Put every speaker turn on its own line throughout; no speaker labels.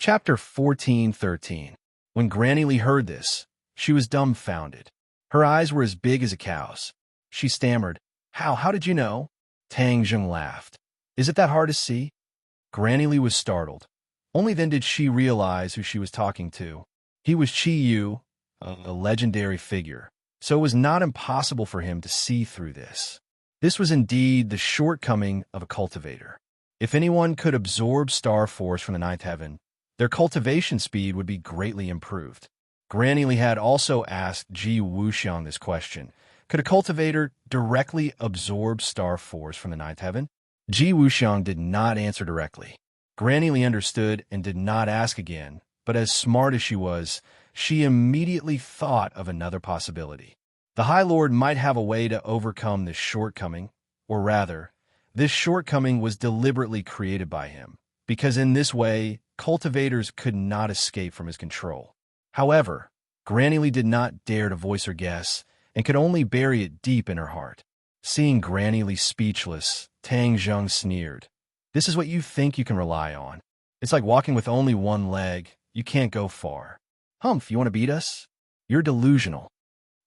Chapter 14:13. When Granny Lee heard this, she was dumbfounded. Her eyes were as big as a cow's. She stammered, How did you know? Tang Zheng laughed. Is it that hard to see? Granny Lee was startled. Only then did she realize who she was talking to. He was Qi Yu, a legendary figure, so it was not impossible for him to see through this. This was indeed the shortcoming of a cultivator. If anyone could absorb star force from the ninth heaven, their cultivation speed would be greatly improved. Granny Lee had also asked Ji Wuxiang this question. Could a cultivator directly absorb star force from the ninth heaven? Ji Wuxiang did not answer directly. Granny Lee understood and did not ask again, but as smart as she was, she immediately thought of another possibility. The High Lord might have a way to overcome this shortcoming, or rather, this shortcoming was deliberately created by him, because in this way, cultivators could not escape from his control. However, Granny Lee did not dare to voice her guess and could only bury it deep in her heart. Seeing Granny Lee speechless, Tang Zheng sneered. This is what you think you can rely on. It's like walking with only one leg. You can't go far. Humph, you want to beat us? You're delusional.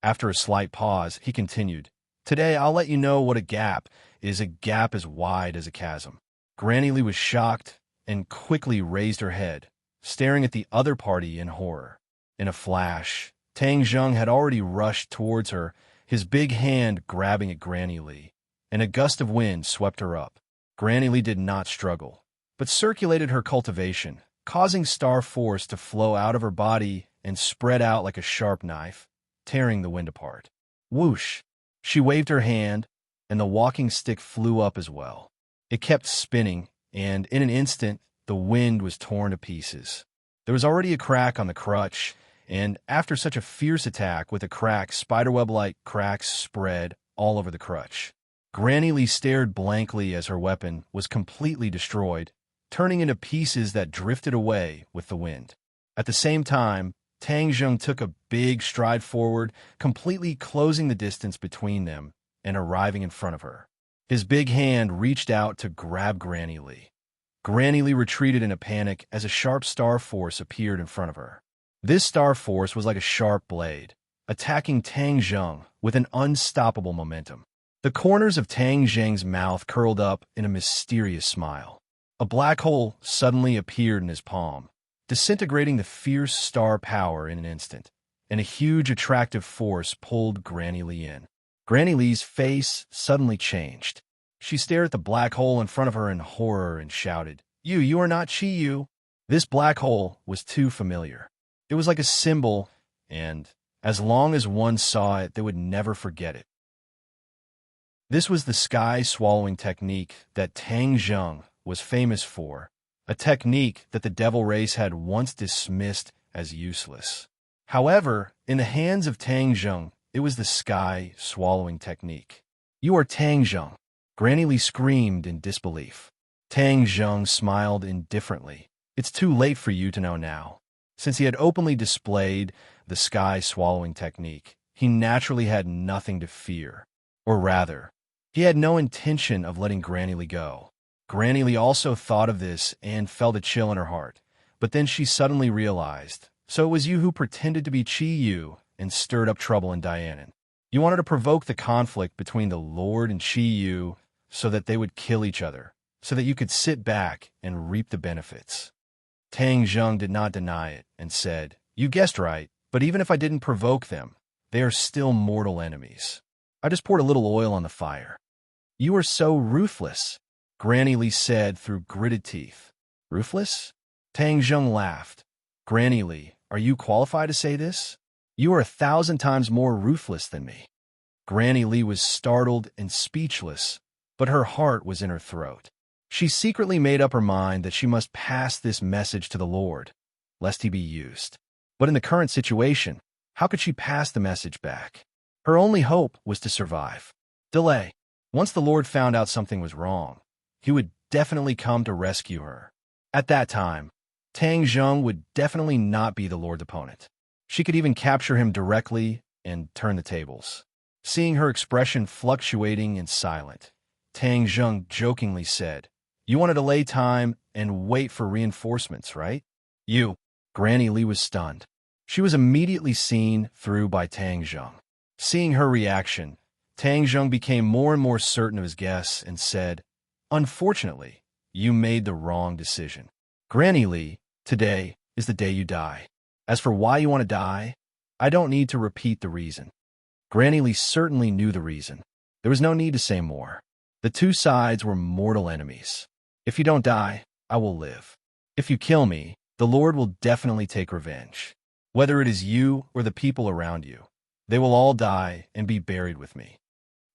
After a slight pause, he continued. Today, I'll let you know what a gap is as wide as a chasm. Granny Lee was shocked and quickly raised her head, staring at the other party in horror. In a flash, Tang Zheng had already rushed towards her, his big hand grabbing at Granny Lee, and a gust of wind swept her up. Granny Lee did not struggle, but circulated her cultivation, causing star force to flow out of her body and spread out like a sharp knife, tearing the wind apart. Whoosh! She waved her hand, and the walking stick flew up as well. It kept spinning, and in an instant, the wind was torn to pieces. There was already a crack on the crutch, and after such a fierce attack with a crack, spiderweb-like cracks spread all over the crutch. Granny Lee stared blankly as her weapon was completely destroyed, turning into pieces that drifted away with the wind. At the same time, Tang Zheng took a big stride forward, completely closing the distance between them and arriving in front of her. His big hand reached out to grab Granny Lee. Granny Lee retreated in a panic as a sharp star force appeared in front of her. This star force was like a sharp blade, attacking Tang Zheng with an unstoppable momentum. The corners of Tang Zheng's mouth curled up in a mysterious smile. A black hole suddenly appeared in his palm, disintegrating the fierce star power in an instant, and a huge attractive force pulled Granny Lee in. Granny Lee's face suddenly changed. She stared at the black hole in front of her in horror and shouted, You are not Qi Yu." This black hole was too familiar. It was like a symbol, and as long as one saw it, they would never forget it. This was the sky-swallowing technique that Tang Zheng was famous for, a technique that the devil race had once dismissed as useless. However, in the hands of Tang Zheng, it was the sky-swallowing technique. You are Tang Zheng. Granny Lee screamed in disbelief. Tang Zheng smiled indifferently. It's too late for you to know now. Since he had openly displayed the sky-swallowing technique, he naturally had nothing to fear. Or rather, he had no intention of letting Granny Lee go. Granny Lee also thought of this and felt a chill in her heart. But then she suddenly realized, so it was you who pretended to be Qi Yu and stirred up trouble in Dianan. You wanted to provoke the conflict between the Lord and Qi Yu so that they would kill each other, so that you could sit back and reap the benefits. Tang Zheng did not deny it and said, You guessed right, but even if I didn't provoke them, they are still mortal enemies. I just poured a little oil on the fire. You are so ruthless, Granny Lee said through gritted teeth. Ruthless? Tang Zheng laughed. Granny Lee, are you qualified to say this? You are 1,000 times more ruthless than me. Granny Lee was startled and speechless, but her heart was in her throat. She secretly made up her mind that she must pass this message to the Lord, lest he be used. But in the current situation, how could she pass the message back? Her only hope was to survive. Delay. Once the Lord found out something was wrong, he would definitely come to rescue her. At that time, Tang Zheng would definitely not be the Lord's opponent. She could even capture him directly and turn the tables. Seeing her expression fluctuating and silent, Tang Zheng jokingly said, You want to delay time and wait for reinforcements, right? You. Granny Li was stunned. She was immediately seen through by Tang Zheng. Seeing her reaction, Tang Zheng became more and more certain of his guess and said, "Unfortunately, you made the wrong decision. Granny Li, today is the day you die. As for why you want to die, I don't need to repeat the reason." Granny Li certainly knew the reason. There was no need to say more. The two sides were mortal enemies. If you don't die, I will live. If you kill me, the Lord will definitely take revenge. Whether it is you or the people around you, they will all die and be buried with me.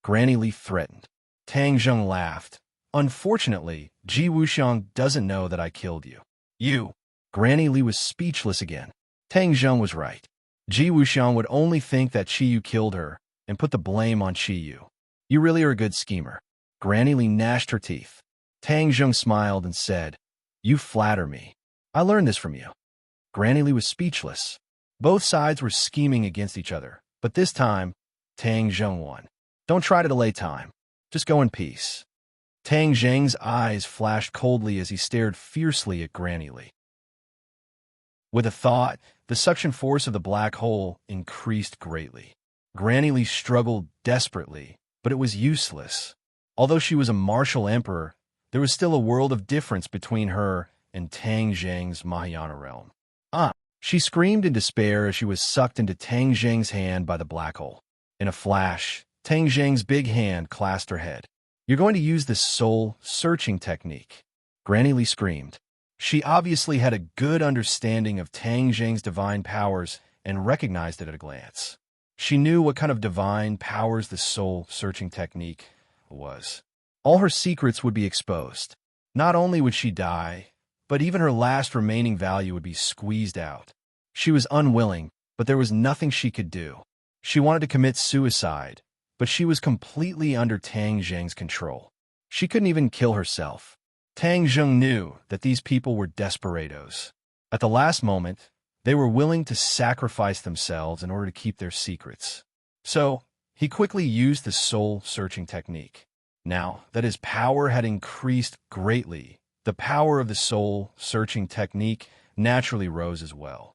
Granny Li threatened. Tang Zheng laughed. "Unfortunately, Ji Wuxiang doesn't know that I killed you." You. Granny Li was speechless again. Tang Zheng was right. Ji Wuxiang would only think that Shi Yu killed her and put the blame on Shi Yu. You really are a good schemer. Granny Li gnashed her teeth. Tang Zheng smiled and said, "You flatter me. I learned this from you." Granny Li was speechless. Both sides were scheming against each other, but this time, Tang Zheng won. Don't try to delay time. Just go in peace. Tang Zheng's eyes flashed coldly as he stared fiercely at Granny Li. With a thought, the suction force of the black hole increased greatly. Granny Li struggled desperately, but it was useless. Although she was a martial emperor, there was still a world of difference between her and Tang Zheng's Mahayana realm. She screamed in despair as she was sucked into Tang Zheng's hand by the black hole. In a flash, Tang Zheng's big hand clasped her head. "You're going to use this soul-searching technique," Granny Li screamed. She obviously had a good understanding of Tang Zheng's divine powers and recognized it at a glance. She knew what kind of divine powers the soul-searching technique was. All her secrets would be exposed. Not only would she die, but even her last remaining value would be squeezed out. She was unwilling, but there was nothing she could do. She wanted to commit suicide, but she was completely under Tang Zheng's control. She couldn't even kill herself. Tang Zheng knew that these people were desperados. At the last moment, they were willing to sacrifice themselves in order to keep their secrets. So, he quickly used the soul-searching technique. Now that his power had increased greatly, the power of the soul-searching technique naturally rose as well.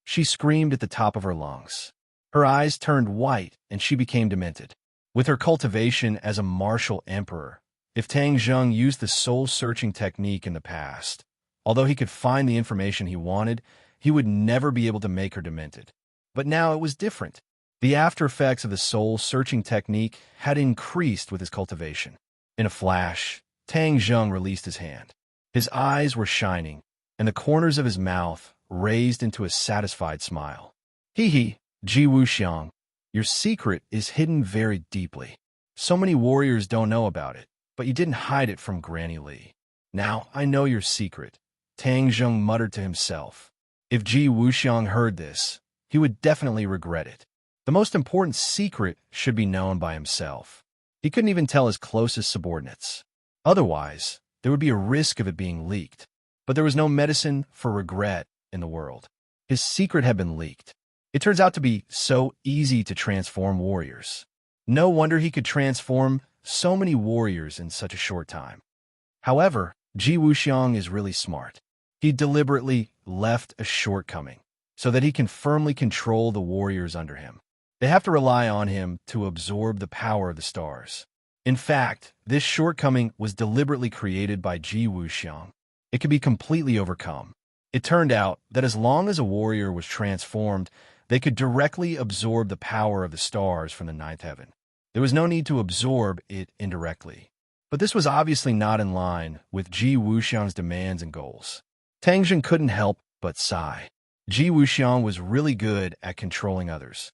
She screamed at the top of her lungs. Her eyes turned white and she became demented. With her cultivation as a martial emperor, if Tang Zheng used the soul-searching technique in the past, although he could find the information he wanted, he would never be able to make her demented. But now it was different. The after effects of the soul-searching technique had increased with his cultivation. In a flash, Tang Zheng released his hand. His eyes were shining, and the corners of his mouth raised into a satisfied smile. Ji Wuxiang, your secret is hidden very deeply. So many warriors don't know about it, but you didn't hide it from Granny Li. Now I know your secret, Tang Zheng muttered to himself. If Ji Wuxiang heard this, he would definitely regret it. The most important secret should be known by himself. He couldn't even tell his closest subordinates. Otherwise, there would be a risk of it being leaked. But there was no medicine for regret in the world. His secret had been leaked. It turns out to be so easy to transform warriors. No wonder he could transform so many warriors in such a short time. However, Ji Wuxiang is really smart. He deliberately left a shortcoming so that he can firmly control the warriors under him. They have to rely on him to absorb the power of the stars. In fact, this shortcoming was deliberately created by Ji Wuxiang. It could be completely overcome. It turned out that as long as a warrior was transformed, they could directly absorb the power of the stars from the ninth heaven. There was no need to absorb it indirectly. But this was obviously not in line with Ji Wuxiang's demands and goals. Tang Zheng couldn't help but sigh. Ji Wuxiang was really good at controlling others.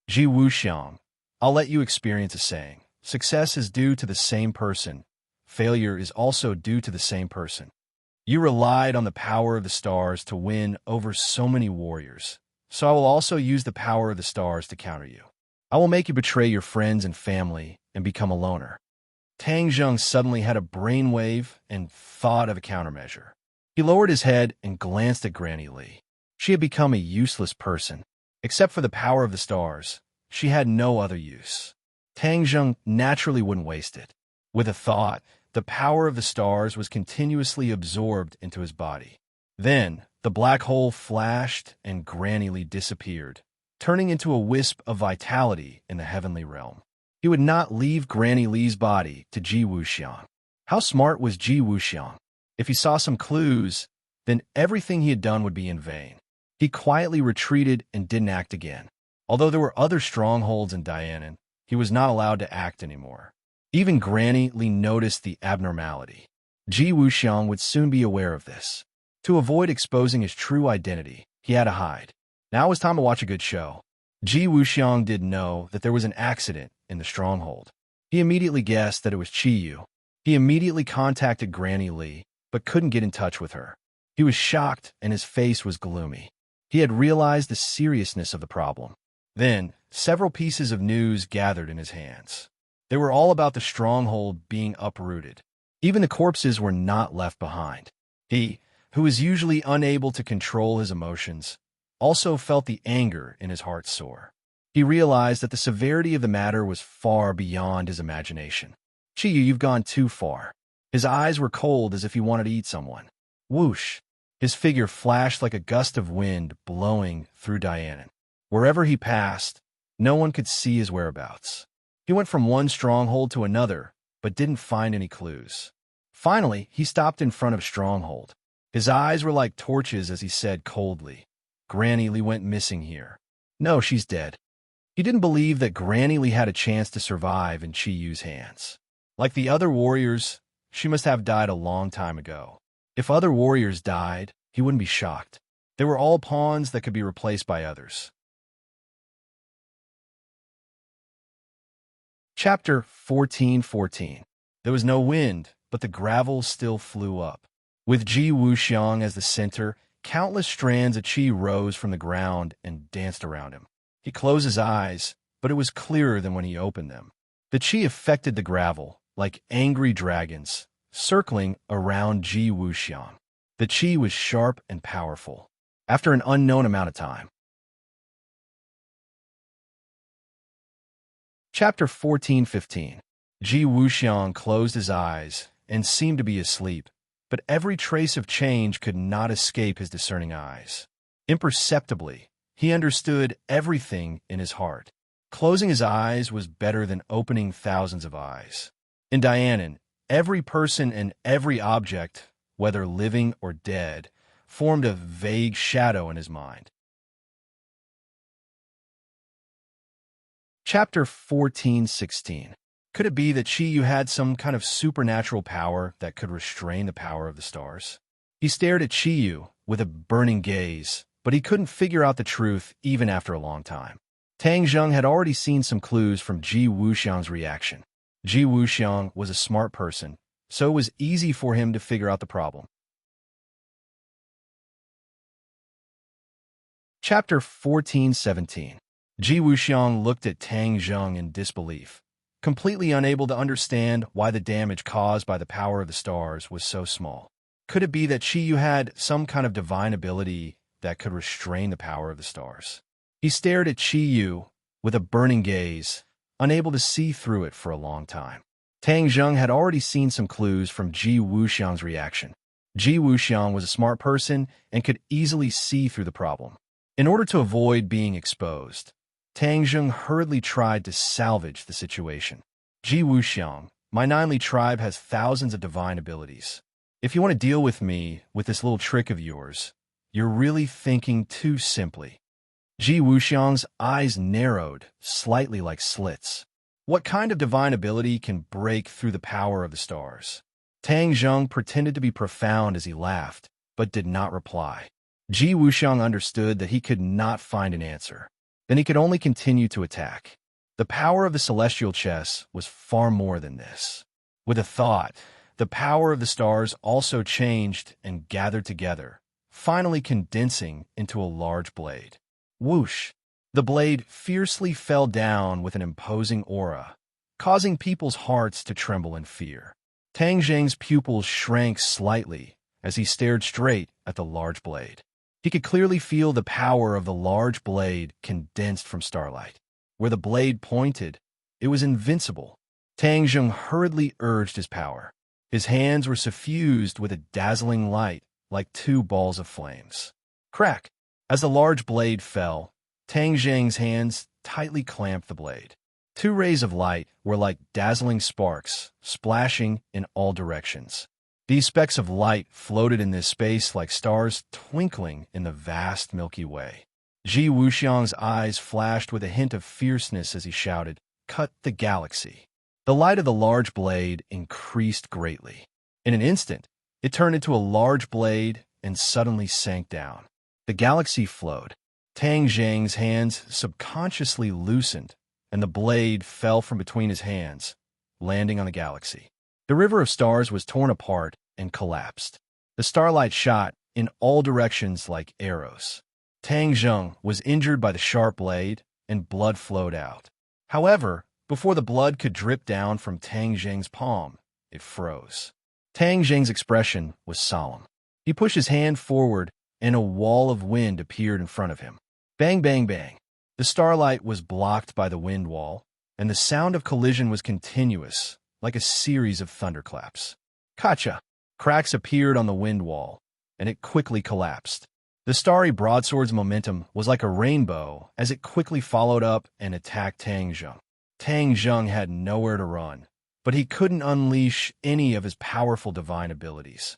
Ji Wuxiang, I'll let you experience a saying. Success is due to the same person. Failure is also due to the same person. You relied on the power of the stars to win over so many warriors. So I will also use the power of the stars to counter you. I will make you betray your friends and family and become a loner. Tang Zheng suddenly had a brainwave and thought of a countermeasure. He lowered his head and glanced at Granny Li. She had become a useless person. Except for the power of the stars, she had no other use. Tang Zheng naturally wouldn't waste it. With a thought, The power of the stars was continuously absorbed into his body. Then, the black hole flashed and Granny Lee disappeared, turning into a wisp of vitality in the heavenly realm. He would not leave Granny Lee's body to Ji Wuxiang. How smart was Ji Wuxiang? If he saw some clues, then everything he had done would be in vain. He quietly retreated and didn't act again. Although there were other strongholds in Dianan, he was not allowed to act anymore. Even Granny Lee noticed the abnormality. Ji Wuxiang would soon be aware of this. To avoid exposing his true identity, he had to hide. Now it was time to watch a good show. Ji Wuxiang did know that there was an accident in the stronghold. He immediately guessed that it was Qiyu. He immediately contacted Granny Lee, but couldn't get in touch with her. He was shocked and his face was gloomy. He had realized the seriousness of the problem. Then, several pieces of news gathered in his hands. They were all about the stronghold being uprooted. Even the corpses were not left behind. He, who was usually unable to control his emotions, also felt the anger in his heart soar. He realized that the severity of the matter was far beyond his imagination. Qiyu, you've gone too far. His eyes were cold as if he wanted to eat someone. Whoosh! His figure flashed like a gust of wind blowing through Dianan. Wherever he passed, no one could see his whereabouts. He went from one stronghold to another, but didn't find any clues. Finally, he stopped in front of Stronghold. His eyes were like torches as he said coldly, Granny Lee went missing here. No, she's dead. He didn't believe that Granny Lee had a chance to survive in Qiyu's hands. Like the other warriors, she must have died a long time ago. If other warriors died, he wouldn't be shocked. They were all pawns that could be replaced by others. Chapter 14:14. There was no wind, but the gravel still flew up. With Ji Wuxiang as the center, countless strands of qi rose from the ground and danced around him. He closed his eyes, but it was clearer than when he opened them. The qi affected the gravel, like angry dragons, circling around Ji Wuxiang. The qi was sharp and powerful. After an unknown amount of time. Chapter 14:15. Ji Wuxiang closed his eyes and seemed to be asleep, but every trace of change could not escape his discerning eyes. Imperceptibly, he understood everything in his heart. Closing his eyes was better than opening thousands of eyes. In Dianan, every person and every object, whether living or dead, formed a vague shadow in his mind. Chapter 14:16. Could it be that Qiyu had some kind of supernatural power that could restrain the power of the stars? He stared at Qiyu with a burning gaze, but he couldn't figure out the truth even after a long time. Tang Zheng had already seen some clues from Ji Wuxiang's reaction. Ji Wuxiang was a smart person, so it was easy for him to figure out the problem. Chapter 14:17. Ji Wuxiang looked at Tang Zheng in disbelief, completely unable to understand why the damage caused by the power of the stars was so small. Could it be that Qiyu had some kind of divine ability that could restrain the power of the stars? He stared at Qiyu with a burning gaze, unable to see through it for a long time. Tang Zheng had already seen some clues from Ji Wuxiang's reaction. Ji Wuxiang was a smart person and could easily see through the problem. In order to avoid being exposed, Tang Zheng hurriedly tried to salvage the situation. Ji Wuxiang, my Ninely tribe has thousands of divine abilities. If you want to deal with me with this little trick of yours, you're really thinking too simply. Ji Wuxiang's eyes narrowed, slightly like slits. What kind of divine ability can break through the power of the stars? Tang Zheng pretended to be profound as he laughed, but did not reply. Ji Wuxiang understood that he could not find an answer. Then he could only continue to attack. The power of the celestial chess was far more than this. With a thought, the power of the stars also changed and gathered together, finally condensing into a large blade. Whoosh! The blade fiercely fell down with an imposing aura, causing people's hearts to tremble in fear. Tang Zheng's pupils shrank slightly as he stared straight at the large blade. He could clearly feel the power of the large blade condensed from starlight. Where the blade pointed, it was invincible. Tang Zheng hurriedly urged his power. His hands were suffused with a dazzling light, like two balls of flames. Crack! As the large blade fell, Tang Zheng's hands tightly clamped the blade. Two rays of light were like dazzling sparks, splashing in all directions. These specks of light floated in this space like stars twinkling in the vast Milky Way. Ji Wuxiang's eyes flashed with a hint of fierceness as he shouted, "Cut the galaxy!" The light of the large blade increased greatly. In an instant, it turned into a large blade and suddenly sank down. The galaxy flowed. Tang Zheng's hands subconsciously loosened, and the blade fell from between his hands, landing on the galaxy. The river of stars was torn apart and collapsed. The starlight shot in all directions like arrows. Tang Zheng was injured by the sharp blade, and blood flowed out. However, before the blood could drip down from Tang Zheng's palm, it froze. Tang Zheng's expression was solemn. He pushed his hand forward, and a wall of wind appeared in front of him. Bang, bang, bang. The starlight was blocked by the wind wall, and the sound of collision was continuous, like a series of thunderclaps. Kacha! Cracks appeared on the wind wall, and it quickly collapsed. The starry broadsword's momentum was like a rainbow as it quickly followed up and attacked Tang Zheng. Tang Zheng had nowhere to run, but he couldn't unleash any of his powerful divine abilities.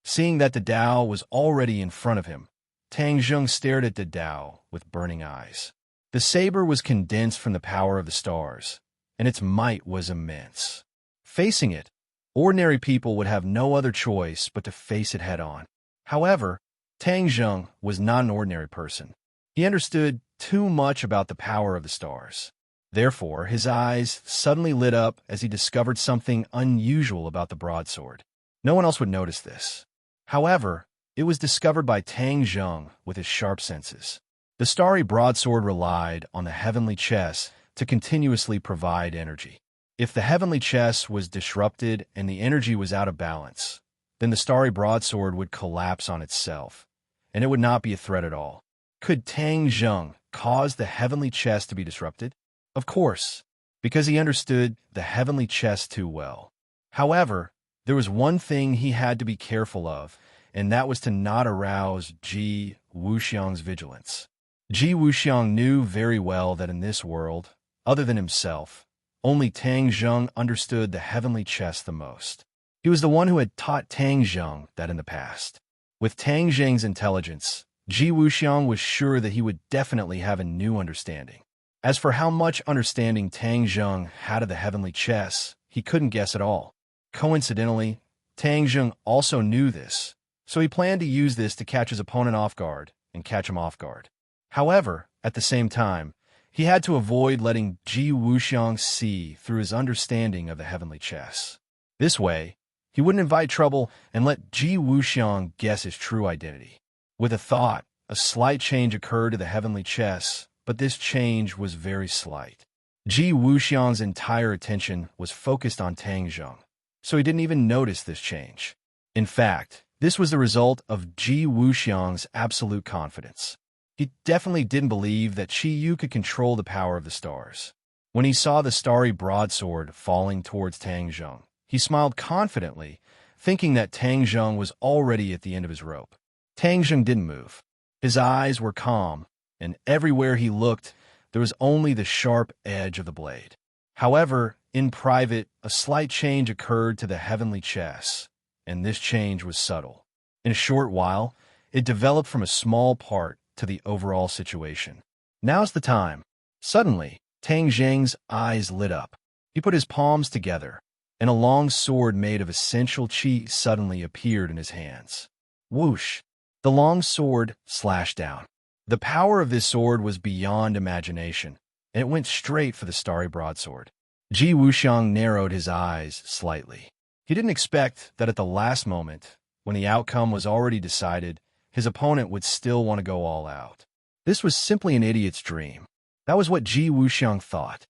Seeing that the Tao was already in front of him, Tang Zheng stared at the Tao with burning eyes. The saber was condensed from the power of the stars, and its might was immense. Facing it, ordinary people would have no other choice but to face it head-on. However, Tang Zheng was not an ordinary person. He understood too much about the power of the stars. Therefore, his eyes suddenly lit up as he discovered something unusual about the broadsword. No one else would notice this. However, it was discovered by Tang Zheng with his sharp senses. The starry broadsword relied on the heavenly chess to continuously provide energy. If the heavenly chess was disrupted and the energy was out of balance, then the starry broadsword would collapse on itself, and it would not be a threat at all. Could Tang Zheng cause the heavenly chess to be disrupted? Of course, because he understood the heavenly chess too well. However, there was one thing he had to be careful of, and that was to not arouse Ji Wuxiang's vigilance. Ji Wuxiang knew very well that in this world, other than himself, only Tang Zheng understood the heavenly chess the most. He was the one who had taught Tang Zheng that in the past. With Tang Zheng's intelligence, Ji Wuxiang was sure that he would definitely have a new understanding. As for how much understanding Tang Zheng had of the heavenly chess, he couldn't guess at all. Coincidentally, Tang Zheng also knew this, so he planned to use this to catch his opponent off guard and catch him off guard. However, at the same time, he had to avoid letting Ji Wuxiang see through his understanding of the heavenly chess. This way, he wouldn't invite trouble and let Ji Wuxiang guess his true identity. With a thought, a slight change occurred to the heavenly chess, but this change was very slight. Ji Wuxiang's entire attention was focused on Tang Zheng, so he didn't even notice this change. In fact, this was the result of Ji Wuxiang's absolute confidence. He definitely didn't believe that Qi Yu could control the power of the stars. When he saw the starry broadsword falling towards Tang Zheng, he smiled confidently, thinking that Tang Zheng was already at the end of his rope. Tang Zheng didn't move. His eyes were calm, and everywhere he looked, there was only the sharp edge of the blade. However, in private, a slight change occurred to the heavenly chess, and this change was subtle. In a short while, it developed from a small part to the overall situation. Now's the time. Suddenly, Tang Zheng's eyes lit up. He put his palms together, and a long sword made of essential qi suddenly appeared in his hands. Whoosh! The long sword slashed down. The power of this sword was beyond imagination, and it went straight for the starry broadsword. Ji Wuxiang narrowed his eyes slightly. He didn't expect that at the last moment, when the outcome was already decided, his opponent would still want to go all out. This was simply an idiot's dream. That was what Ji Wuxiang thought.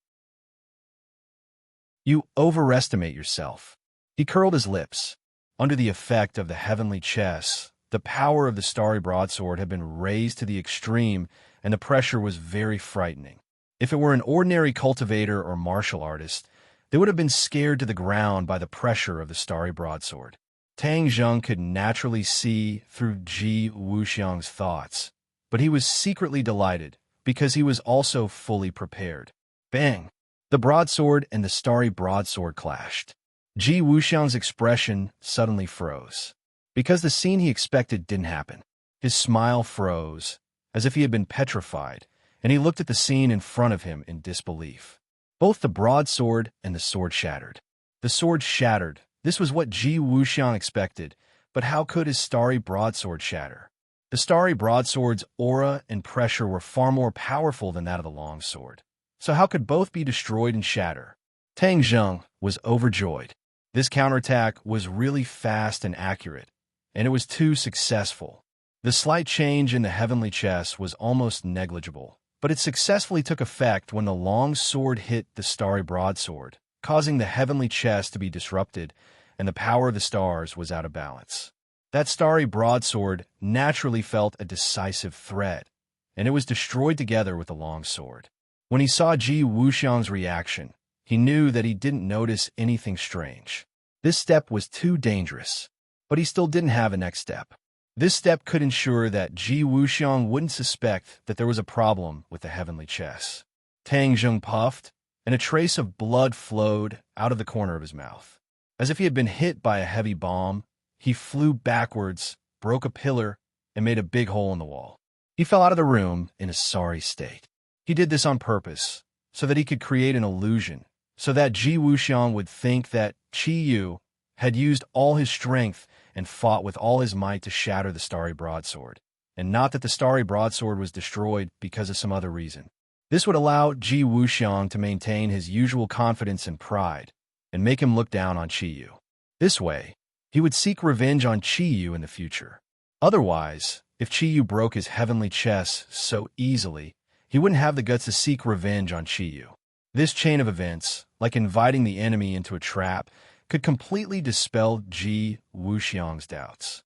You overestimate yourself. He curled his lips. Under the effect of the heavenly chess, the power of the starry broadsword had been raised to the extreme, and the pressure was very frightening. If it were an ordinary cultivator or martial artist, They would have been scared to the ground by the pressure of the starry broadsword. Tang Zheng could naturally see through Ji Wuxiang's thoughts, but he was secretly delighted because he was also fully prepared. Bang! The broadsword and the starry broadsword clashed. Ji Wuxiang's expression suddenly froze, because the scene he expected didn't happen. His smile froze, as if he had been petrified, and he looked at the scene in front of him in disbelief. Both the broadsword and the sword shattered. The sword shattered. This was what Ji Wuxiang expected, but how could his starry broadsword shatter? The starry broadsword's aura and pressure were far more powerful than that of the longsword. So how could both be destroyed and shatter? Tang Zheng was overjoyed. This counterattack was really fast and accurate, and it was too successful. The slight change in the heavenly chess was almost negligible, but it successfully took effect when the long sword hit the starry broadsword, causing the heavenly chess to be disrupted, and the power of the stars was out of balance. That starry broadsword naturally felt a decisive threat, and it was destroyed together with the long sword. When he saw Ji Wuxiang's reaction, he knew that he didn't notice anything strange. This step was too dangerous, but he still didn't have a next step. This step could ensure that Ji Wuxiang wouldn't suspect that there was a problem with the heavenly chess. Tang Zheng puffed, and a trace of blood flowed out of the corner of his mouth. As if he had been hit by a heavy bomb, he flew backwards, broke a pillar, and made a big hole in the wall. He fell out of the room in a sorry state. He did this on purpose, so that he could create an illusion, so that Ji Wuxiang would think that Qi Yu had used all his strength and fought with all his might to shatter the starry broadsword, and not that the starry broadsword was destroyed because of some other reason. This would allow Ji Wuxiang to maintain his usual confidence and pride, and make him look down on Qi Yu. This way, he would seek revenge on Qi Yu in the future. Otherwise, if Qi Yu broke his heavenly chess so easily, he wouldn't have the guts to seek revenge on Qi Yu. This chain of events, like inviting the enemy into a trap, could completely dispel Ji Wuxiang's doubts.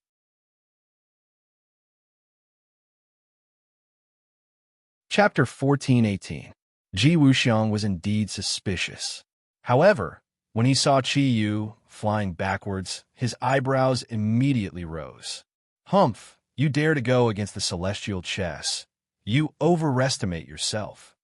Chapter 14:18. Ji Wuxiang was indeed suspicious. However, when he saw Qi Yu flying backwards, his eyebrows immediately rose. Humph, you dare to go against the celestial chess. You overestimate yourself.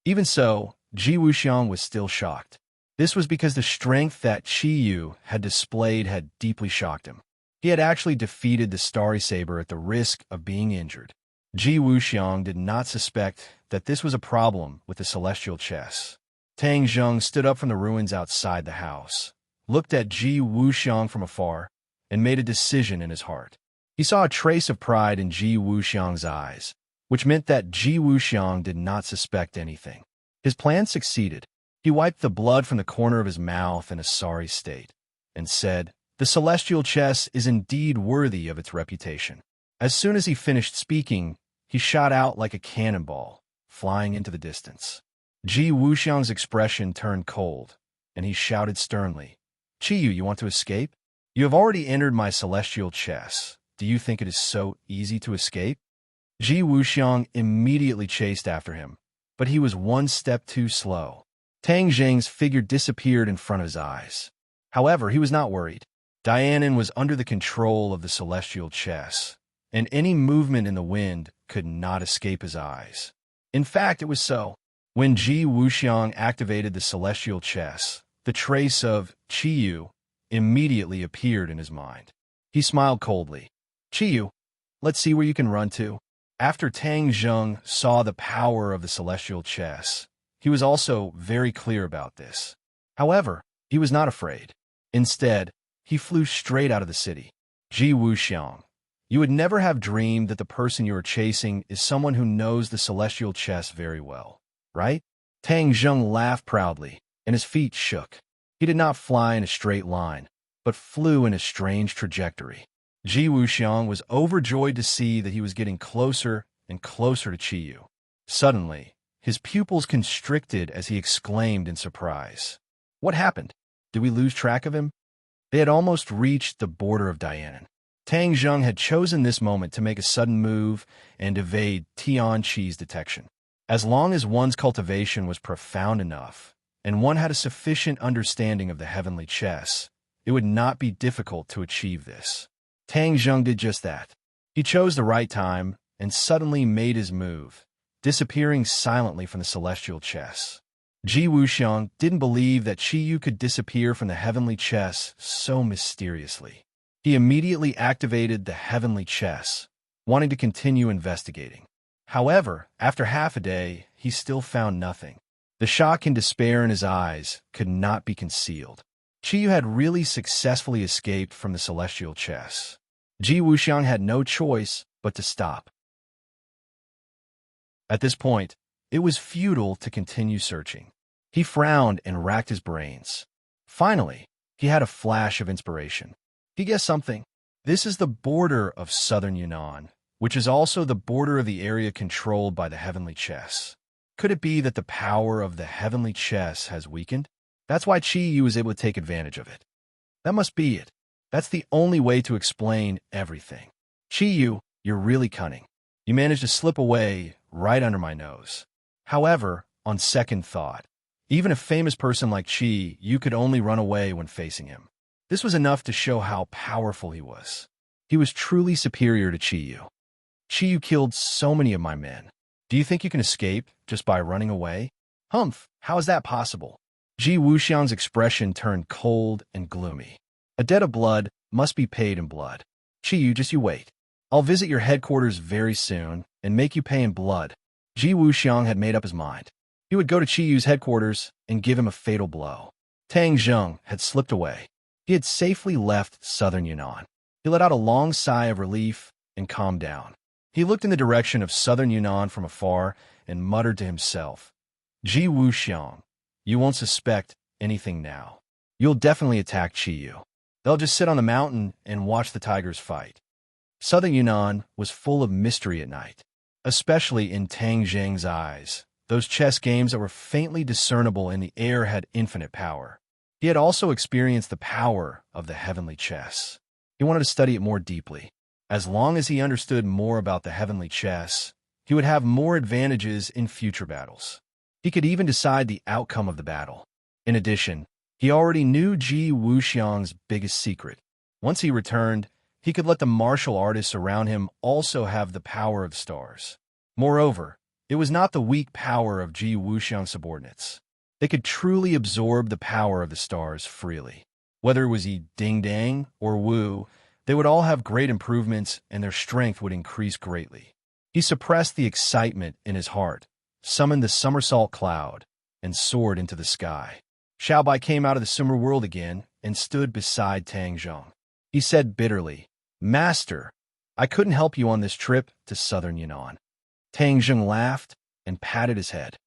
Even so, Ji Wuxiang was still shocked. This was because the strength that Qi Yu had displayed had deeply shocked him. He had actually defeated the starry saber at the risk of being injured. Ji Wuxiang did not suspect that this was a problem with the celestial chess. Tang Zheng stood up from the ruins outside the house, looked at Ji Wuxiang from afar, and made a decision in his heart. He saw a trace of pride in Ji Wuxiang's eyes, which meant that Ji Wuxiang did not suspect anything. His plan succeeded. He wiped the blood from the corner of his mouth in a sorry state, and said, "The celestial chess is indeed worthy of its reputation." As soon as he finished speaking, he shot out like a cannonball, flying into the distance. Ji Wuxiang's expression turned cold, and he shouted sternly, "Qi Yu, you want to escape? You have already entered my celestial chess. Do you think it is so easy to escape?" Ji Wuxiang immediately chased after him, but he was one step too slow. Tang Zheng's figure disappeared in front of his eyes. However, he was not worried. Dianan was under the control of the celestial chess, and any movement in the wind could not escape his eyes. In fact, it was so. When Ji Wuxiang activated the celestial chess, the trace of Qi Yu immediately appeared in his mind. He smiled coldly. "Qi Yu, let's see where you can run to." After Tang Zheng saw the power of the celestial chess, he was also very clear about this. However, he was not afraid. Instead, he flew straight out of the city. Ji Wuxiang, you would never have dreamed that the person you are chasing is someone who knows the celestial chess very well, right? Tang Zheng laughed proudly, and his feet shook. He did not fly in a straight line, but flew in a strange trajectory. Ji Wuxiang was overjoyed to see that he was getting closer and closer to Qi Yu. Suddenly, his pupils constricted as he exclaimed in surprise, "What happened? Did we lose track of him?" They had almost reached the border of Dianan. Tang Zheng had chosen this moment to make a sudden move and evade Tian Qi's detection. As long as one's cultivation was profound enough, and one had a sufficient understanding of the heavenly chess, it would not be difficult to achieve this. Tang Zheng did just that. He chose the right time and suddenly made his move, disappearing silently from the celestial chess. Ji Wuxiang didn't believe that Qi Yu could disappear from the heavenly chess so mysteriously. He immediately activated the heavenly chess, wanting to continue investigating. However, after half a day, he still found nothing. The shock and despair in his eyes could not be concealed. Qi Yu had really successfully escaped from the celestial chess. Ji Wuxiang had no choice but to stop. At this point, it was futile to continue searching. He frowned and racked his brains. Finally, he had a flash of inspiration. He guessed something. This is the border of southern Yunnan, which is also the border of the area controlled by the heavenly chess. Could it be that the power of the heavenly chess has weakened? That's why Qi Yu was able to take advantage of it. That must be it. That's the only way to explain everything. Qi Yu, you're really cunning. You managed to slip away right under my nose. However, on second thought, even a famous person like Qi Yu could only run away when facing him. This was enough to show how powerful he was. He was truly superior to Qi Yu. Qi Yu killed so many of my men. Do you think you can escape just by running away? Humph, how is that possible? Ji Wuxiang's expression turned cold and gloomy. A debt of blood must be paid in blood. Qi Yu, just you wait. I'll visit your headquarters very soon and make you pay in blood. Ji Wuxiang had made up his mind. He would go to Qi Yu's headquarters and give him a fatal blow. Tang Zheng had slipped away. He had safely left southern Yunnan. He let out a long sigh of relief and calmed down. He looked in the direction of southern Yunnan from afar and muttered to himself, Ji Wuxiang, you won't suspect anything now. You'll definitely attack Qi Yu. They'll just sit on the mountain and watch the tigers fight. Southern Yunnan was full of mystery at night, especially in Tang Zheng's eyes. Those chess games that were faintly discernible in the air had infinite power. He had also experienced the power of the heavenly chess. He wanted to study it more deeply. As long as he understood more about the heavenly chess, he would have more advantages in future battles. He could even decide the outcome of the battle. In addition, he already knew Ji Wuxiang's biggest secret. Once he returned, he could let the martial artists around him also have the power of stars. Moreover, it was not the weak power of Ji Wuxiang's subordinates. They could truly absorb the power of the stars freely. Whether it was Yi Ding Dang or Wu, they would all have great improvements and their strength would increase greatly. He suppressed the excitement in his heart, summoned the somersault cloud, and soared into the sky. Xiaobai came out of the summer world again and stood beside Tang Zheng. He said bitterly, Master, I couldn't help you on this trip to southern Yunnan. Tang Zheng laughed and patted his head.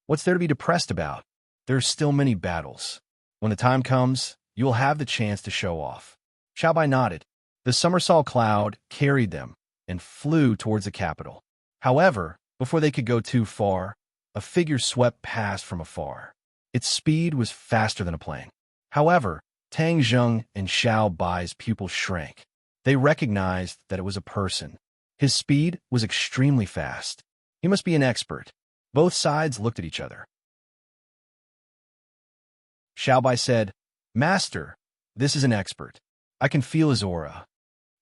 What's there to be depressed about? There are still many battles. When the time comes, you will have the chance to show off. Xiaobai nodded. The somersault cloud carried them and flew towards the capital. However, before they could go too far, a figure swept past from afar. Its speed was faster than a plane. However, Tang Zheng and Xiaobai's pupils shrank. They recognized that it was a person. His speed was extremely fast. He must be an expert. Both sides looked at each other. Xiaobai said, Master, this is an expert. I can feel his aura.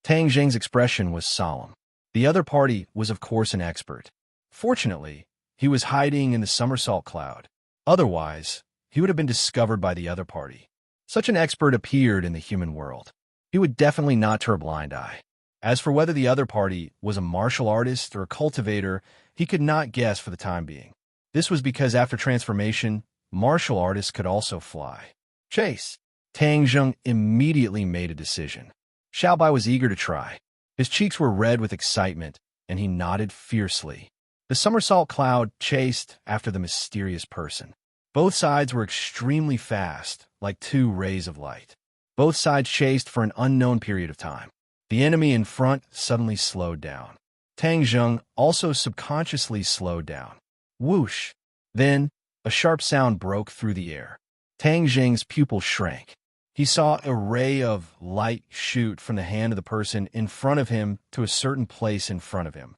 Tang Zheng's expression was solemn. The other party was of course an expert. Fortunately, he was hiding in the somersault cloud. Otherwise, he would have been discovered by the other party. Such an expert appeared in the human world. He would definitely not turn a blind eye. As for whether the other party was a martial artist or a cultivator, he could not guess for the time being. This was because after transformation, martial artists could also fly. Chase. Tang Zheng immediately made a decision. Xiaobai was eager to try. His cheeks were red with excitement, and he nodded fiercely. The somersault cloud chased after the mysterious person. Both sides were extremely fast, like two rays of light. Both sides chased for an unknown period of time. The enemy in front suddenly slowed down. Tang Zheng also subconsciously slowed down. Whoosh! Then, a sharp sound broke through the air. Tang Zheng's pupils shrank. He saw a ray of light shoot from the hand of the person in front of him to a certain place in front of him.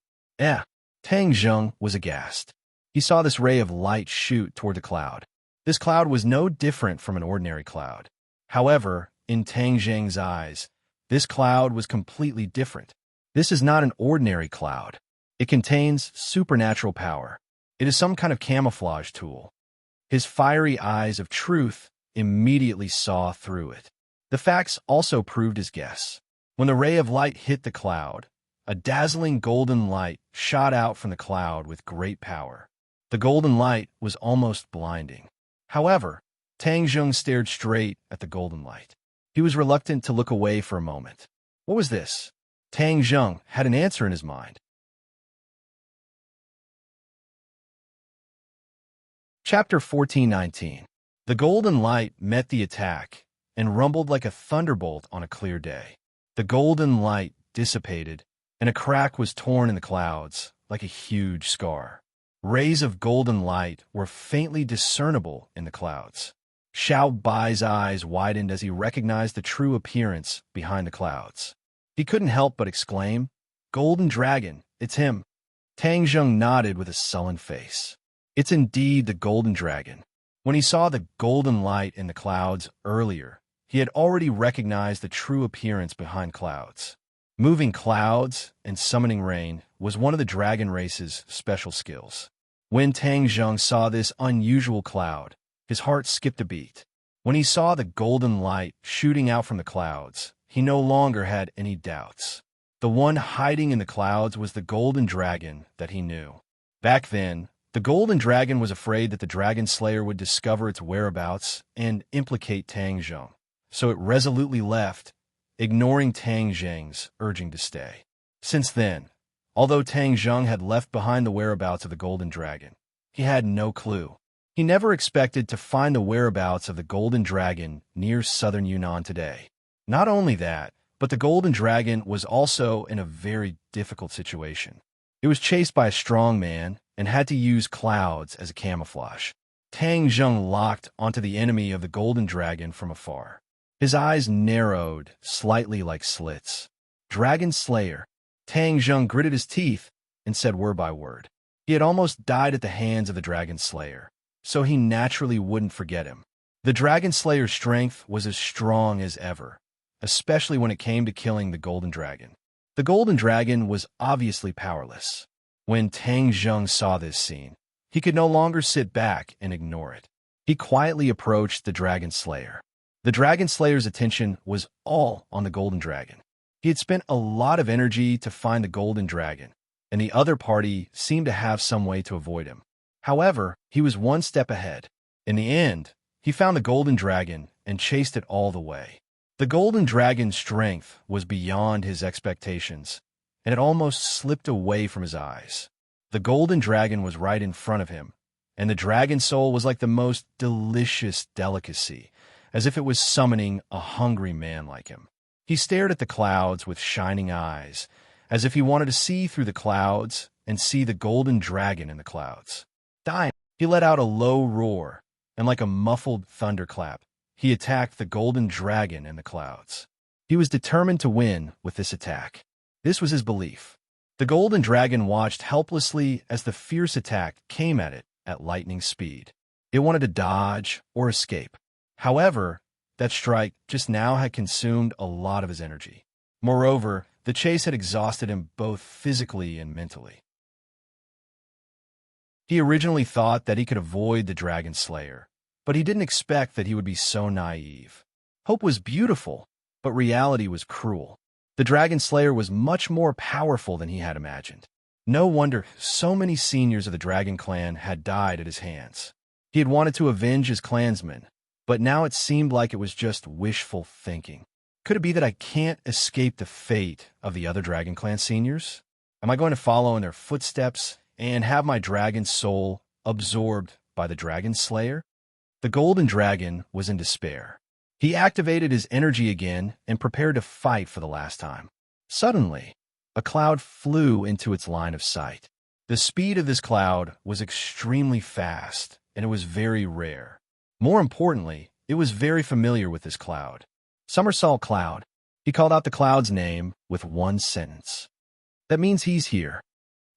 Tang Zheng was aghast. He saw this ray of light shoot toward the cloud. This cloud was no different from an ordinary cloud. However, in Tang Zheng's eyes, this cloud was completely different. This is not an ordinary cloud. It contains supernatural power. It is some kind of camouflage tool. His fiery eyes of truth immediately saw through it. The facts also proved his guess. When the ray of light hit the cloud, a dazzling golden light shot out from the cloud with great power. The golden light was almost blinding. However, Tang Zheng stared straight at the golden light. He was reluctant to look away for a moment. What was this? Tang Zheng had an answer in his mind. Chapter 14:19. The golden light met the attack and rumbled like a thunderbolt on a clear day. The golden light dissipated, and a crack was torn in the clouds like a huge scar. Rays of golden light were faintly discernible in the clouds. Xiao Bai's eyes widened as he recognized the true appearance behind the clouds. He couldn't help but exclaim, "Golden Dragon, it's him." Tang Zheng nodded with a sullen face. It's indeed the Golden Dragon. When he saw the golden light in the clouds earlier, he had already recognized the true appearance behind clouds. Moving clouds and summoning rain was one of the dragon race's special skills. When Tang Zheng saw this unusual cloud, his heart skipped a beat. When he saw the golden light shooting out from the clouds, he no longer had any doubts. The one hiding in the clouds was the Golden Dragon that he knew. Back then, the Golden Dragon was afraid that the Dragon Slayer would discover its whereabouts and implicate Tang Zheng, so it resolutely left, ignoring Tang Zheng's urging to stay. Since then, although Tang Zheng had left behind the whereabouts of the Golden Dragon, he had no clue. He never expected to find the whereabouts of the Golden Dragon near southern Yunnan today. Not only that, but the Golden Dragon was also in a very difficult situation. It was chased by a strong man and had to use clouds as a camouflage. Tang Zheng locked onto the enemy of the Golden Dragon from afar. His eyes narrowed slightly like slits. "Dragon Slayer." Tang Zheng gritted his teeth and said word by word. He had almost died at the hands of the Dragon Slayer, so he naturally wouldn't forget him. The Dragon Slayer's strength was as strong as ever, especially when it came to killing the Golden Dragon. The Golden Dragon was obviously powerless. When Tang Zheng saw this scene, he could no longer sit back and ignore it. He quietly approached the Dragon Slayer. The Dragon Slayer's attention was all on the Golden Dragon. He had spent a lot of energy to find the Golden Dragon, and the other party seemed to have some way to avoid him. However, he was one step ahead. In the end, he found the Golden Dragon and chased it all the way. The Golden Dragon's strength was beyond his expectations, and it almost slipped away from his eyes. The Golden Dragon was right in front of him, and the Dragon Soul was like the most delicious delicacy, as if it was summoning a hungry man like him. He stared at the clouds with shining eyes, as if he wanted to see through the clouds and see the Golden Dragon in the clouds. Dying, he let out a low roar, and like a muffled thunderclap, he attacked the Golden Dragon in the clouds. He was determined to win with this attack. This was his belief. The Golden Dragon watched helplessly as the fierce attack came at it at lightning speed. It wanted to dodge or escape. However, that strike just now had consumed a lot of his energy. Moreover, the chase had exhausted him both physically and mentally. He originally thought that he could avoid the Dragon Slayer, but he didn't expect that he would be so naive. Hope was beautiful, but reality was cruel. The Dragon Slayer was much more powerful than he had imagined. No wonder so many seniors of the Dragon Clan had died at his hands. He had wanted to avenge his clansmen, but now it seemed like it was just wishful thinking. Could it be that I can't escape the fate of the other Dragon Clan seniors? Am I going to follow in their footsteps and have my dragon soul absorbed by the Dragon Slayer? The Golden Dragon was in despair. He activated his energy again and prepared to fight for the last time. Suddenly, a cloud flew into its line of sight. The speed of this cloud was extremely fast, and it was very rare. More importantly, it was very familiar with this cloud. Somersault Cloud. He called out the cloud's name with one sentence. That means he's here.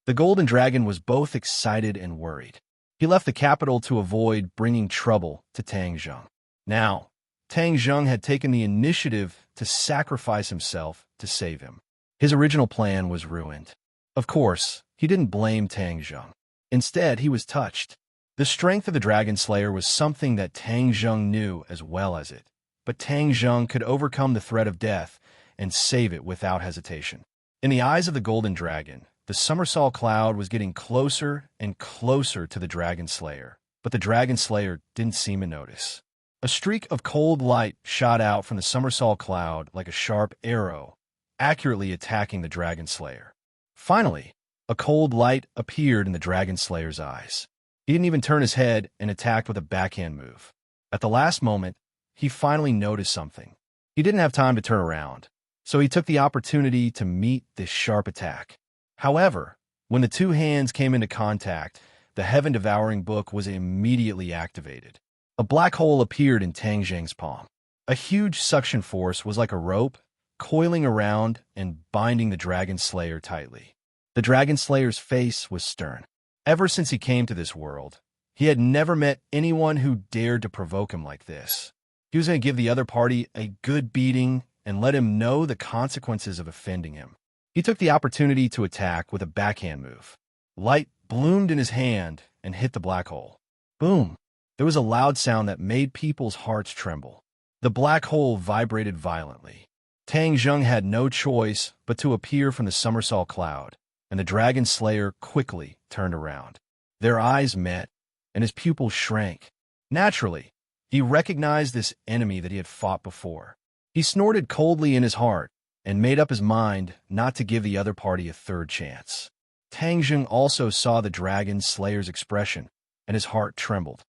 The Golden Dragon was both excited and worried. He left the capital to avoid bringing trouble to Tang Zheng. Now, Tang Zheng had taken the initiative to sacrifice himself to save him. His original plan was ruined. Of course, he didn't blame Tang Zheng. Instead, he was touched. The strength of the Dragon Slayer was something that Tang Zheng knew as well as it, but Tang Zheng could overcome the threat of death and save it without hesitation. In the eyes of the Golden Dragon, the Summersalt Cloud was getting closer and closer to the Dragon Slayer, but the Dragon Slayer didn't seem to notice. A streak of cold light shot out from the Summersalt Cloud like a sharp arrow, accurately attacking the Dragon Slayer. Finally, a cold light appeared in the Dragon Slayer's eyes. He didn't even turn his head and attacked with a backhand move. At the last moment, he finally noticed something. He didn't have time to turn around, so he took the opportunity to meet this sharp attack. However, when the two hands came into contact, the heaven-devouring book was immediately activated. A black hole appeared in Tang Zheng's palm. A huge suction force was like a rope, coiling around and binding the Dragon Slayer tightly. The Dragon Slayer's face was stern. Ever since he came to this world, he had never met anyone who dared to provoke him like this. He was going to give the other party a good beating and let him know the consequences of offending him. He took the opportunity to attack with a backhand move. Light bloomed in his hand and hit the black hole. Boom! There was a loud sound that made people's hearts tremble. The black hole vibrated violently. Tang Zheng had no choice but to appear from the Summersalt Cloud, and the Dragon Slayer quickly turned around. Their eyes met, and his pupils shrank. Naturally, he recognized this enemy that he had fought before. He snorted coldly in his heart and made up his mind not to give the other party a third chance. Tang Zheng also saw the Dragon Slayer's expression, and his heart trembled.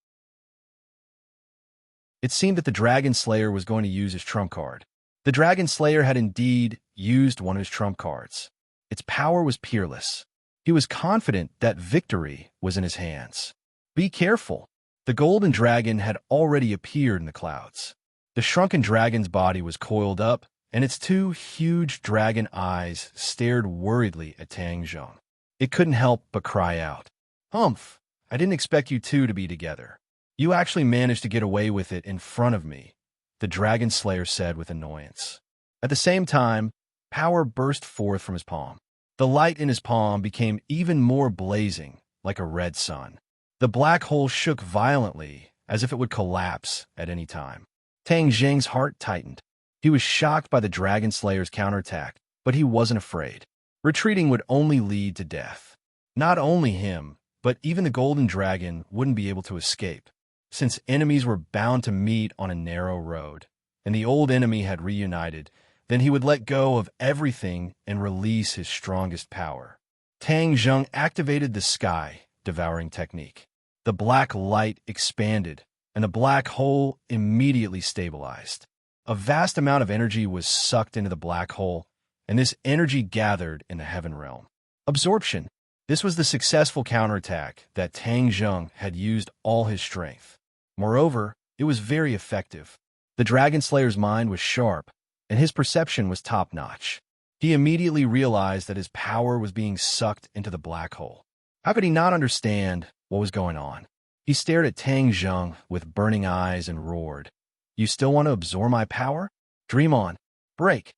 It seemed that the Dragon Slayer was going to use his trump card. The Dragon Slayer had indeed used one of his trump cards. Its power was peerless. He was confident that victory was in his hands. Be careful. The Golden Dragon had already appeared in the clouds. The shrunken dragon's body was coiled up, and its two huge dragon eyes stared worriedly at Tang Zheng. It couldn't help but cry out, "Humph! I didn't expect you two to be together. You actually managed to get away with it in front of me," the Dragon Slayer said with annoyance. At the same time, power burst forth from his palm. The light in his palm became even more blazing, like a red sun. The black hole shook violently, as if it would collapse at any time. Tang Zheng's heart tightened. He was shocked by the Dragon Slayer's counterattack, but he wasn't afraid. Retreating would only lead to death. Not only him, but even the Golden Dragon wouldn't be able to escape, since enemies were bound to meet on a narrow road, and the old enemy had reunited. Then he would let go of everything and release his strongest power. Tang Zheng activated the sky-devouring technique. The black light expanded, and the black hole immediately stabilized. A vast amount of energy was sucked into the black hole, and this energy gathered in the heaven realm. Absorption. This was the successful counterattack that Tang Zheng had used all his strength. Moreover, it was very effective. The Dragon Slayer's mind was sharp, and his perception was top-notch. He immediately realized that his power was being sucked into the black hole. How could he not understand what was going on? He stared at Tang Zheng with burning eyes and roared, "You still want to absorb my power? Dream on. Break."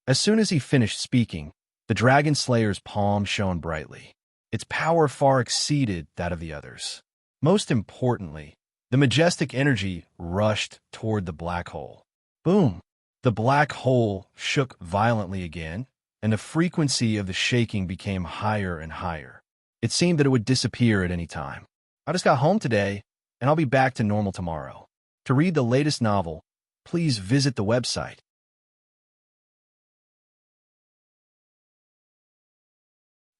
As soon as he finished speaking, the Dragon Slayer's palm shone brightly. Its power far exceeded that of the others. Most importantly, the majestic energy rushed toward the black hole. Boom! The black hole shook violently again, and the frequency of the shaking became higher and higher. It seemed that it would disappear at any time. I just got home today, and I'll be back to normal tomorrow. To read the latest novel, please visit the website.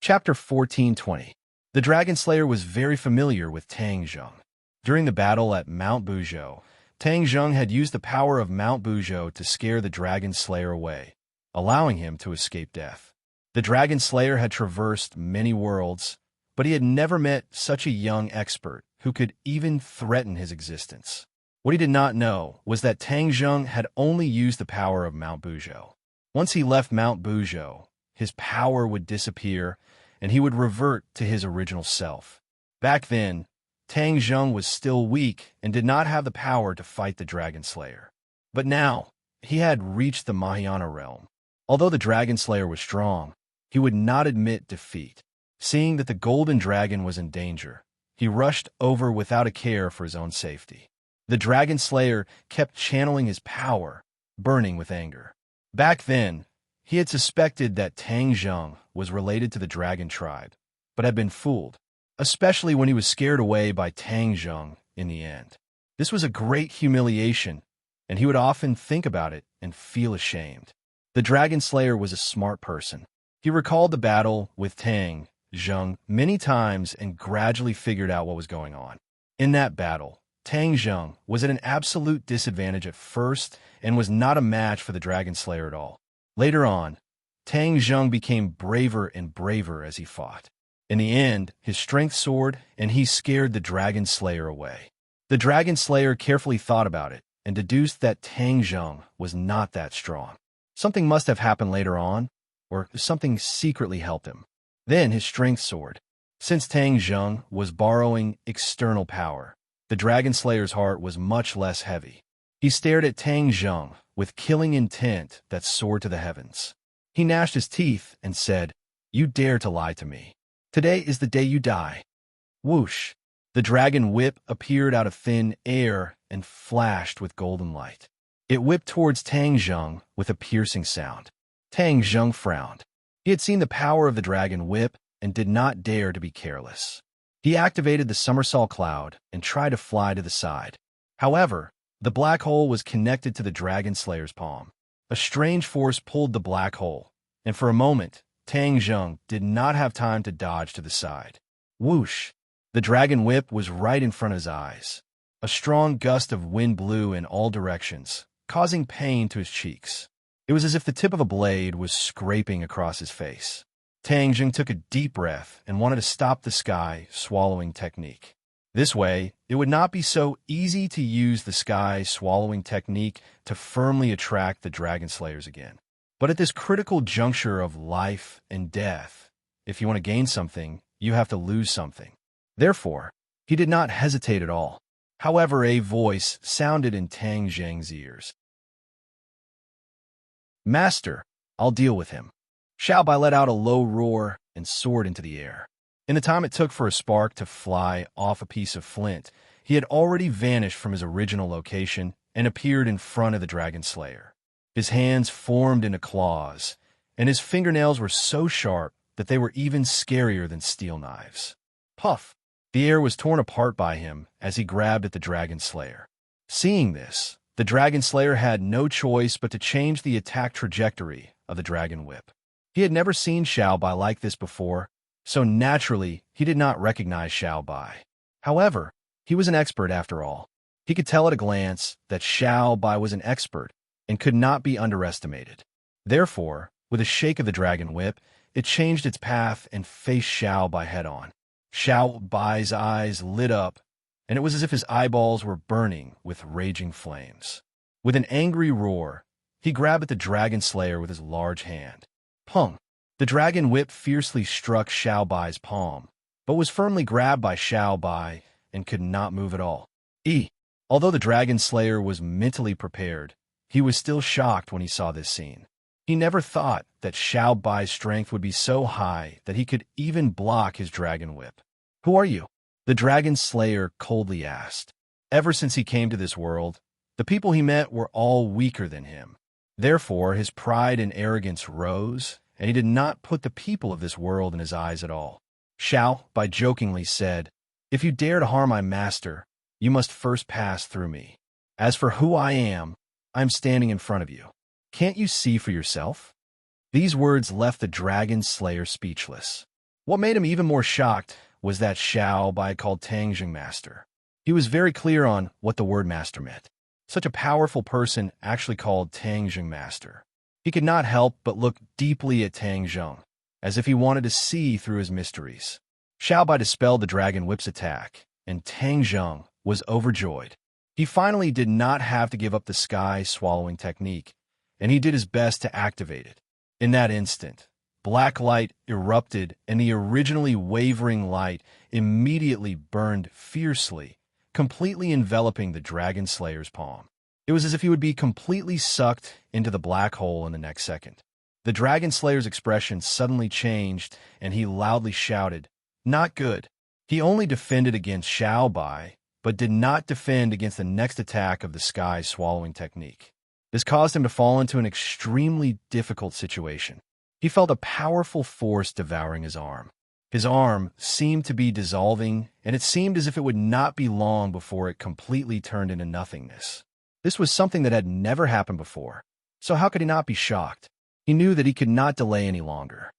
Chapter 1420. The Dragon Slayer was very familiar with Tang Zheng. During the battle at Mount Buzhou, Tang Zheng had used the power of Mount Buzhou to scare the Dragon Slayer away, allowing him to escape death. The Dragon Slayer had traversed many worlds, but he had never met such a young expert who could even threaten his existence. What he did not know was that Tang Zheng had only used the power of Mount Buzhou. Once he left Mount Buzhou, his power would disappear, and he would revert to his original self. Back then, Tang Zheng was still weak and did not have the power to fight the Dragon Slayer. But now, he had reached the Mahayana realm. Although the Dragon Slayer was strong, he would not admit defeat. Seeing that the golden dragon was in danger, he rushed over without a care for his own safety. The Dragon Slayer kept channeling his power, burning with anger. Back then, he had suspected that Tang Zheng was related to the dragon tribe, but had been fooled, especially when he was scared away by Tang Zheng in the end. This was a great humiliation, and he would often think about it and feel ashamed. The Dragon Slayer was a smart person. He recalled the battle with Tang Zheng many times and gradually figured out what was going on. In that battle, Tang Zheng was at an absolute disadvantage at first and was not a match for the Dragon Slayer at all. Later on, Tang Zheng became braver and braver as he fought. In the end, his strength soared, and he scared the Dragon Slayer away. The Dragon Slayer carefully thought about it and deduced that Tang Zheng was not that strong. Something must have happened later on, or something secretly helped him. Then his strength soared. Since Tang Zheng was borrowing external power, the Dragon Slayer's heart was much less heavy. He stared at Tang Zheng with killing intent that soared to the heavens. He gnashed his teeth and said, "You dare to lie to me. Today is the day you die." Whoosh! The dragon whip appeared out of thin air and flashed with golden light. It whipped towards Tang Zheng with a piercing sound. Tang Zheng frowned. He had seen the power of the dragon whip and did not dare to be careless. He activated the somersault cloud and tried to fly to the side. However, the black hole was connected to the Dragon Slayer's palm. A strange force pulled the black hole, and for a moment, Tang Zheng did not have time to dodge to the side. Whoosh! The dragon whip was right in front of his eyes. A strong gust of wind blew in all directions, causing pain to his cheeks. It was as if the tip of a blade was scraping across his face. Tang Zheng took a deep breath and wanted to stop the sky swallowing technique. This way, it would not be so easy to use the sky swallowing technique to firmly attract the Dragon Slayers again. But at this critical juncture of life and death, if you want to gain something, you have to lose something. Therefore, he did not hesitate at all. However, a voice sounded in Tang Zheng's ears. "Master, I'll deal with him." Xiaobai let out a low roar and soared into the air. In the time it took for a spark to fly off a piece of flint, he had already vanished from his original location and appeared in front of the Dragon Slayer. His hands formed into claws, and his fingernails were so sharp that they were even scarier than steel knives. Puff! The air was torn apart by him as he grabbed at the Dragon Slayer. Seeing this, the Dragon Slayer had no choice but to change the attack trajectory of the Dragon Whip. He had never seen Xiaobai like this before, so naturally he did not recognize Xiaobai. However, he was an expert after all. He could tell at a glance that Xiaobai was an expert and could not be underestimated. Therefore, with a shake of the Dragon Whip, it changed its path and faced Xiaobai head-on. Xiaobai's eyes lit up, and it was as if his eyeballs were burning with raging flames. With an angry roar, he grabbed at the Dragon Slayer with his large hand. Pung! The Dragon Whip fiercely struck Xiaobai's palm, but was firmly grabbed by Xiaobai and could not move at all. Although the Dragon Slayer was mentally prepared, he was still shocked when he saw this scene. He never thought that Xiaobai's strength would be so high that he could even block his Dragon Whip. "Who are you?" the Dragon Slayer coldly asked. Ever since he came to this world, the people he met were all weaker than him. Therefore, his pride and arrogance rose, and he did not put the people of this world in his eyes at all. Xiaobai jokingly said, "If you dare to harm my master, you must first pass through me. As for who I am standing in front of you. Can't you see for yourself?" These words left the Dragon Slayer speechless. What made him even more shocked was that Xiaobai called Tang Zheng master. He was very clear on what the word master meant. Such a powerful person actually called Tang Zheng master. He could not help but look deeply at Tang Zheng, as if he wanted to see through his mysteries. Xiaobai dispelled the Dragon Whip's attack, and Tang Zheng was overjoyed. He finally did not have to give up the sky swallowing technique, and he did his best to activate it. In that instant, Black light erupted, and the originally wavering light immediately burned fiercely, completely enveloping the dragon slayer's palm. It was as if he would be completely sucked into the black hole in the next second. The dragon slayer's expression suddenly changed, and he loudly shouted, "Not good." He only defended against Xiao Bai, but did not defend against the next attack of the sky swallowing technique. This caused him to fall into an extremely difficult situation. He felt a powerful force devouring his arm. His arm seemed to be dissolving, and it seemed as if it would not be long before it completely turned into nothingness. This was something that had never happened before, so how could he not be shocked? He knew that he could not delay any longer.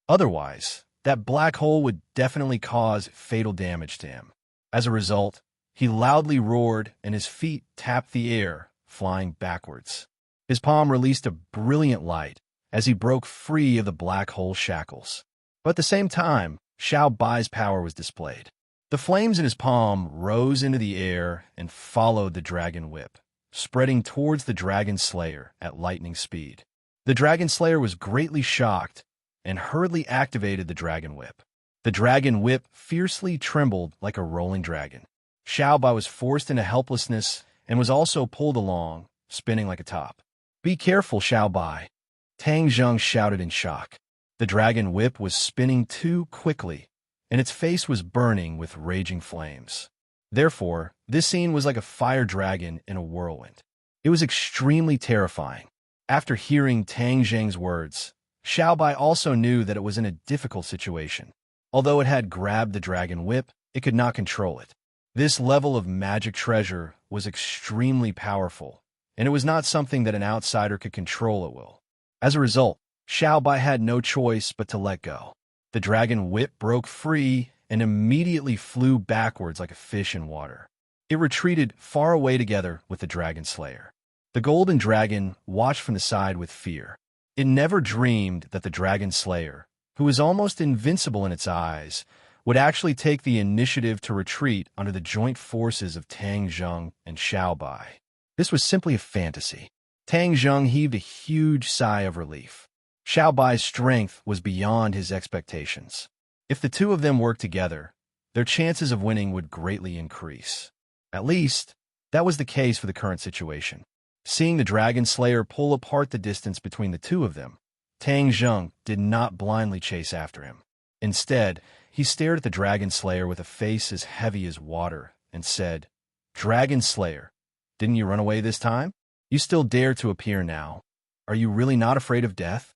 Otherwise, that black hole would definitely cause fatal damage to him. As a result, he loudly roared, and his feet tapped the air, flying backwards. His palm released a brilliant light as he broke free of the black hole shackles. But at the same time, Xiao Bai's power was displayed. The flames in his palm rose into the air and followed the dragon whip, spreading towards the dragon slayer at lightning speed. The dragon slayer was greatly shocked and hurriedly activated the dragon whip. The dragon whip fiercely trembled like a rolling dragon. Xiao Bai was forced into helplessness and was also pulled along, spinning like a top. "Be careful, Xiao Bai," Tang Zheng shouted in shock. The dragon whip was spinning too quickly, and its face was burning with raging flames. Therefore, this scene was like a fire dragon in a whirlwind. It was extremely terrifying. After hearing Tang Zheng's words, Xiao Bai also knew that it was in a difficult situation. Although it had grabbed the dragon whip, it could not control it. This level of magic treasure was extremely powerful, and it was not something that an outsider could control at will. As a result, Xiao Bai had no choice but to let go. The dragon whip broke free and immediately flew backwards like a fish in water. It retreated far away together with the dragon slayer. The golden dragon watched from the side with fear. It never dreamed that the dragon slayer, who was almost invincible in its eyes, would actually take the initiative to retreat under the joint forces of Tang Zheng and Xiao Bai. This was simply a fantasy. Tang Zheng heaved a huge sigh of relief. Xiao Bai's strength was beyond his expectations. If the two of them worked together, their chances of winning would greatly increase. At least, that was the case for the current situation. Seeing the dragon slayer pull apart the distance between the two of them, Tang Zheng did not blindly chase after him. Instead, he stared at the dragon slayer with a face as heavy as water and said, "Dragon slayer, didn't you run away this time? You still dare to appear now. Are you really not afraid of death?"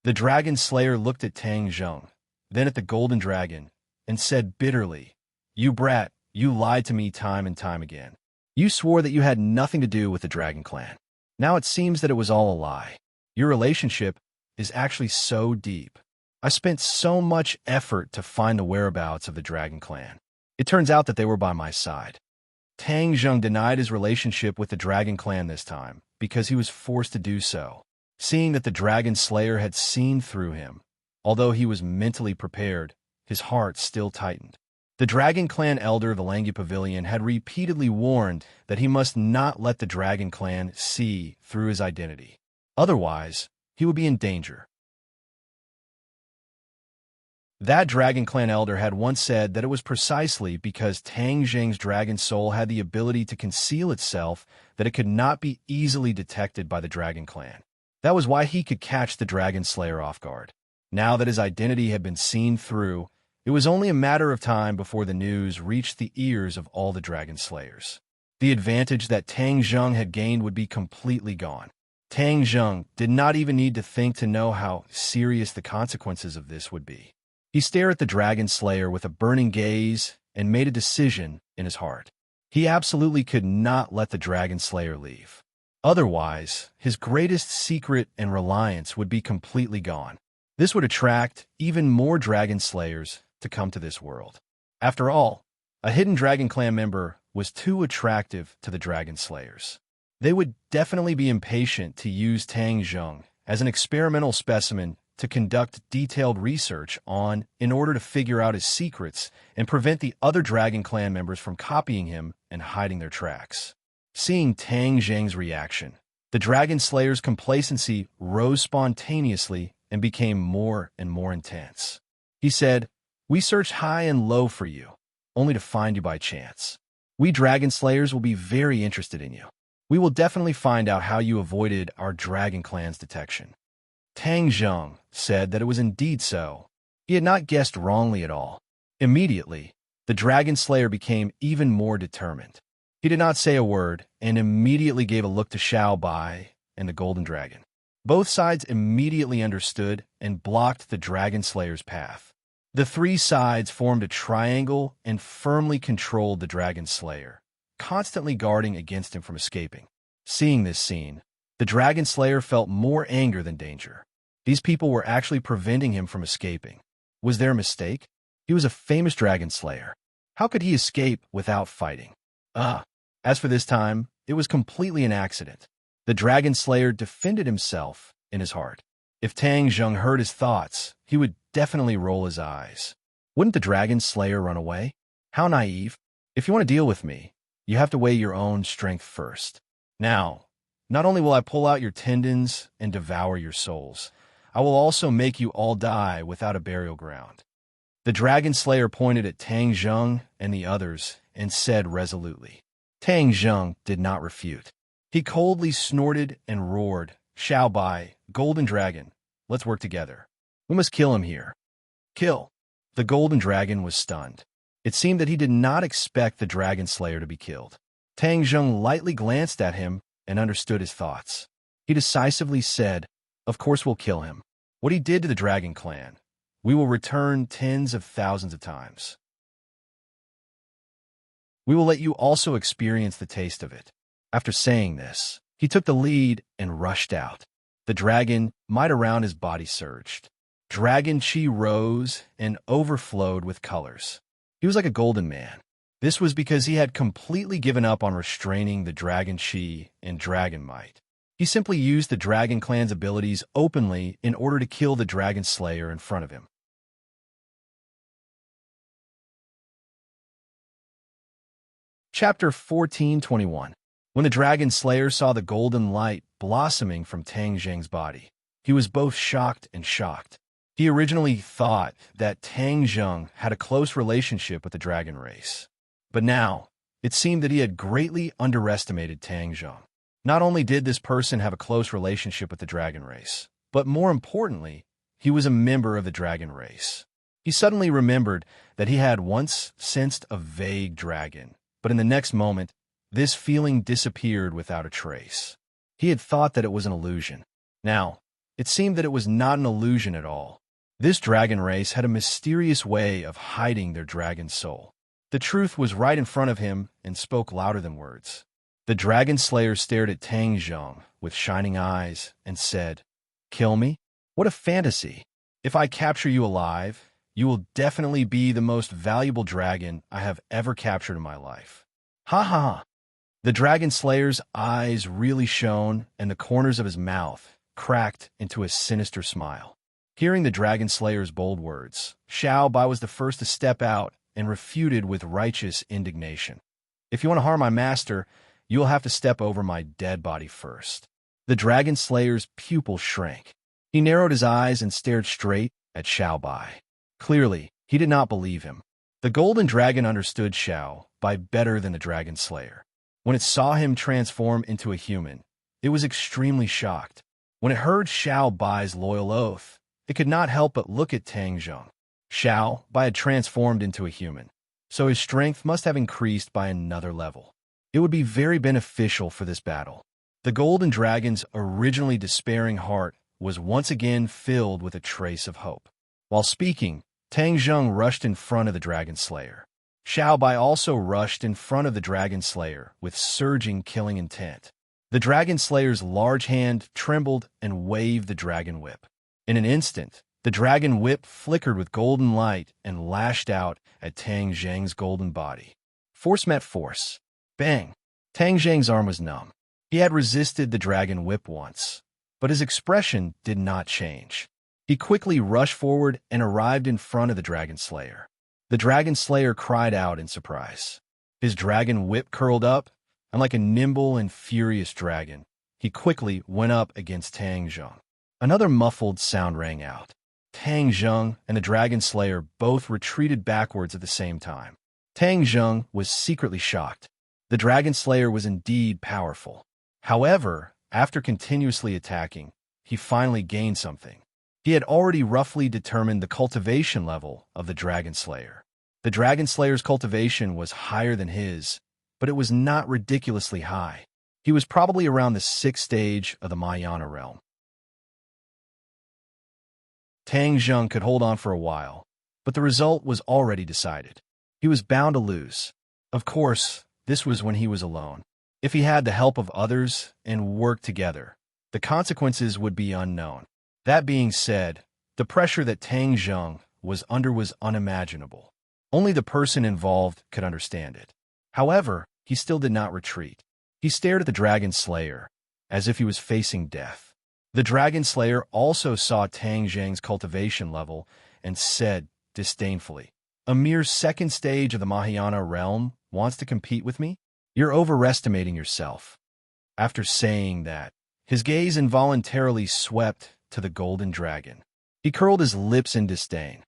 The dragon slayer looked at Tang Zheng, then at the golden dragon, and said bitterly, "You brat, you lied to me time and time again. You swore that you had nothing to do with the dragon clan. Now it seems that it was all a lie. Your relationship is actually so deep. I spent so much effort to find the whereabouts of the dragon clan. It turns out that they were by my side." Tang Zheng denied his relationship with the dragon clan this time because he was forced to do so. Seeing that the dragon slayer had seen through him, although he was mentally prepared, his heart still tightened. The dragon clan elder of the Langi Pavilion had repeatedly warned that he must not let the dragon clan see through his identity. Otherwise, he would be in danger. That dragon clan elder had once said that it was precisely because Tang Zheng's dragon soul had the ability to conceal itself that it could not be easily detected by the dragon clan. That was why he could catch the dragon slayer off guard. Now that his identity had been seen through, it was only a matter of time before the news reached the ears of all the dragon slayers. The advantage that Tang Zheng had gained would be completely gone. Tang Zheng did not even need to think to know how serious the consequences of this would be. He stared at the dragon slayer with a burning gaze and made a decision in his heart. He absolutely could not let the dragon slayer leave. Otherwise, his greatest secret and reliance would be completely gone. This would attract even more dragon slayers to come to this world. After all, a hidden dragon clan member was too attractive to the dragon slayers. They would definitely be impatient to use Tang Zheng as an experimental specimen to conduct detailed research on in order to figure out his secrets and prevent the other dragon clan members from copying him and hiding their tracks. Seeing Tang Zheng's reaction, The Dragon Slayer's complacency rose spontaneously and became more and more intense. He said, "We searched high and low for you, only to find you by chance. We Dragon Slayers will be very interested in you. We will definitely find out how you avoided our Dragon Clan's detection." Tang Zheng said that it was indeed so. He had not guessed wrongly at all. Immediately, the Dragon Slayer became even more determined. He did not say a word and immediately gave a look to Xiao Bai and the Golden Dragon. Both sides immediately understood and blocked the Dragon Slayer's path. The three sides formed a triangle and firmly controlled the Dragon Slayer, constantly guarding against him from escaping. Seeing this scene, the Dragon Slayer felt more anger than danger. These people were actually preventing him from escaping. Was there a mistake? He was a famous Dragon Slayer. How could he escape without fighting? As for this time, it was completely an accident. The Dragon Slayer defended himself in his heart. If Tang Zheng heard his thoughts, he would definitely roll his eyes. Wouldn't the Dragon Slayer run away? How naive. If you want to deal with me, you have to weigh your own strength first. Now, not only will I pull out your tendons and devour your souls, I will also make you all die without a burial ground. The Dragon Slayer pointed at Tang Zheng and the others and said resolutely. Tang Zheng did not refute. He coldly snorted and roared, "Xiao Bai, Golden Dragon, let's work together. We must kill him here." Kill. The Golden Dragon was stunned. It seemed that he did not expect the Dragon Slayer to be killed. Tang Zheng lightly glanced at him and understood his thoughts. He decisively said, "Of course we'll kill him. What he did to the Dragon Clan, we will return tens of thousands of times. We will let you also experience the taste of it." After saying this, he took the lead and rushed out. The dragon might around his body surged. Dragon chi rose and overflowed with colors. He was like a golden man. This was because he had completely given up on restraining the dragon chi and dragon might. He simply used the Dragon Clan's abilities openly in order to kill the Dragon Slayer in front of him. Chapter 14:21. When the Dragon Slayer saw the golden light blossoming from Tang Zheng's body, he was both shocked and shocked. He originally thought that Tang Zheng had a close relationship with the dragon race. But now, it seemed that he had greatly underestimated Tang Zheng. Not only did this person have a close relationship with the dragon race, but more importantly, he was a member of the dragon race. He suddenly remembered that he had once sensed a vague dragon, but in the next moment, this feeling disappeared without a trace. He had thought that it was an illusion. Now, it seemed that it was not an illusion at all. This dragon race had a mysterious way of hiding their dragon soul. The truth was right in front of him and spoke louder than words. The Dragon Slayer stared at Tang Zheng with shining eyes and said, "Kill me? What a fantasy! If I capture you alive, you will definitely be the most valuable dragon I have ever captured in my life." Ha ha ha! The Dragon Slayer's eyes really shone and the corners of his mouth cracked into a sinister smile. Hearing the Dragon Slayer's bold words, Xiao Bai was the first to step out and refuted with righteous indignation. "If you want to harm my master, you will have to step over my dead body first." The Dragon Slayer's pupil shrank. He narrowed his eyes and stared straight at Xiao Bai. Clearly, he did not believe him. The Golden Dragon understood Xiao Bai better than the Dragon Slayer. When it saw him transform into a human, it was extremely shocked. When it heard Xiao Bai's loyal oath, it could not help but look at Tang Zheng. Xiao Bai had transformed into a human, so his strength must have increased by another level. It would be very beneficial for this battle. The Golden Dragon's originally despairing heart was once again filled with a trace of hope. While speaking, Tang Zheng rushed in front of the Dragon Slayer. Xiao Bai also rushed in front of the Dragon Slayer with surging killing intent. The Dragon Slayer's large hand trembled and waved the dragon whip. In an instant, the dragon whip flickered with golden light and lashed out at Tang Zheng's golden body. Force met force. Bang! Tang Zheng's arm was numb. He had resisted the dragon whip once, but his expression did not change. He quickly rushed forward and arrived in front of the Dragon Slayer. The Dragon Slayer cried out in surprise. His dragon whip curled up, and like a nimble and furious dragon, he quickly went up against Tang Zheng. Another muffled sound rang out. Tang Zheng and the Dragon Slayer both retreated backwards at the same time. Tang Zheng was secretly shocked. The Dragon Slayer was indeed powerful. However, after continuously attacking, he finally gained something. He had already roughly determined the cultivation level of the Dragon Slayer. The Dragon Slayer's cultivation was higher than his, but it was not ridiculously high. He was probably around the 6th stage of the Mahayana realm. Tang Zheng could hold on for a while, but the result was already decided. He was bound to lose. Of course, this was when he was alone. If he had the help of others and worked together, the consequences would be unknown. That being said, the pressure that Tang Zheng was under was unimaginable. Only the person involved could understand it. However, he still did not retreat. He stared at the Dragon Slayer, as if he was facing death. The Dragon Slayer also saw Tang Zheng's cultivation level and said disdainfully, "A mere 2nd stage of the Mahayana realm wants to compete with me? You're overestimating yourself." After saying that, his gaze involuntarily swept to the golden dragon. He curled his lips in disdain.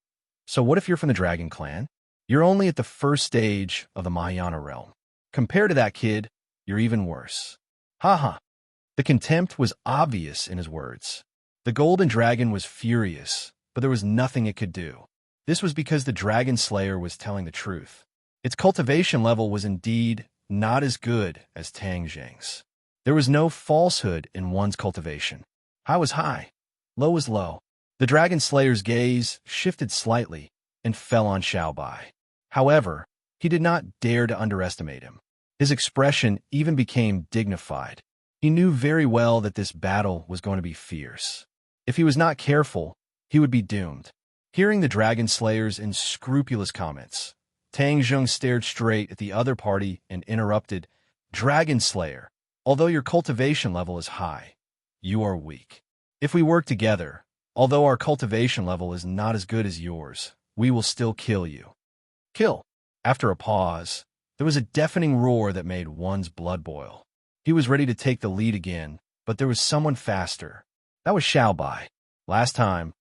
"So what if you're from the Dragon Clan? You're only at the 1st stage of the Mahayana realm. Compared to that kid, you're even worse." Haha. The contempt was obvious in his words. The golden dragon was furious, but there was nothing it could do. This was because the Dragon Slayer was telling the truth. Its cultivation level was indeed not as good as Tang Zheng's. There was no falsehood in one's cultivation. High was high, low was low. The Dragon Slayer's gaze shifted slightly and fell on Xiao Bai. However, he did not dare to underestimate him. His expression even became dignified. He knew very well that this battle was going to be fierce. If he was not careful, he would be doomed. Hearing the Dragon Slayer's unscrupulous comments, Tang Zheng stared straight at the other party and interrupted, "Dragon Slayer, although your cultivation level is high, you are weak. If we work together, although our cultivation level is not as good as yours, we will still kill you." Kill. After a pause, there was a deafening roar that made one's blood boil. He was ready to take the lead again, but there was someone faster. That was Xiao Bai. Last time,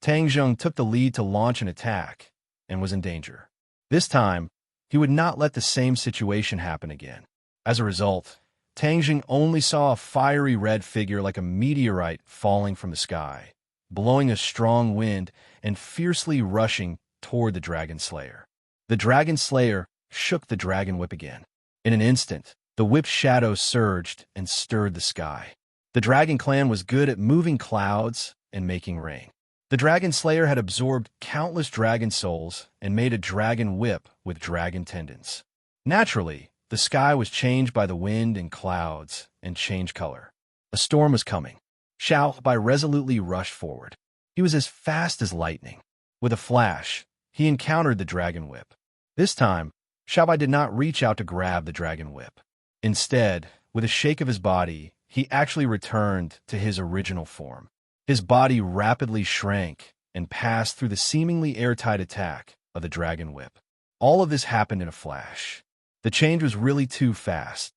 Tang Zheng took the lead to launch an attack and was in danger. This time, he would not let the same situation happen again. As a result, Tang Zheng only saw a fiery red figure like a meteorite falling from the sky, blowing a strong wind and fiercely rushing toward the Dragon Slayer. The Dragon Slayer shook the dragon whip again. In an instant, the whip's shadow surged and stirred the sky. The Dragon Clan was good at moving clouds and making rain. The Dragon Slayer had absorbed countless dragon souls and made a dragon whip with dragon tendons. Naturally, the sky was changed by the wind and clouds and changed color. A storm was coming. Xiao Bai resolutely rushed forward. He was as fast as lightning. With a flash, he encountered the dragon whip. This time, Xiao Bai did not reach out to grab the dragon whip. Instead, with a shake of his body, he actually returned to his original form. His body rapidly shrank and passed through the seemingly airtight attack of the dragon whip. All of this happened in a flash. The change was really too fast.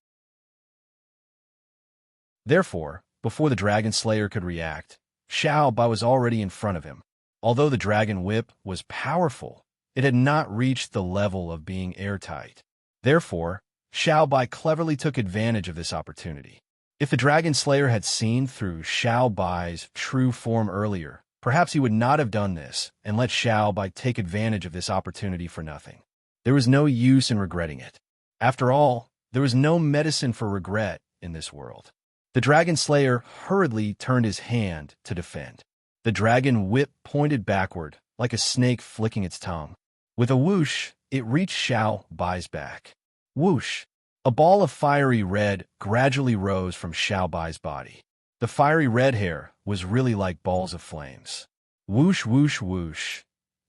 Therefore, before the Dragon Slayer could react, Xiao Bai was already in front of him. Although the dragon whip was powerful, it had not reached the level of being airtight. Therefore, Xiao Bai cleverly took advantage of this opportunity. If the Dragon Slayer had seen through Xiao Bai's true form earlier, perhaps he would not have done this and let Xiao Bai take advantage of this opportunity for nothing. There was no use in regretting it. After all, there was no medicine for regret in this world. The Dragon Slayer hurriedly turned his hand to defend. The dragon whip pointed backward, like a snake flicking its tongue. With a whoosh, it reached Xiao Bai's back. Whoosh! A ball of fiery red gradually rose from Xiao Bai's body. The fiery red hair was really like balls of flames. Whoosh, whoosh, whoosh.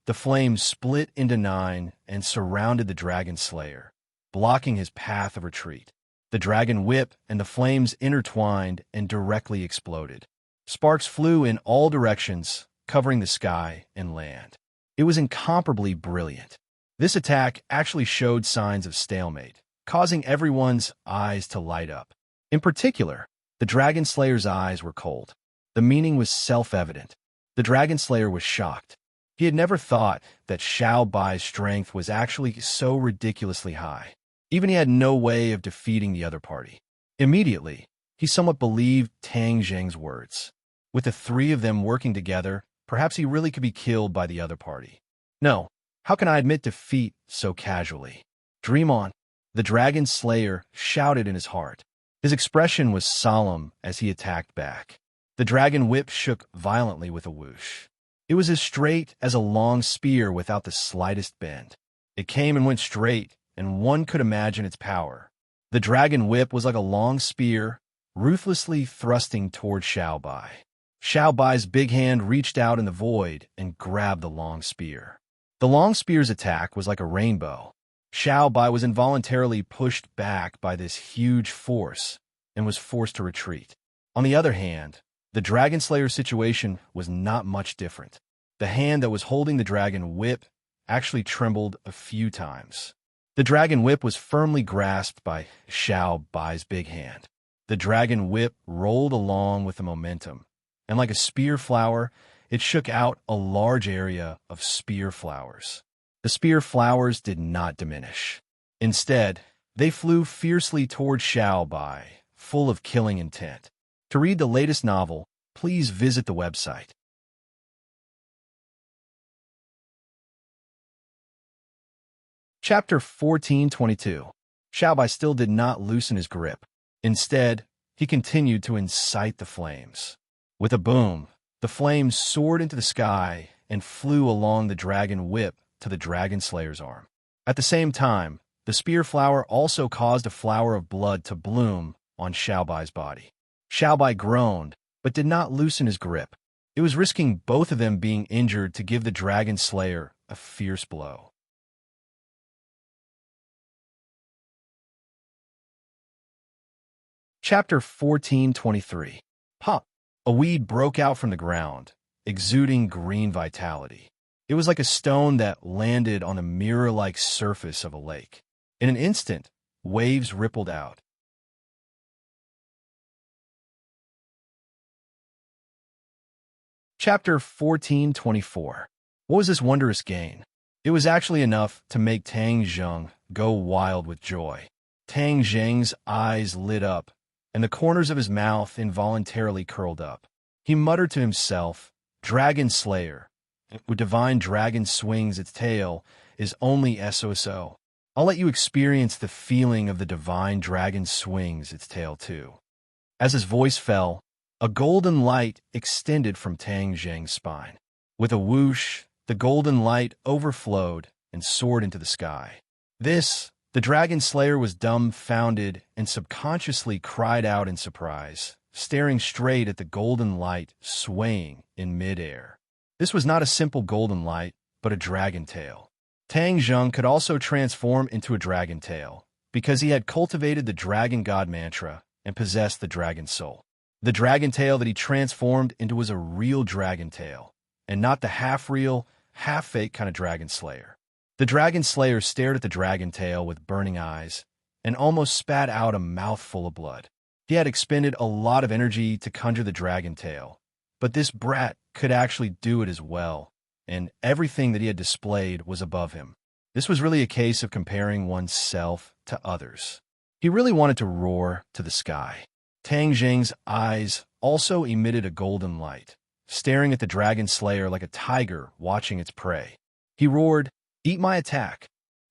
The flames split into 9 and surrounded the Dragon Slayer, blocking his path of retreat. The dragon whip and the flames intertwined and directly exploded. Sparks flew in all directions, covering the sky and land. It was incomparably brilliant. This attack actually showed signs of stalemate, causing everyone's eyes to light up. In particular, The Dragon Slayer's eyes were cold. The meaning was self-evident. The Dragon Slayer was shocked. He had never thought that Xiao Bai's strength was actually so ridiculously high. Even he had no way of defeating the other party. Immediately, he somewhat believed Tang Zheng's words. With the three of them working together, perhaps he really could be killed by the other party. No, how can I admit defeat so casually? Dream on. The Dragon Slayer shouted in his heart. His expression was solemn as he attacked back. The dragon whip shook violently with a whoosh. It was as straight as a long spear without the slightest bend. It came and went straight, and one could imagine its power. The dragon whip was like a long spear, ruthlessly thrusting toward Xiao Bai. Xiao Bai's big hand reached out in the void and grabbed the long spear. The long spear's attack was like a rainbow. Xiao Bai was involuntarily pushed back by this huge force and was forced to retreat. On the other hand, the Dragon Slayer's situation was not much different. The hand that was holding the dragon whip actually trembled a few times. The dragon whip was firmly grasped by Xiao Bai's big hand. The dragon whip rolled along with the momentum, and like a spear flower, it shook out a large area of spear flowers. The spear flowers did not diminish. Instead, they flew fiercely toward Xiao Bai, full of killing intent. To read the latest novel, please visit the website. Chapter 1422. Xiao Bai still did not loosen his grip. Instead, he continued to incite the flames. With a boom, the flames soared into the sky and flew along the dragon whip to the Dragon Slayer's arm. At the same time, the spear flower also caused a flower of blood to bloom on Xiao Bai's body. Xiao Bai groaned, but did not loosen his grip. It was risking both of them being injured to give the Dragon Slayer a fierce blow. Chapter 1423. Pop! A weed broke out from the ground, exuding green vitality. It was like a stone that landed on the mirror-like surface of a lake. In an instant, waves rippled out. Chapter 1424. What was this wondrous gain? It was actually enough to make Tang Zheng go wild with joy. Tang Zheng's eyes lit up, and the corners of his mouth involuntarily curled up. He muttered to himself, "Dragon Slayer. When divine dragon swings its tail is only SOSO. I'll let you experience the feeling of the divine dragon swings its tail too." As his voice fell, a golden light extended from Tang Zheng's spine. With a whoosh, the golden light overflowed and soared into the sky. The Dragon Slayer was dumbfounded and subconsciously cried out in surprise, staring straight at the golden light swaying in midair. This was not a simple golden light, but a dragon tail. Tang Zheng could also transform into a dragon tail, because he had cultivated the Dragon God mantra and possessed the dragon soul. The dragon tail that he transformed into was a real dragon tail, and not the half-real, half-fake kind of Dragon Slayer. The Dragon Slayer stared at the dragon tail with burning eyes and almost spat out a mouthful of blood. He had expended a lot of energy to conjure the dragon tail, but this brat could actually do it as well, and everything that he had displayed was above him. This was really a case of comparing oneself to others. He really wanted to roar to the sky. Tang Zheng's eyes also emitted a golden light, staring at the Dragon Slayer like a tiger watching its prey. He roared, "Eat my attack."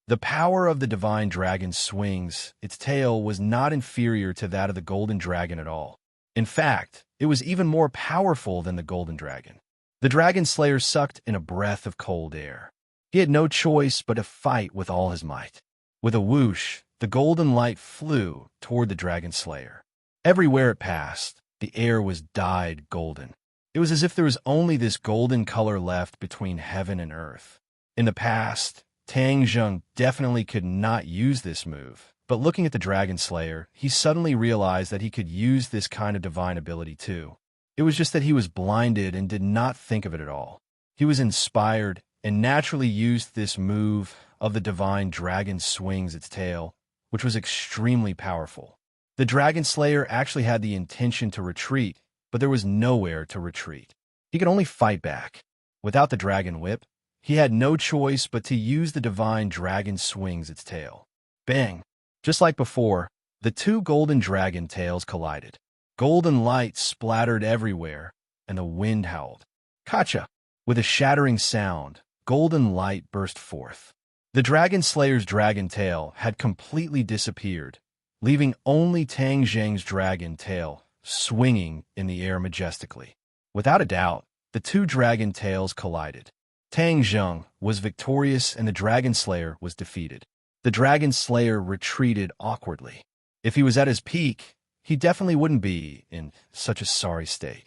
The power of the divine dragon swings, its tail was not inferior to that of the golden dragon at all. In fact, it was even more powerful than the golden dragon. The Dragon Slayer sucked in a breath of cold air. He had no choice but to fight with all his might. With a whoosh, the golden light flew toward the Dragon Slayer. Everywhere it passed, the air was dyed golden. It was as if there was only this golden color left between heaven and earth. In the past, Tang Zheng definitely could not use this move, but looking at the Dragon Slayer, he suddenly realized that he could use this kind of divine ability too. It was just that he was blinded and did not think of it at all. He was inspired and naturally used this move of the divine dragon swings its tail, which was extremely powerful. The Dragon Slayer actually had the intention to retreat, but there was nowhere to retreat. He could only fight back. Without the dragon whip, he had no choice but to use the divine dragon swings its tail. Bang! Just like before, the two golden dragon tails collided. Golden light splattered everywhere, and the wind howled. Kacha! With a shattering sound, golden light burst forth. The Dragon Slayer's dragon tail had completely disappeared, leaving only Tang Zheng's dragon tail swinging in the air majestically. Without a doubt, the two dragon tails collided. Tang Zheng was victorious and the Dragon Slayer was defeated. The Dragon Slayer retreated awkwardly. If he was at his peak, he definitely wouldn't be in such a sorry state.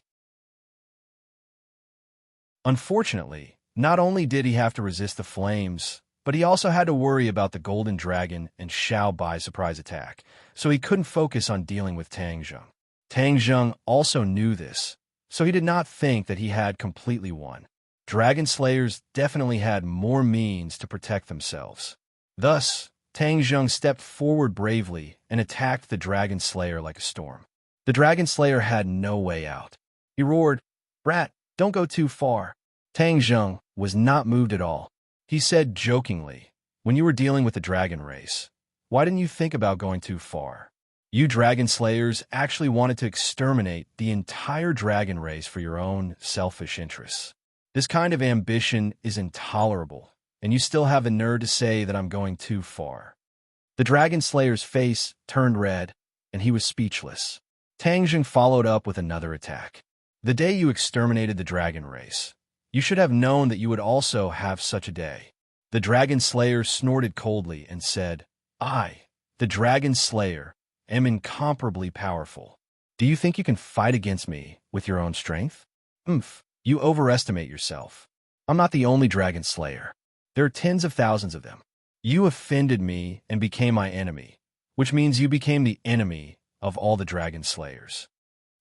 Unfortunately, not only did he have to resist the flames, but he also had to worry about the Golden Dragon and Xiao Bai's surprise attack, so he couldn't focus on dealing with Tang Zheng. Tang Zheng also knew this, so he did not think that he had completely won. Dragon Slayers definitely had more means to protect themselves. Thus, Tang Zheng stepped forward bravely and attacked the Dragon Slayer like a storm. The Dragon Slayer had no way out. He roared, "Brat, don't go too far." Tang Zheng was not moved at all. He said jokingly, "When you were dealing with the dragon race, why didn't you think about going too far? You Dragon Slayers actually wanted to exterminate the entire dragon race for your own selfish interests. This kind of ambition is intolerable, and you still have the nerve to say that I'm going too far." The Dragon Slayer's face turned red, and he was speechless. Tang Zheng followed up with another attack. "The day you exterminated the dragon race, you should have known that you would also have such a day." The Dragon Slayer snorted coldly and said, "I, the Dragon Slayer, am incomparably powerful. Do you think you can fight against me with your own strength? You overestimate yourself. I'm not the only Dragon Slayer. There are tens of thousands of them. You offended me and became my enemy, which means you became the enemy of all the Dragon Slayers."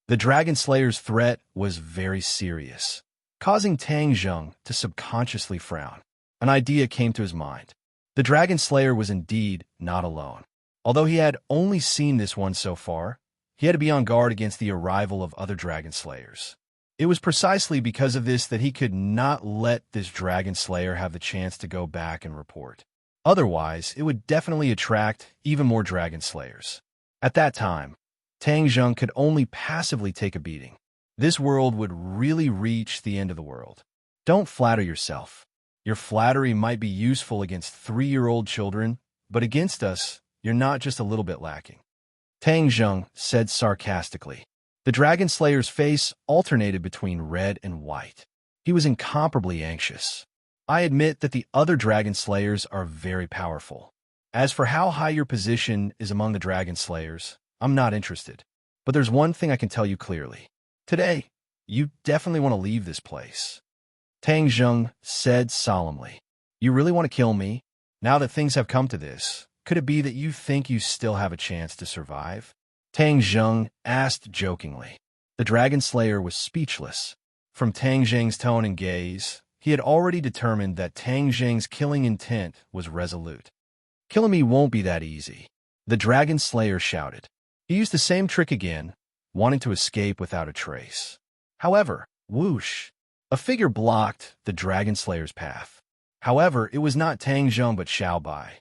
The Dragon Slayer's threat was very serious, causing Tang Zheng to subconsciously frown. An idea came to his mind. The Dragon Slayer was indeed not alone. Although he had only seen this one so far, he had to be on guard against the arrival of other Dragon Slayers. It was precisely because of this that he could not let this Dragon Slayer have the chance to go back and report. Otherwise, it would definitely attract even more Dragon Slayers. At that time, Tang Zheng could only passively take a beating. This world would really reach the end of the world. Don't flatter yourself. Your flattery might be useful against 3-year-old children, but against us, you're not just a little bit lacking," Tang Zheng said sarcastically. The Dragon Slayer's face alternated between red and white. He was incomparably anxious. "I admit that the other Dragon Slayers are very powerful. As for how high your position is among the Dragon Slayers, I'm not interested. But there's one thing I can tell you clearly. Today, you definitely want to leave this place," Tang Zheng said solemnly. "You really want to kill me? Now that things have come to this, could it be that you think you still have a chance to survive?" Tang Zheng asked jokingly. The Dragon Slayer was speechless. From Tang Zheng's tone and gaze, he had already determined that Tang Zheng's killing intent was resolute. "Killing me won't be that easy," the Dragon Slayer shouted. He used the same trick again, wanting to escape without a trace. However, whoosh, a figure blocked the Dragon Slayer's path. However, it was not Tang Zheng but Xiao Bai.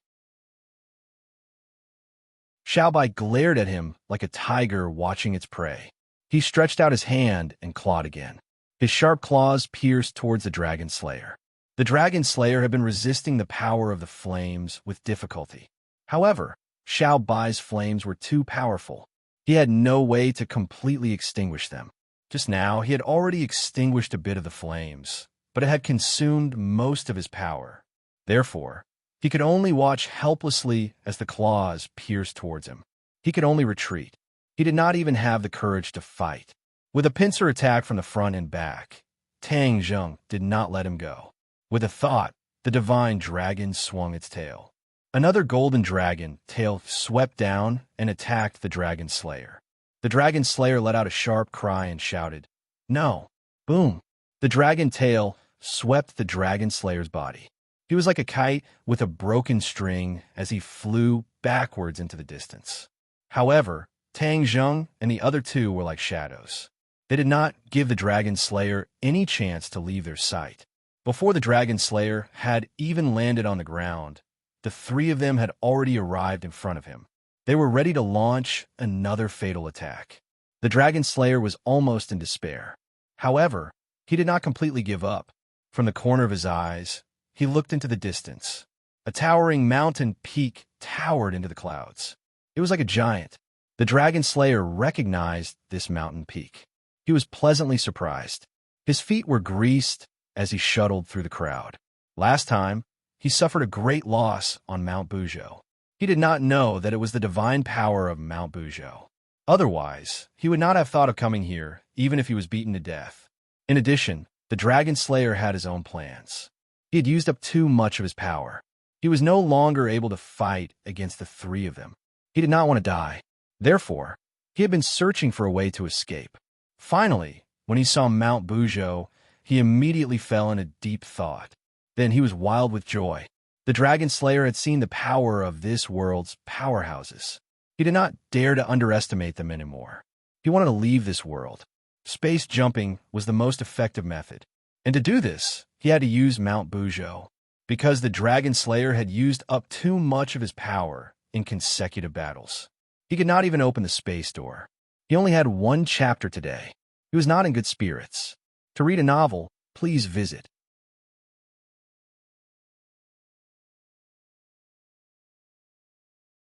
Xiao Bai glared at him like a tiger watching its prey. He stretched out his hand and clawed again. His sharp claws pierced towards the Dragon Slayer. The Dragon Slayer had been resisting the power of the flames with difficulty. However, Xiao Bai's flames were too powerful. He had no way to completely extinguish them. Just now, he had already extinguished a bit of the flames, but it had consumed most of his power. Therefore, he could only watch helplessly as the claws pierced towards him. He could only retreat. He did not even have the courage to fight. With a pincer attack from the front and back, Tang Zheng did not let him go. With a thought, the divine dragon swung its tail. Another golden dragon tail swept down and attacked the Dragon Slayer. The Dragon Slayer let out a sharp cry and shouted, "No!" Boom! The dragon tail swept the Dragon Slayer's body. He was like a kite with a broken string as he flew backwards into the distance. However, Tang Zheng and the other two were like shadows. They did not give the Dragon Slayer any chance to leave their sight. Before the Dragon Slayer had even landed on the ground, the three of them had already arrived in front of him. They were ready to launch another fatal attack. The Dragon Slayer was almost in despair. However, he did not completely give up. From the corner of his eyes, he looked into the distance. A towering mountain peak towered into the clouds. It was like a giant. The Dragon Slayer recognized this mountain peak. He was pleasantly surprised. His feet were greased as he shuttled through the crowd. Last time, he suffered a great loss on Mount Buzhou. He did not know that it was the divine power of Mount Buzhou. Otherwise, he would not have thought of coming here, even if he was beaten to death. In addition, the Dragon Slayer had his own plans. He had used up too much of his power. He was no longer able to fight against the three of them. He did not want to die. Therefore, he had been searching for a way to escape. Finally, when he saw Mount Buzhou, he immediately fell into deep thought. Then he was wild with joy. The Dragon Slayer had seen the power of this world's powerhouses. He did not dare to underestimate them anymore. He wanted to leave this world. Space jumping was the most effective method. And to do this, he had to use Mount Buzhou. Because the Dragon Slayer had used up too much of his power in consecutive battles. He could not even open the space door. He only had one chapter today. He was not in good spirits. To read a novel, please visit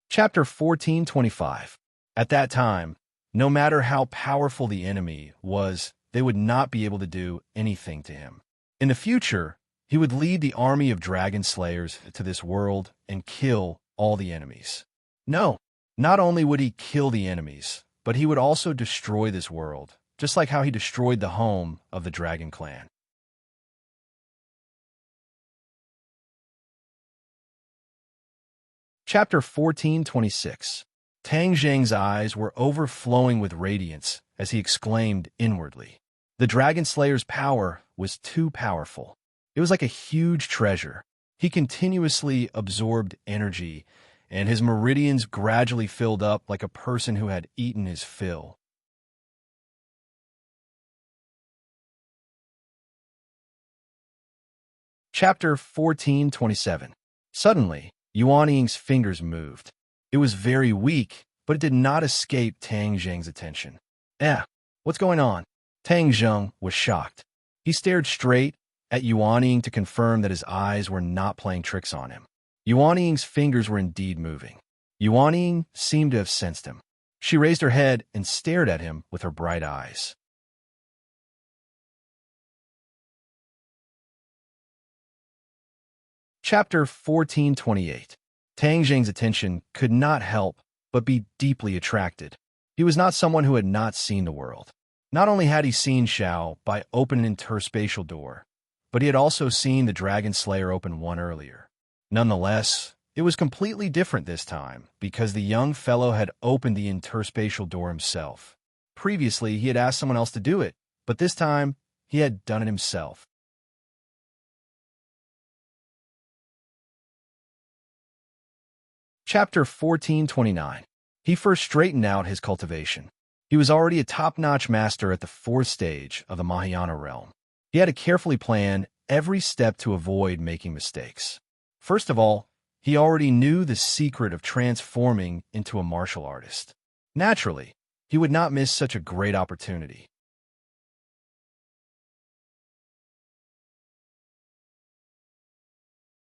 Chapter 1425. At that time, no matter how powerful the enemy was, they would not be able to do anything to him. In the future, he would lead the army of dragon slayers to this world and kill all the enemies. No, not only would he kill the enemies, but he would also destroy this world, just like how he destroyed the home of the Dragon Clan. Chapter 1426. Tang Zheng's eyes were overflowing with radiance as he exclaimed inwardly. The Dragon Slayer's power was too powerful. It was like a huge treasure. He continuously absorbed energy, and his meridians gradually filled up like a person who had eaten his fill. Chapter 1427. Suddenly, Yuan Ying's fingers moved. It was very weak, but it did not escape Tang Zheng's attention. What's going on? Tang Zheng was shocked. He stared straight at Yuan Ying to confirm that his eyes were not playing tricks on him. Yuan Ying's fingers were indeed moving. Yuan Ying seemed to have sensed him. She raised her head and stared at him with her bright eyes. Chapter 1428. Tang Zheng's attention could not help but be deeply attracted. He was not someone who had not seen the world. Not only had he seen Xiao by opening an interspatial door, but he had also seen the Dragon Slayer open one earlier. Nonetheless, it was completely different this time because the young fellow had opened the interspatial door himself. Previously, he had asked someone else to do it, but this time, he had done it himself. Chapter 1429. He first straightened out his cultivation. He was already a top-notch master at the 4th stage of the Mahayana realm. He had to carefully plan every step to avoid making mistakes. First of all, he already knew the secret of transforming into a martial artist. Naturally, he would not miss such a great opportunity.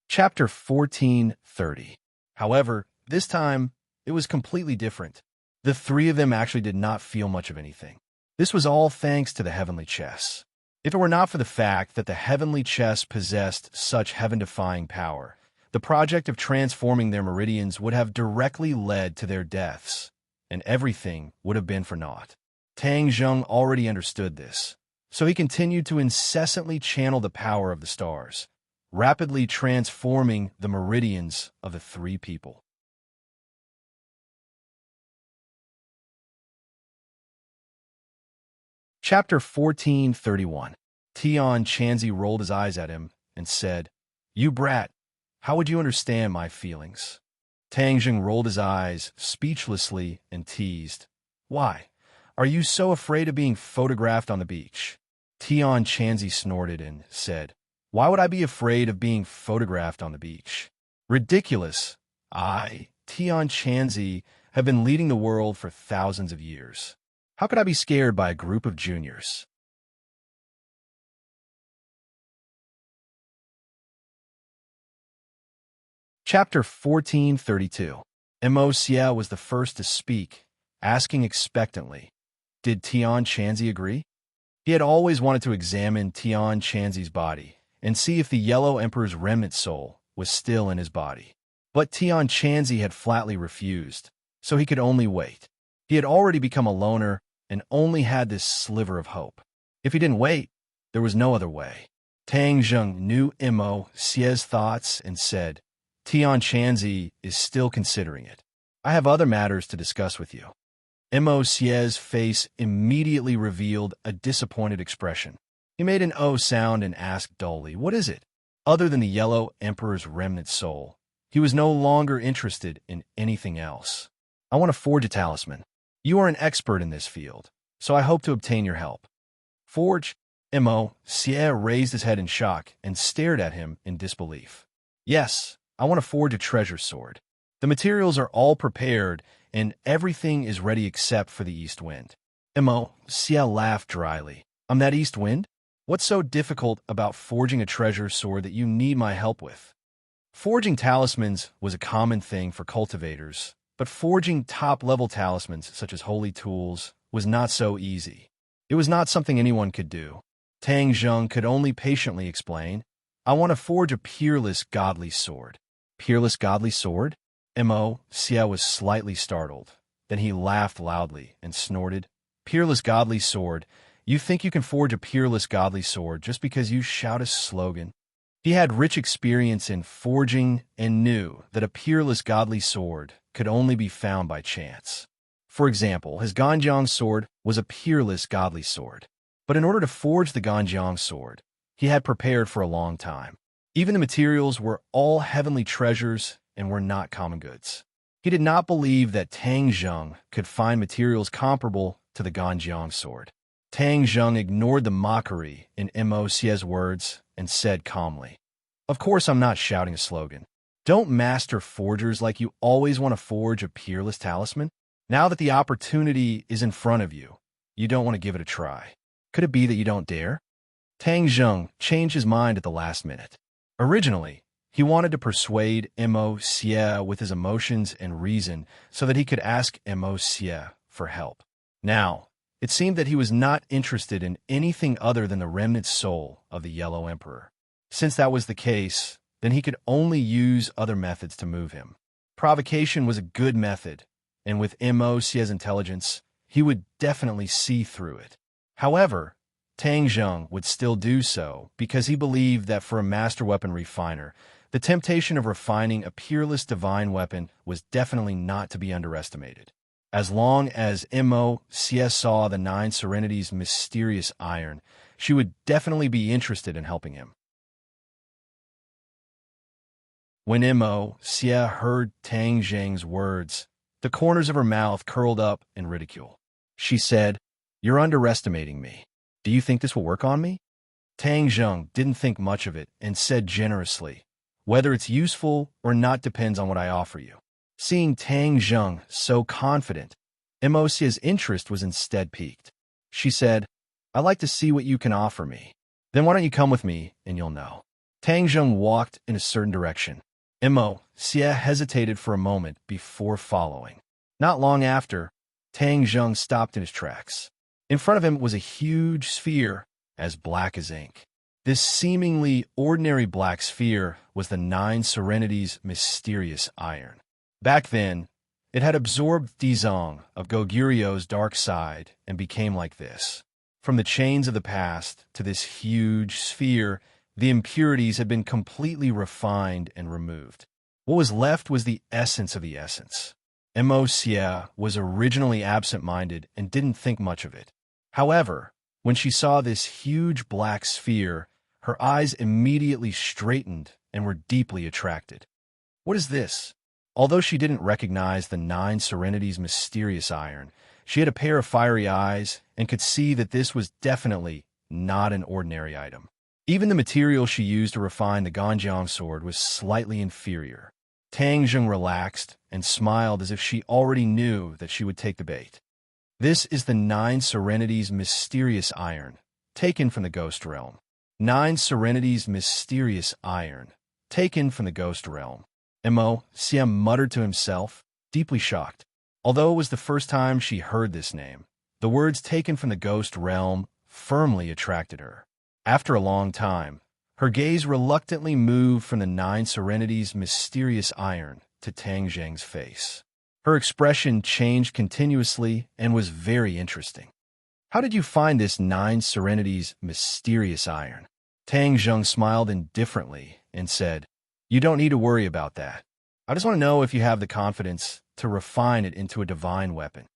Chapter 1430. However, this time, it was completely different. The three of them actually did not feel much of anything. This was all thanks to the heavenly chess. If it were not for the fact that the heavenly chess possessed such heaven-defying power, the project of transforming their meridians would have directly led to their deaths, and everything would have been for naught. Tang Zheng already understood this, so he continued to incessantly channel the power of the stars, rapidly transforming the meridians of the three people. Chapter 1431. Tian Chanzi rolled his eyes at him and said, "You brat, how would you understand my feelings?" Tang Zheng rolled his eyes speechlessly and teased, Why? Are you so afraid of being photographed on the beach? Tian Chanzi snorted and said, Why would I be afraid of being photographed on the beach? Ridiculous. Tian Chanzi, have been leading the world for thousands of years. How could I be scared by a group of juniors? Chapter 1432. Immerse was the first to speak, asking expectantly, Did Tian Chanzi agree? He had always wanted to examine Tian Chanzi's body and see if the Yellow Emperor's remnant soul was still in his body. But Tian Chanzi had flatly refused, so he could only wait. He had already become a loner and only had this sliver of hope. If he didn't wait, there was no other way. Tang Zheng knew Immerse's thoughts and said, Tian Chanzi is still considering it. I have other matters to discuss with you. Immerse's face immediately revealed a disappointed expression. He made an O sound and asked dully, What is it? Other than the Yellow Emperor's remnant soul, he was no longer interested in anything else. I want to forge a talisman. You are an expert in this field, so I hope to obtain your help. Forge? Immerse raised his head in shock and stared at him in disbelief. Yes, I want to forge a treasure sword. The materials are all prepared, and everything is ready except for the east wind. Immerse laughed dryly. I'm that east wind? What's so difficult about forging a treasure sword that you need my help with? Forging talismans was a common thing for cultivators, but forging top-level talismans such as holy tools was not so easy. It was not something anyone could do. Tang Zheng could only patiently explain, I want to forge a peerless godly sword. Peerless godly sword? Immerse was slightly startled. Then he laughed loudly and snorted, Peerless godly sword? You think you can forge a peerless godly sword just because you shout a slogan? He had rich experience in forging and knew that a peerless godly sword could only be found by chance. For example, his Ganjiang sword was a peerless godly sword. But in order to forge the Ganjiang sword, he had prepared for a long time. Even the materials were all heavenly treasures and were not common goods. He did not believe that Tang Zheng could find materials comparable to the Ganjiang sword. Tang Zheng ignored the mockery in Immerse's words and said calmly, Of course I'm not shouting a slogan. Don't master forgers like you always want to forge a peerless talisman. Now that the opportunity is in front of you, you don't want to give it a try. Could it be that you don't dare? Tang Zheng changed his mind at the last minute. Originally, he wanted to persuade Immerse with his emotions and reason so that he could ask Immerse for help. Now, it seemed that he was not interested in anything other than the remnant soul of the Yellow Emperor. Since that was the case, then he could only use other methods to move him. Provocation was a good method, and with Immerse's intelligence, he would definitely see through it. However, Tang Zheng would still do so because he believed that for a master weapon refiner, the temptation of refining a peerless divine weapon was definitely not to be underestimated. As long as Immerse saw the Nine Serenities' mysterious iron, she would definitely be interested in helping him. When Immerse heard Tang Zheng's words, the corners of her mouth curled up in ridicule. She said, You're underestimating me. Do you think this will work on me? Tang Zheng didn't think much of it and said generously, Whether it's useful or not depends on what I offer you. Seeing Tang Zheng so confident, Immerse's interest was instead piqued. She said, I'd like to see what you can offer me. Then why don't you come with me and you'll know. Tang Zheng walked in a certain direction. Immerse hesitated for a moment before following. Not long after, Tang Zheng stopped in his tracks. In front of him was a huge sphere, as black as ink. This seemingly ordinary black sphere was the Nine Serenities' mysterious iron. Back then, it had absorbed Dizong of Goguryu's dark side and became like this. From the chains of the past to this huge sphere, the impurities had been completely refined and removed. What was left was the essence of the essence. Immerse was originally absent-minded and didn't think much of it. However, when she saw this huge black sphere, her eyes immediately straightened and were deeply attracted. What is this? Although she didn't recognize the Nine Serenities' mysterious iron, She had a pair of fiery eyes and could see that this was definitely not an ordinary item. Even the material she used to refine the Ganjiang sword was slightly inferior. Tang Zheng relaxed and smiled as if she already knew that she would take the bait. This is the 9 Serenities Mysterious Iron, taken from the Ghost Realm. 9 Serenities Mysterious Iron, taken from the Ghost Realm. Mo Xie muttered to himself, deeply shocked. Although it was the first time she heard this name, the words taken from the Ghost Realm firmly attracted her. After a long time, her gaze reluctantly moved from the 9 Serenities Mysterious Iron to Tang Zheng's face. Her expression changed continuously and was very interesting. How did you find this 9 Serenities Mysterious Iron? Tang Zheng smiled indifferently and said, You don't need to worry about that. I just want to know if you have the confidence to refine it into a divine weapon.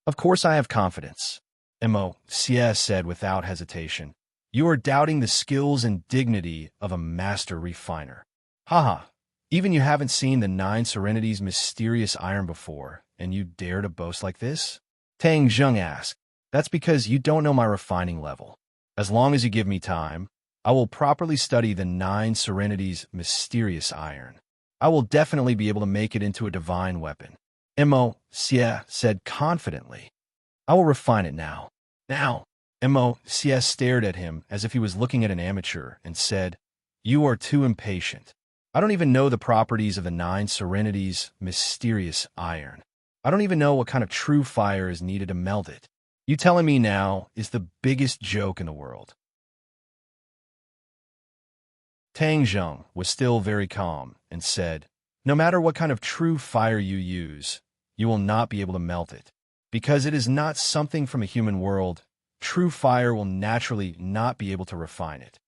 Of course I have confidence, Mo Xie said without hesitation. You are doubting the skills and dignity of a master refiner. Haha, even you haven't seen the 9 Serenities Mysterious Iron before, and you dare to boast like this? Tang Zheng asked. That's because you don't know my refining level. As long as you give me time, I will properly study the 9 Serenities Mysterious Iron. I will definitely be able to make it into a divine weapon. Mo Xie said confidently. I will refine it now. Now. Mo Xie stared at him as if he was looking at an amateur and said, You are too impatient. I don't even know the properties of the 9 Serenities Mysterious Iron. I don't even know what kind of true fire is needed to melt it. You telling me now is the biggest joke in the world. Tang Zheng was still very calm and said, No matter what kind of true fire you use, you will not be able to melt it. Because it is not something from a human world, true fire will naturally not be able to refine it.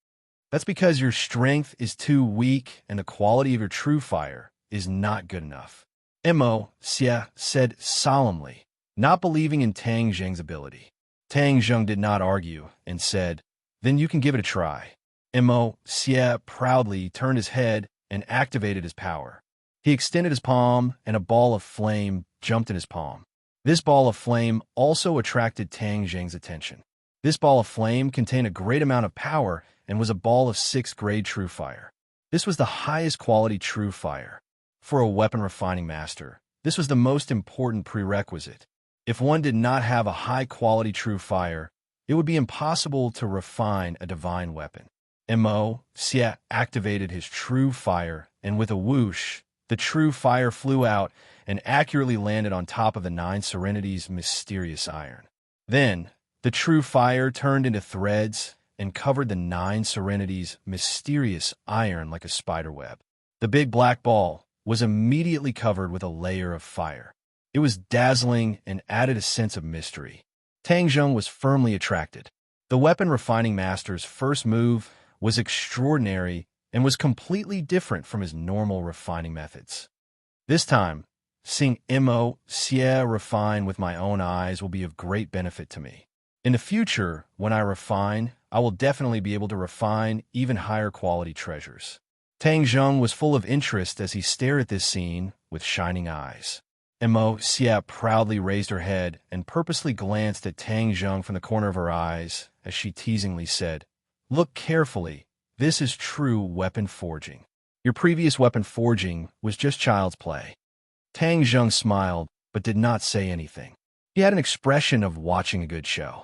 That's because your strength is too weak and the quality of your true fire is not good enough. Mo Xie said solemnly, not believing in Tang Zheng's ability. Tang Zheng did not argue and said, Then you can give it a try. Mo Xie proudly turned his head and activated his power. He extended his palm and a ball of flame jumped in his palm. This ball of flame also attracted Tang Zheng's attention. This ball of flame contained a great amount of power and was a ball of 6th grade true fire. This was the highest quality true fire. For a weapon refining master, this was the most important prerequisite. If one did not have a high quality true fire, it would be impossible to refine a divine weapon. Mo Xie activated his true fire, and with a whoosh, the true fire flew out and accurately landed on top of the 9 Serenities Mysterious Iron. Then, the true fire turned into threads and covered the 9 Serenities Mysterious Iron like a spiderweb. The big black ball was immediately covered with a layer of fire. It was dazzling and added a sense of mystery. Tang Zheng was firmly attracted. The weapon refining master's first move was extraordinary and was completely different from his normal refining methods. This time, seeing Mo Xie refine with my own eyes will be of great benefit to me. In the future, when I refine, I will definitely be able to refine even higher quality treasures. Tang Zheng was full of interest as he stared at this scene with shining eyes. Mo Xie proudly raised her head and purposely glanced at Tang Zheng from the corner of her eyes as she teasingly said, Look carefully, this is true weapon forging. Your previous weapon forging was just child's play. Tang Zheng smiled, but did not say anything. He had an expression of watching a good show.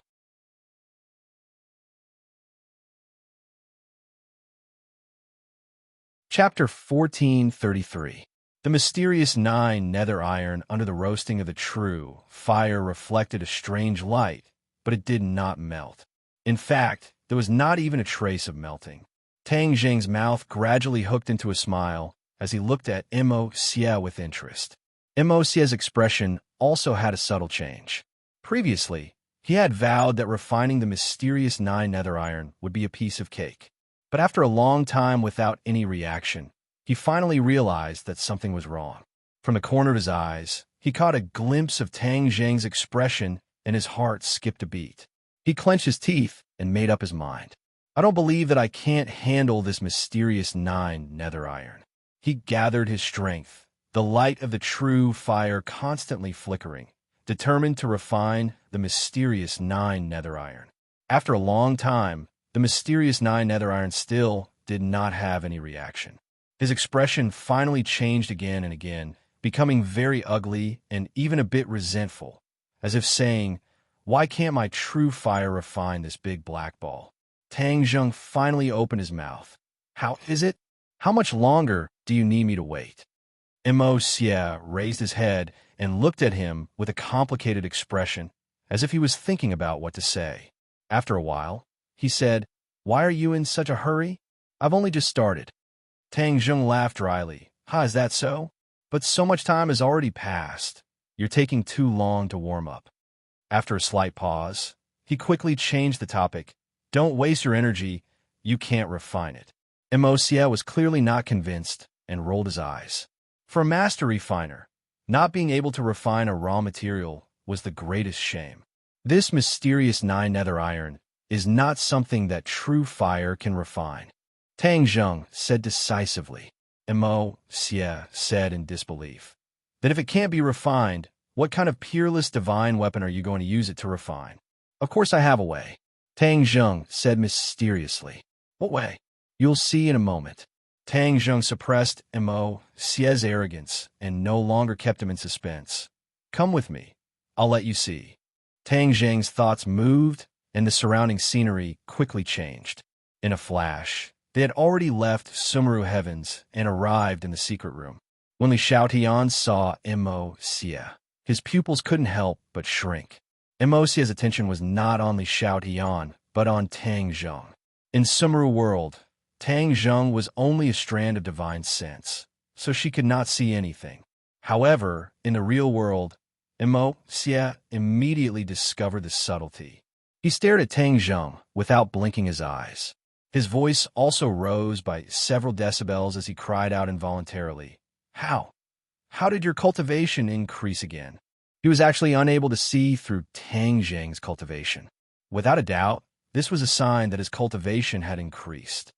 Chapter 1433. The mysterious 9 nether iron under the roasting of the true fire reflected a strange light, but it did not melt. In fact, there was not even a trace of melting. Tang Zheng's mouth gradually hooked into a smile as he looked at Mo Xie with interest. Mo Xie's expression also had a subtle change. Previously, he had vowed that refining the mysterious 9 nether iron would be a piece of cake. But after a long time without any reaction, he finally realized that something was wrong. From the corner of his eyes, he caught a glimpse of Tang Zheng's expression and his heart skipped a beat. He clenched his teeth and made up his mind. I don't believe that I can't handle this mysterious 9 nether iron. He gathered his strength, the light of the true fire constantly flickering, determined to refine the mysterious 9 nether iron. After a long time, the mysterious 9 nether iron still did not have any reaction. His expression finally changed again and again, becoming very ugly and even a bit resentful, as if saying, "Why can't my true fire refine this big black ball?" Tang Zheng finally opened his mouth. "How is it? How much longer do you need me to wait?" Immerse raised his head and looked at him with a complicated expression, as if he was thinking about what to say. After a while, he said, "Why are you in such a hurry? I've only just started." Tang Zheng laughed dryly. "Ha, is that so? But so much time has already passed. You're taking too long to warm up." After a slight pause, he quickly changed the topic. "Don't waste your energy. You can't refine it." Immerse was clearly not convinced and rolled his eyes. For a master refiner, not being able to refine a raw material was the greatest shame. This mysterious 9 nether iron is not something that true fire can refine. Tang Zheng said decisively. Immerse said in disbelief. "Then if it can't be refined, what kind of peerless divine weapon are you going to use it to refine?" "Of course I have a way," Tang Zheng said mysteriously. "What way?" "You'll see in a moment." Tang Zheng suppressed Immerse's arrogance and no longer kept him in suspense. "Come with me. I'll let you see." Tang Zheng's thoughts moved, and the surrounding scenery quickly changed. In a flash, they had already left Sumeru Heavens and arrived in the secret room. When Li Xiaotian saw Immerse, his pupils couldn't help but shrink. Immerse's attention was not on Li Xiaotian, but on Tang Zheng. In Sumeru world, Tang Zheng was only a strand of divine sense, so she could not see anything. However, in the real world, Immerse immediately discovered the subtlety. He stared at Tang Zheng without blinking his eyes. His voice also rose by several decibels as he cried out involuntarily, "How? How did your cultivation increase again?" He was actually unable to see through Tang Zheng's cultivation. Without a doubt, this was a sign that his cultivation had increased.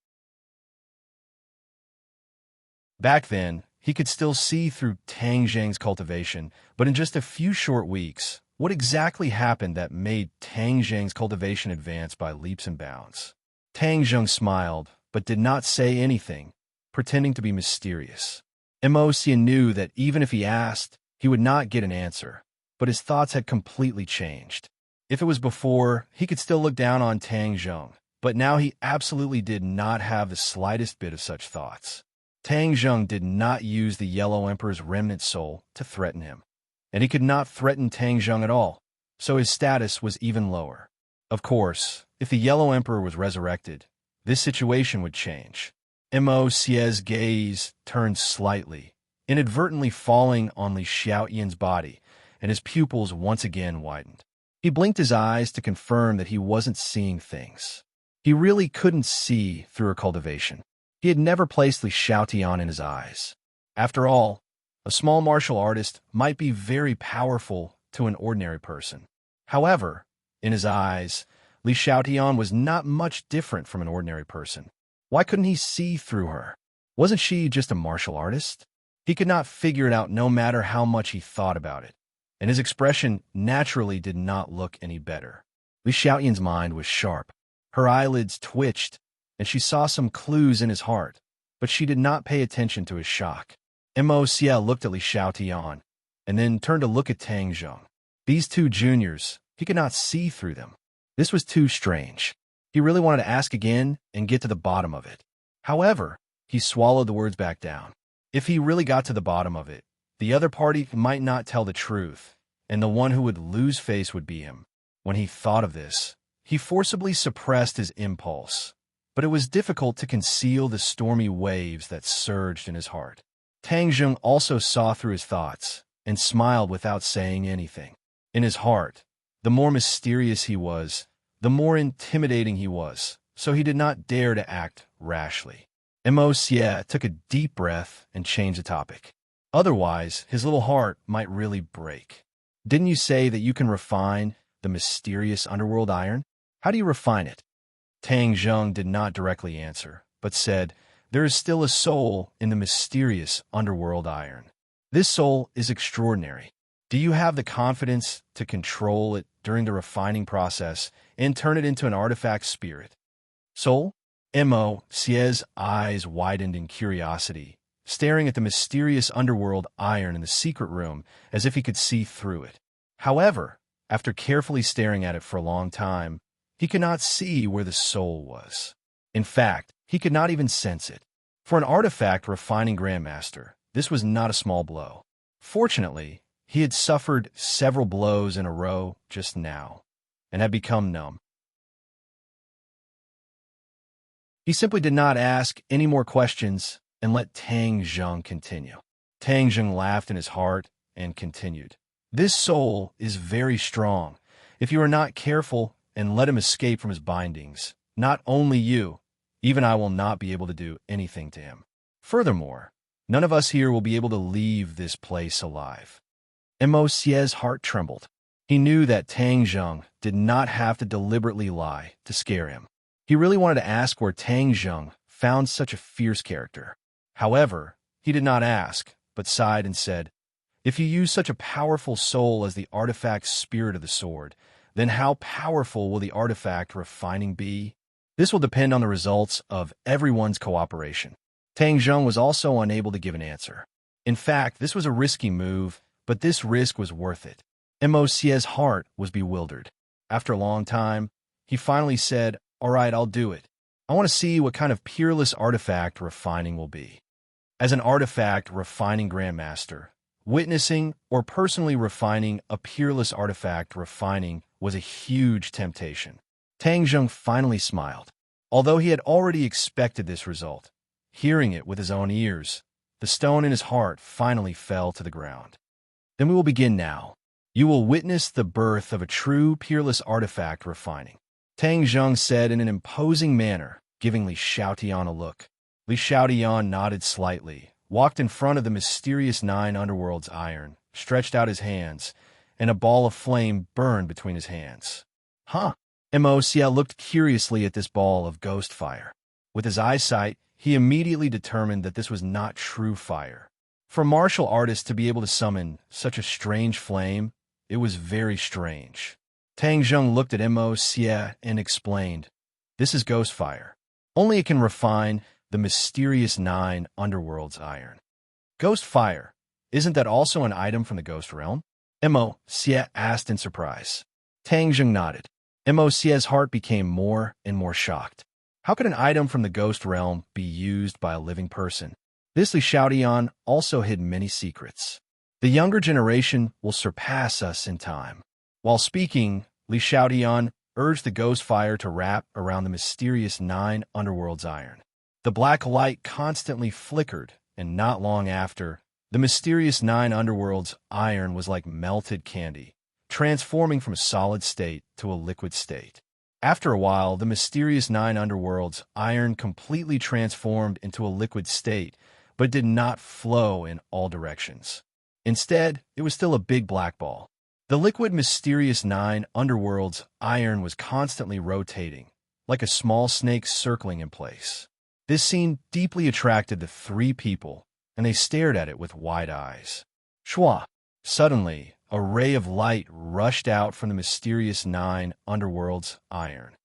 Back then, he could still see through Tang Zheng's cultivation, but in just a few short weeks, what exactly happened that made Tang Zheng's cultivation advance by leaps and bounds? Tang Zheng smiled, but did not say anything, pretending to be mysterious. Immerse knew that even if he asked, he would not get an answer, but his thoughts had completely changed. If it was before, he could still look down on Tang Zheng, but now he absolutely did not have the slightest bit of such thoughts. Tang Zheng did not use the Yellow Emperor's remnant soul to threaten him, and he could not threaten Tang Zheng at all, so his status was even lower. Of course, if the Yellow Emperor was resurrected, this situation would change. Immerse's gaze turned slightly, inadvertently falling on Li Xiaotian's body, and his pupils once again widened. He blinked his eyes to confirm that he wasn't seeing things. He really couldn't see through her cultivation. He had never placed Li Xiaotian in his eyes. After all, a small martial artist might be very powerful to an ordinary person. However, in his eyes, Li Xiaotian was not much different from an ordinary person. Why couldn't he see through her? Wasn't she just a martial artist? He could not figure it out no matter how much he thought about it, and his expression naturally did not look any better. Li Xiaotian's mind was sharp. Her eyelids twitched, and she saw some clues in his heart, but she did not pay attention to his shock. Immerse looked at Li Xiaotian, and then turned to look at Tang Zheng. These two juniors, he could not see through them. This was too strange. He really wanted to ask again and get to the bottom of it. However, he swallowed the words back down. If he really got to the bottom of it, the other party might not tell the truth, and the one who would lose face would be him. When he thought of this, he forcibly suppressed his impulse, but it was difficult to conceal the stormy waves that surged in his heart. Tang Zheng also saw through his thoughts and smiled without saying anything. In his heart, the more mysterious he was, the more intimidating he was, so he did not dare to act rashly. Immerse took a deep breath and changed the topic. Otherwise, his little heart might really break. "Didn't you say that you can refine the mysterious underworld iron? How do you refine it?" Tang Zheng did not directly answer, but said, "There is still a soul in the mysterious underworld iron. This soul is extraordinary. Do you have the confidence to control it during the refining process and turn it into an artifact spirit? Soul? Mo.'s eyes widened in curiosity, staring at the mysterious underworld iron in the secret room as if he could see through it. However, after carefully staring at it for a long time, he could not see where the soul was. In fact, he could not even sense it. For an artifact refining grandmaster, this was not a small blow. Fortunately, he had suffered several blows in a row just now, and had become numb. He simply did not ask any more questions and let Tang Zheng continue. Tang Zheng laughed in his heart and continued. This soul is very strong. If you are not careful and let him escape from his bindings, not only you, even I will not be able to do anything to him. Furthermore, none of us here will be able to leave this place alive. Mo's heart trembled. He knew that Tang Zheng did not have to deliberately lie to scare him. He really wanted to ask where Tang Zheng found such a fierce character. However, he did not ask, but sighed and said, if you use such a powerful soul as the artifact spirit of the sword, then how powerful will the artifact refining be? This will depend on the results of everyone's cooperation. Tang Zheng was also unable to give an answer. In fact, this was a risky move, but this risk was worth it. Mo's heart was bewildered. After a long time, he finally said, all right, I'll do it. I want to see what kind of peerless artifact refining will be. As an artifact refining grandmaster, witnessing or personally refining a peerless artifact refining was a huge temptation. Tang Zheng finally smiled. Although he had already expected this result, hearing it with his own ears, the stone in his heart finally fell to the ground. Then we will begin now. You will witness the birth of a true peerless artifact refining. Tang Zheng said in an imposing manner, giving Li Xiaotian a look. Li Xiaotian nodded slightly, walked in front of the mysterious 9 underworlds iron, stretched out his hands, and a ball of flame burned between his hands. Huh? Mo looked curiously at this ball of ghost fire. With his eyesight, he immediately determined that this was not true fire. For a martial artist to be able to summon such a strange flame, it was very strange. Tang Zheng looked at Mo and explained, this is ghost fire. Only it can refine the mysterious 9 underworlds iron. Ghost fire, isn't that also an item from the ghost realm? Mo asked in surprise. Tang Zheng nodded. Mo's heart became more and more shocked. How could an item from the ghost realm be used by a living person? This Li Xiaotian also hid many secrets. The younger generation will surpass us in time. While speaking, Li Xiaotian urged the ghost fire to wrap around the mysterious 9 underworlds iron. The black light constantly flickered, and not long after, the mysterious 9 underworlds iron was like melted candy, transforming from a solid state to a liquid state. After a while, the mysterious 9 underworlds iron completely transformed into a liquid state, but did not flow in all directions. Instead, it was still a big black ball. The liquid mysterious 9 underworlds iron was constantly rotating, like a small snake circling in place. This scene deeply attracted the 3 people, and they stared at it with wide eyes. Shua! Suddenly, a ray of light rushed out from the mysterious 9 underworlds iron.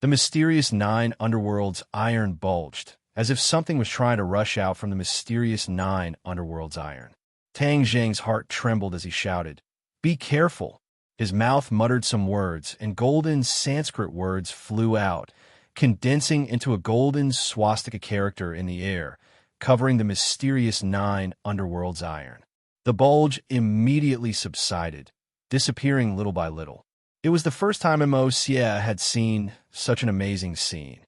The mysterious 9 underworlds iron bulged, as if something was trying to rush out from the mysterious 9 underworlds iron. Tang Zheng's heart trembled as he shouted, "Be careful!" His mouth muttered some words, and golden Sanskrit words flew out, condensing into a golden swastika character in the air, covering the mysterious 9 underworlds iron. The bulge immediately subsided, disappearing little by little. It was the first time Mo Xie had seen such an amazing scene,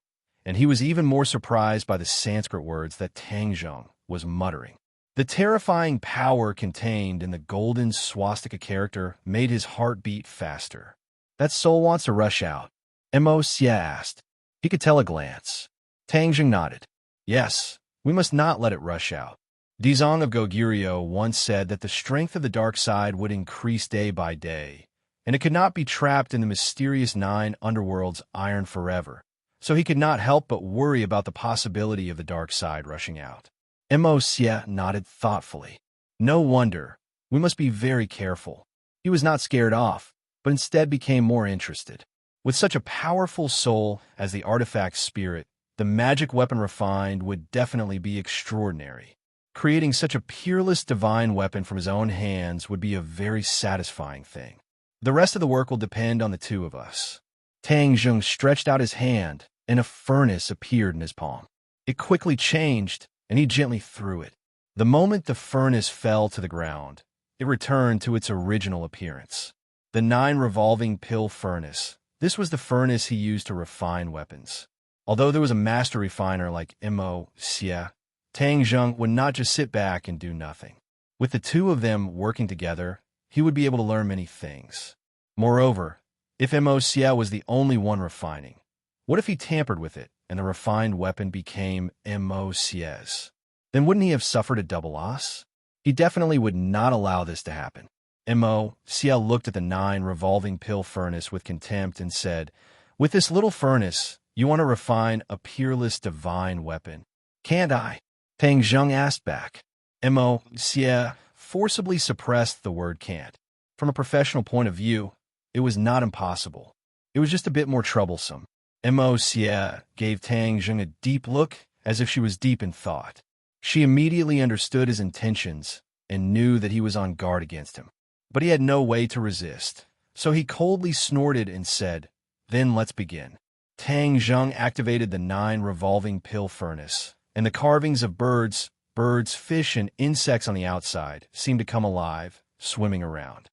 and he was even more surprised by the Sanskrit words that Tang Zheng was muttering. The terrifying power contained in the golden swastika character made his heart beat faster. That soul wants to rush out, Mo Xie asked. He could tell a glance. Tang Zheng nodded. Yes, we must not let it rush out. Dizong of Goguryeo once said that the strength of the dark side would increase day by day, and it could not be trapped in the mysterious 9 underworlds iron forever, so he could not help but worry about the possibility of the dark side rushing out. Mo Xie nodded thoughtfully. No wonder. We must be very careful. He was not scared off, but instead became more interested. With such a powerful soul as the artifact's spirit, the magic weapon refined would definitely be extraordinary. Creating such a peerless divine weapon from his own hands would be a very satisfying thing. The rest of the work will depend on the two of us. Tang Jung stretched out his hand, and a furnace appeared in his palm. It quickly changed, and he gently threw it. The moment the furnace fell to the ground, it returned to its original appearance. The 9 revolving pill furnace. This was the furnace he used to refine weapons. Although there was a master refiner like Immerse, Tang Jung would not just sit back and do nothing. With the two of them working together, he would be able to learn many things. Moreover, if Immerse was the only one refining, what if he tampered with it and the refined weapon became Immerse's? Then wouldn't he have suffered a double loss? He definitely would not allow this to happen. Immerse looked at the 9 revolving pill furnace with contempt and said, "With this little furnace, you want to refine a peerless divine weapon. Can't I?" Tang Jung asked back. Immerse forcibly suppressed the word can't. From a professional point of view, it was not impossible. It was just a bit more troublesome. Immerse gave Tang Jung a deep look, as if she was deep in thought. She immediately understood his intentions and knew that he was on guard against him. But he had no way to resist, so he coldly snorted and said, "Then let's begin." Tang Jung activated the 9 revolving pill furnace, and the carvings of birds, fish, and insects on the outside seemed to come alive, swimming around.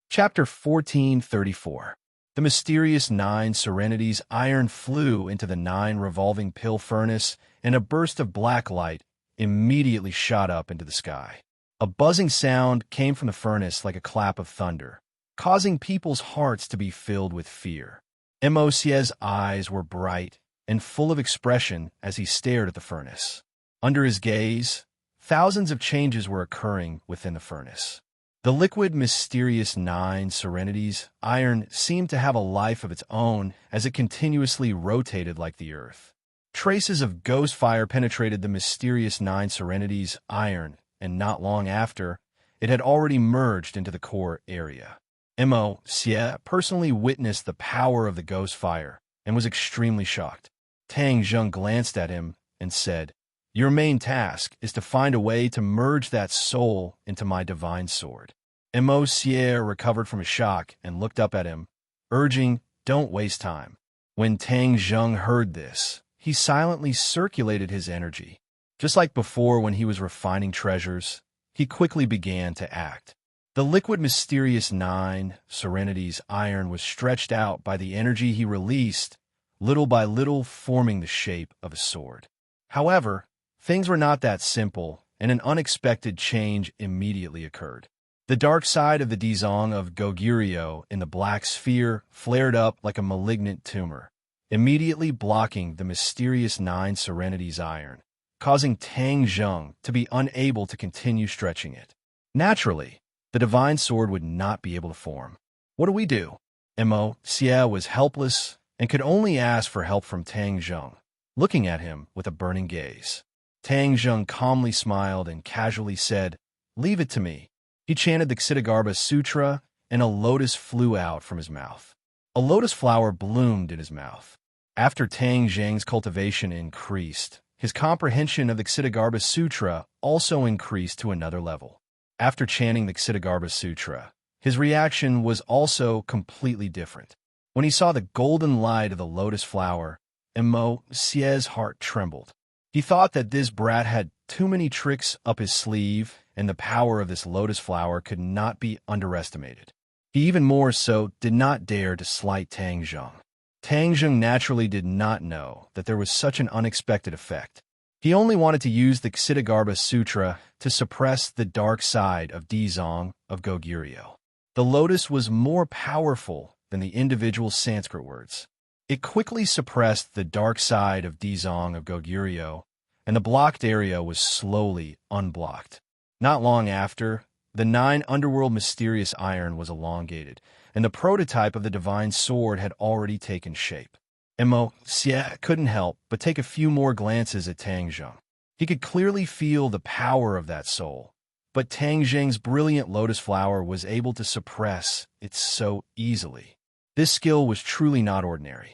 Chapter 1434. The mysterious 9 serenities iron flew into the 9 revolving pill furnace, and a burst of black light immediately shot up into the sky. A buzzing sound came from the furnace like a clap of thunder, causing people's hearts to be filled with fear. Immerse's eyes were bright and full of expression as he stared at the furnace. Under his gaze, thousands of changes were occurring within the furnace. The liquid, mysterious 9 serenities iron seemed to have a life of its own as it continuously rotated like the earth. Traces of ghost fire penetrated the mysterious 9 serenities iron, and not long after, it had already merged into the core area. Immerse personally witnessed the power of the ghost fire and was extremely shocked. Tang Jung glanced at him and said, "Your main task is to find a way to merge that soul into my divine sword." Immerse recovered from his shock and looked up at him, urging, "Don't waste time." When Tang Jung heard this, he silently circulated his energy. Just like before when he was refining treasures, he quickly began to act. The liquid mysterious 9 serenities iron was stretched out by the energy he released, little by little forming the shape of a sword. However, things were not that simple, and an unexpected change immediately occurred. The dark side of the Dizong of Goguryeo in the black sphere flared up like a malignant tumor, immediately blocking the mysterious 9 serenities iron, causing Tang Jung to be unable to continue stretching it. Naturally, the divine sword would not be able to form. What do we do? Immerse was helpless and could only ask for help from Tang Jung, looking at him with a burning gaze. Tang Jung calmly smiled and casually said, "Leave it to me." He chanted the Ksitigarbha Sutra, and a lotus flew out from his mouth. A lotus flower bloomed in his mouth. After Tang Jung's cultivation increased, his comprehension of the Ksitigarbha Sutra also increased to another level. After chanting the Ksitigarbha Sutra, his reaction was also completely different. When he saw the golden light of the lotus flower, Immerse's heart trembled. He thought that this brat had too many tricks up his sleeve, and the power of this lotus flower could not be underestimated. He even more so did not dare to slight Tang Jung. Tang Jung naturally did not know that there was such an unexpected effect. He only wanted to use the Ksitigarbha Sutra to suppress the dark side of Dizong of Goguryeo. The lotus was more powerful than the individual Sanskrit words. It quickly suppressed the dark side of Dizong of Goguryeo, and the blocked area was slowly unblocked. Not long after, the 9 underworld mysterious iron was elongated, and the prototype of the divine sword had already taken shape. Immerse couldn't help but take a few more glances at Tang Zheng. He could clearly feel the power of that soul, but Tang Zheng's brilliant lotus flower was able to suppress it so easily. This skill was truly not ordinary.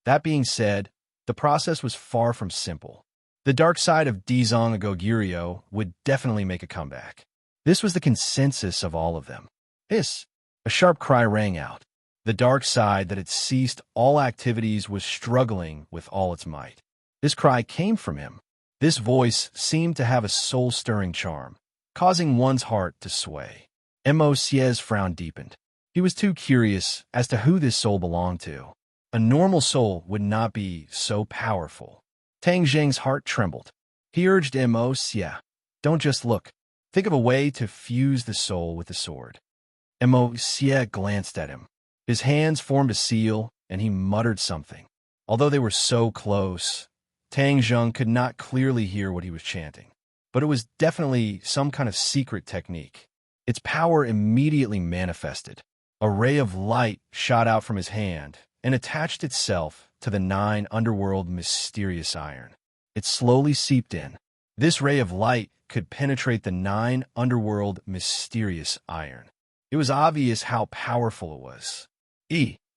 That being said, the process was far from simple. The dark side of Dizong Agogirio would definitely make a comeback. This was the consensus of all of them. Hiss! A sharp cry rang out. The dark side that had ceased all activities was struggling with all its might. This cry came from him. This voice seemed to have a soul-stirring charm, causing one's heart to sway. Immerse's frown deepened. He was too curious as to who this soul belonged to. A normal soul would not be so powerful. Tang Zheng's heart trembled. He urged Immerse, don't just look. Think of a way to fuse the soul with the sword. Immerse glanced at him. His hands formed a seal, and he muttered something. Although they were so close, Tang Zheng could not clearly hear what he was chanting. But it was definitely some kind of secret technique. Its power immediately manifested. A ray of light shot out from his hand and attached itself to the 9 underworld mysterious iron. It slowly seeped in. This ray of light could penetrate the 9 underworld mysterious iron. It was obvious how powerful it was.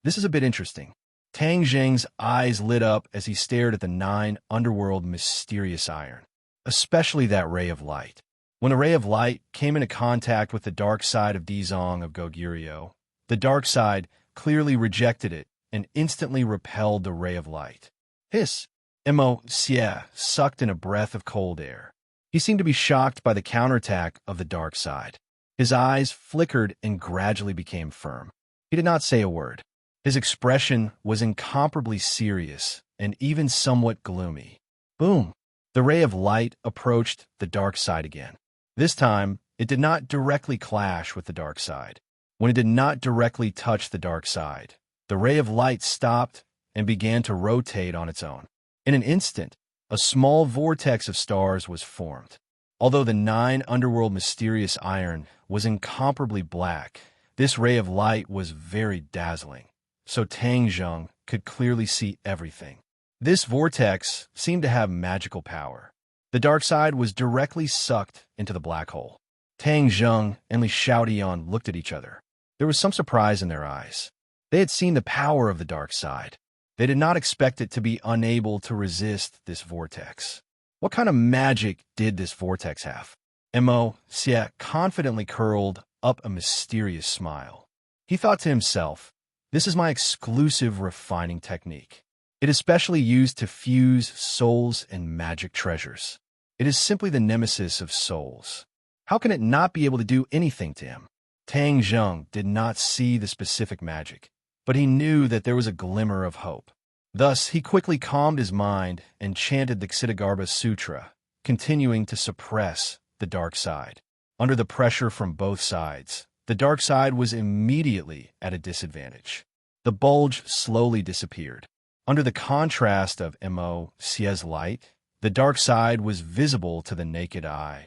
This is a bit interesting. Tang Zheng's eyes lit up as he stared at the 9 underworld mysterious iron, especially that ray of light. When the ray of light came into contact with the dark side of Dizong of Goguryeo, the dark side clearly rejected it and instantly repelled the ray of light. Hiss! Immerse sucked in a breath of cold air. He seemed to be shocked by the counterattack of the dark side. His eyes flickered and gradually became firm. He did not say a word. His expression was incomparably serious and even somewhat gloomy. Boom! The ray of light approached the dark side again. This time, it did not directly clash with the dark side. When it did not directly touch the dark side, the ray of light stopped and began to rotate on its own. In an instant, a small vortex of stars was formed. Although the 9 underworld mysterious iron was incomparably black, this ray of light was very dazzling, so Tang Zheng could clearly see everything. This vortex seemed to have magical power. The dark side was directly sucked into the black hole. Tang Zheng and Li Xiaodian looked at each other. There was some surprise in their eyes. They had seen the power of the dark side. They did not expect it to be unable to resist this vortex. What kind of magic did this vortex have? Immerse confidently curled up a mysterious smile. He thought to himself, this is my exclusive refining technique. It is specially used to fuse souls and magic treasures. It is simply the nemesis of souls. How can it not be able to do anything to him? Tang Zheng did not see the specific magic, but he knew that there was a glimmer of hope. Thus, he quickly calmed his mind and chanted the Ksitigarbha Sutra, continuing to suppress the dark side. Under the pressure from both sides, the dark side was immediately at a disadvantage. The bulge slowly disappeared. Under the contrast of Immerse's light, the dark side was visible to the naked eye.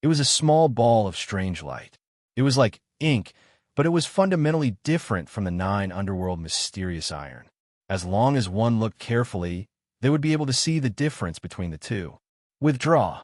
It was a small ball of strange light. It was like ink, but it was fundamentally different from the 9 underworld mysterious iron. As long as one looked carefully, they would be able to see the difference between the two. Withdraw.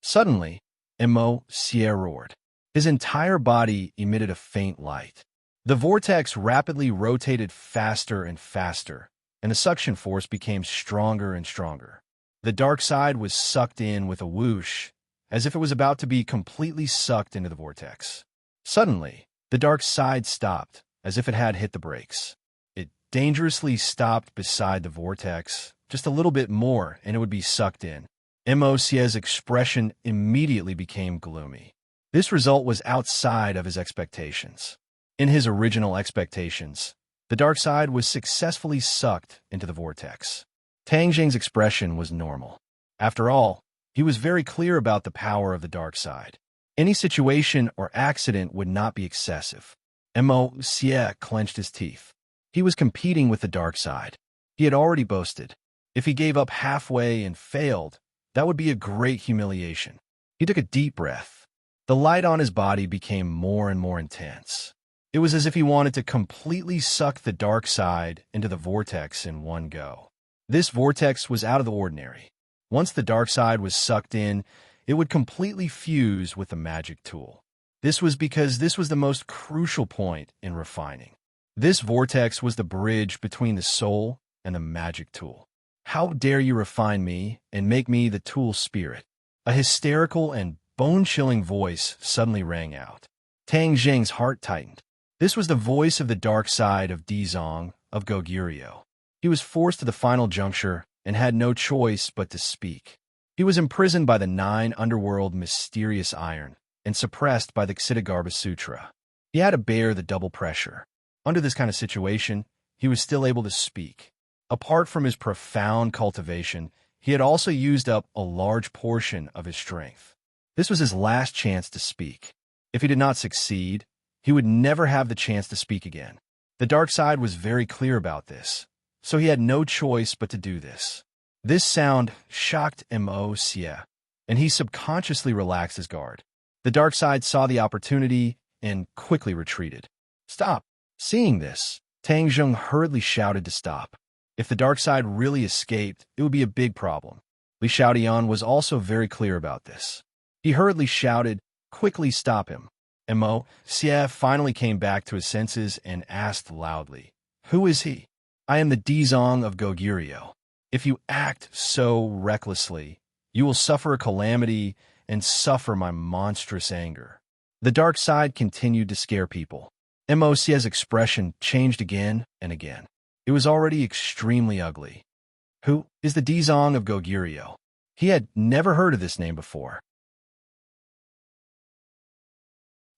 Suddenly, Immerse roared. His entire body emitted a faint light. The vortex rapidly rotated faster and faster, and the suction force became stronger and stronger. The dark side was sucked in with a whoosh, as if it was about to be completely sucked into the vortex. Suddenly, the dark side stopped, as if it had hit the brakes. It dangerously stopped beside the vortex, just a little bit more, and it would be sucked in. Immerse's expression immediately became gloomy. This result was outside of his expectations. In his original expectations, the dark side was successfully sucked into the vortex. Tang Zheng's expression was normal. After all, he was very clear about the power of the dark side. Any situation or accident would not be excessive. Immerse clenched his teeth. He was competing with the dark side. He had already boasted. If he gave up halfway and failed, that would be a great humiliation. He took a deep breath. The light on his body became more and more intense. It was as if he wanted to completely suck the dark side into the vortex in one go. This vortex was out of the ordinary. Once the dark side was sucked in, it would completely fuse with the magic tool. This was because this was the most crucial point in refining. This vortex was the bridge between the soul and the magic tool. How dare you refine me and make me the tool spirit? A hysterical and bone-chilling voice suddenly rang out. Tang Jing's heart tightened. This was the voice of the dark side of Dizong of Goguryeo. He was forced to the final juncture and had no choice but to speak. He was imprisoned by the 9 underworld mysterious iron and suppressed by the Ksitigarbha Sutra. He had to bear the double pressure. Under this kind of situation, he was still able to speak. Apart from his profound cultivation, he had also used up a large portion of his strength. This was his last chance to speak. If he did not succeed, he would never have the chance to speak again. The dark side was very clear about this, so he had no choice but to do this. This sound shocked Immerse, and he subconsciously relaxed his guard. The dark side saw the opportunity and quickly retreated. Stop! Seeing this, Tang Jing hurriedly shouted to stop. If the dark side really escaped, it would be a big problem. Li Xiaodian was also very clear about this. He hurriedly shouted, "Quickly stop him." Immerse finally came back to his senses and asked loudly, "Who is he?" "I am the Dizong of Goguryeo. If you act so recklessly, you will suffer a calamity and suffer my monstrous anger." The dark side continued to scare people. Immerse's expression changed again and again. It was already extremely ugly. Who is the Dizong of Goguryeo? He had never heard of this name before.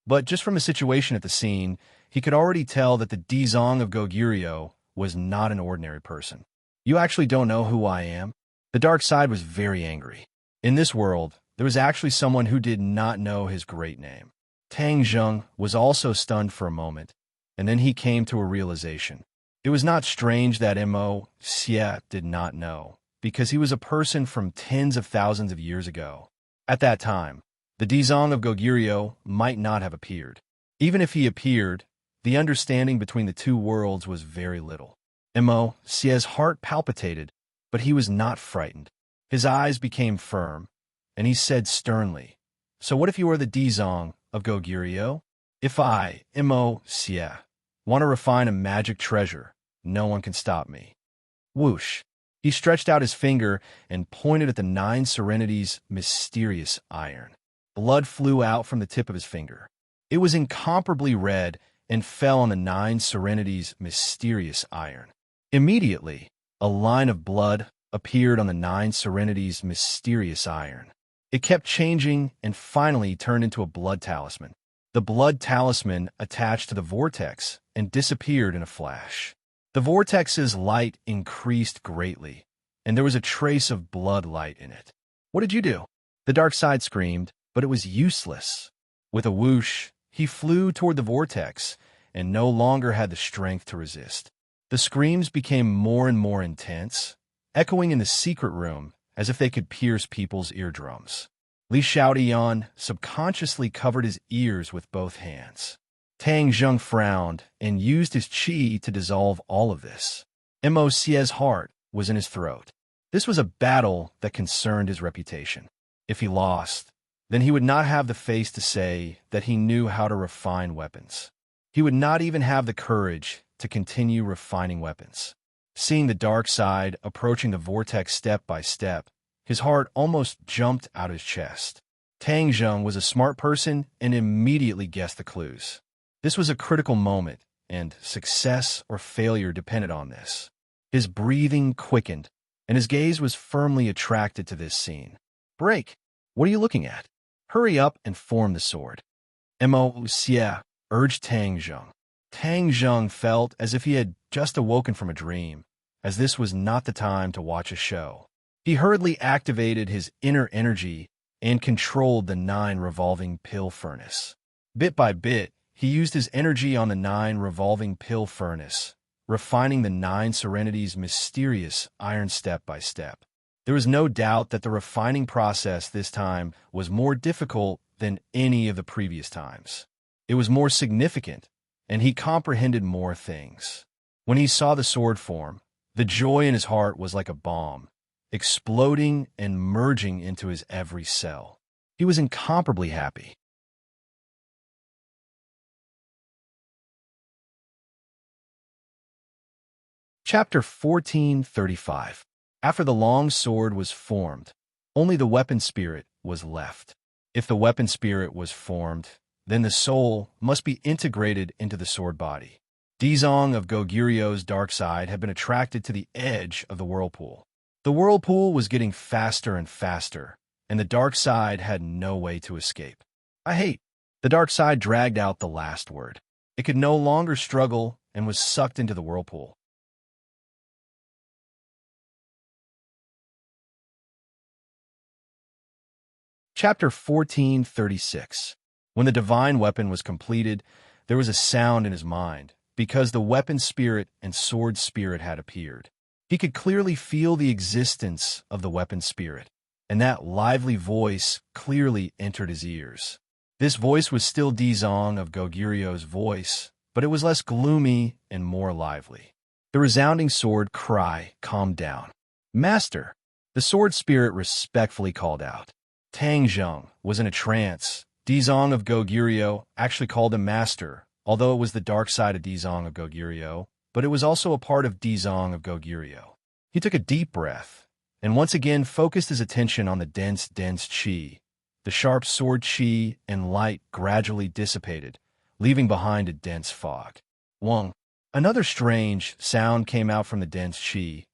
But just from the situation at the scene, he could already tell that the Dizong of Goguryeo was not an ordinary person. "You actually don't know who I am?" The dark side was very angry. In this world, there was actually someone who did not know his great name. Tang Jing was also stunned for a moment, and then he came to a realization. It was not strange that Immerse did not know, because he was a person from tens of thousands of years ago. At that time, the Dizong of Goguryeo might not have appeared. Even if he appeared, the understanding between the two worlds was very little. Immerse's heart palpitated, but he was not frightened. His eyes became firm, and he said sternly, "So what if you are the Dizong of Goguryeo? If I, Immerse, want to refine a magic treasure, no one can stop me." Whoosh! He stretched out his finger and pointed at the 9 Serenities' mysterious iron. Blood flew out from the tip of his finger. It was incomparably red and fell on the 9 Serenities' mysterious iron. Immediately, a line of blood appeared on the 9 Serenities' mysterious iron. It kept changing and finally turned into a blood talisman. The blood talisman attached to the vortex and disappeared in a flash. The vortex's light increased greatly, and there was a trace of blood light in it. "What did you do?" The dark side screamed, but it was useless. With a whoosh, he flew toward the vortex and no longer had the strength to resist. The screams became more and more intense, echoing in the secret room as if they could pierce people's eardrums. Li Xiaodian subconsciously covered his ears with both hands. Tang Jing frowned and used his qi to dissolve all of this. Immerse's heart was in his throat. This was a battle that concerned his reputation. If he lost, then he would not have the face to say that he knew how to refine weapons. He would not even have the courage to continue refining weapons. Seeing the dark side approaching the vortex step by step, his heart almost jumped out of his chest. Tang Jing was a smart person and immediately guessed the clues. This was a critical moment, and success or failure depended on this. His breathing quickened, and his gaze was firmly attracted to this scene. "Break! What are you looking at? Hurry up and form the sword." Immerse urged Tang Jing. Tang Jing felt as if he had just awoken from a dream, as this was not the time to watch a show. He hurriedly activated his inner energy and controlled the 9 revolving pill furnace. Bit by bit, he used his energy on the 9 revolving pill furnace, refining the 9 Serenities' mysterious iron step by step. There was no doubt that the refining process this time was more difficult than any of the previous times. It was more significant, and he comprehended more things. When he saw the sword form, the joy in his heart was like a bomb, exploding and merging into his every cell. He was incomparably happy. Chapter 1435. After the long sword was formed, only the weapon spirit was left. If the weapon spirit was formed, then the soul must be integrated into the sword body. Dizong of Goguryu's dark side had been attracted to the edge of the whirlpool. The whirlpool was getting faster and faster, and the dark side had no way to escape. I hate. The dark side dragged out the last word. It could no longer struggle and was sucked into the whirlpool. Chapter 1436. When the divine weapon was completed, there was a sound in his mind, because the weapon spirit and sword spirit had appeared. He could clearly feel the existence of the weapon spirit, and that lively voice clearly entered his ears. This voice was still Dizong of Goguryu's voice, but it was less gloomy and more lively. The resounding sword cry calmed down. "Master!" The sword spirit respectfully called out. Tang Zheng was in a trance. Dizong of Goguryo actually called him master, although it was the dark side of Dizong of Goguryo, but it was also a part of Dizong of Goguryo. He took a deep breath, and once again focused his attention on the dense qi. The sharp sword qi and light gradually dissipated, leaving behind a dense fog. Wong. Another strange sound came out from the dense qi.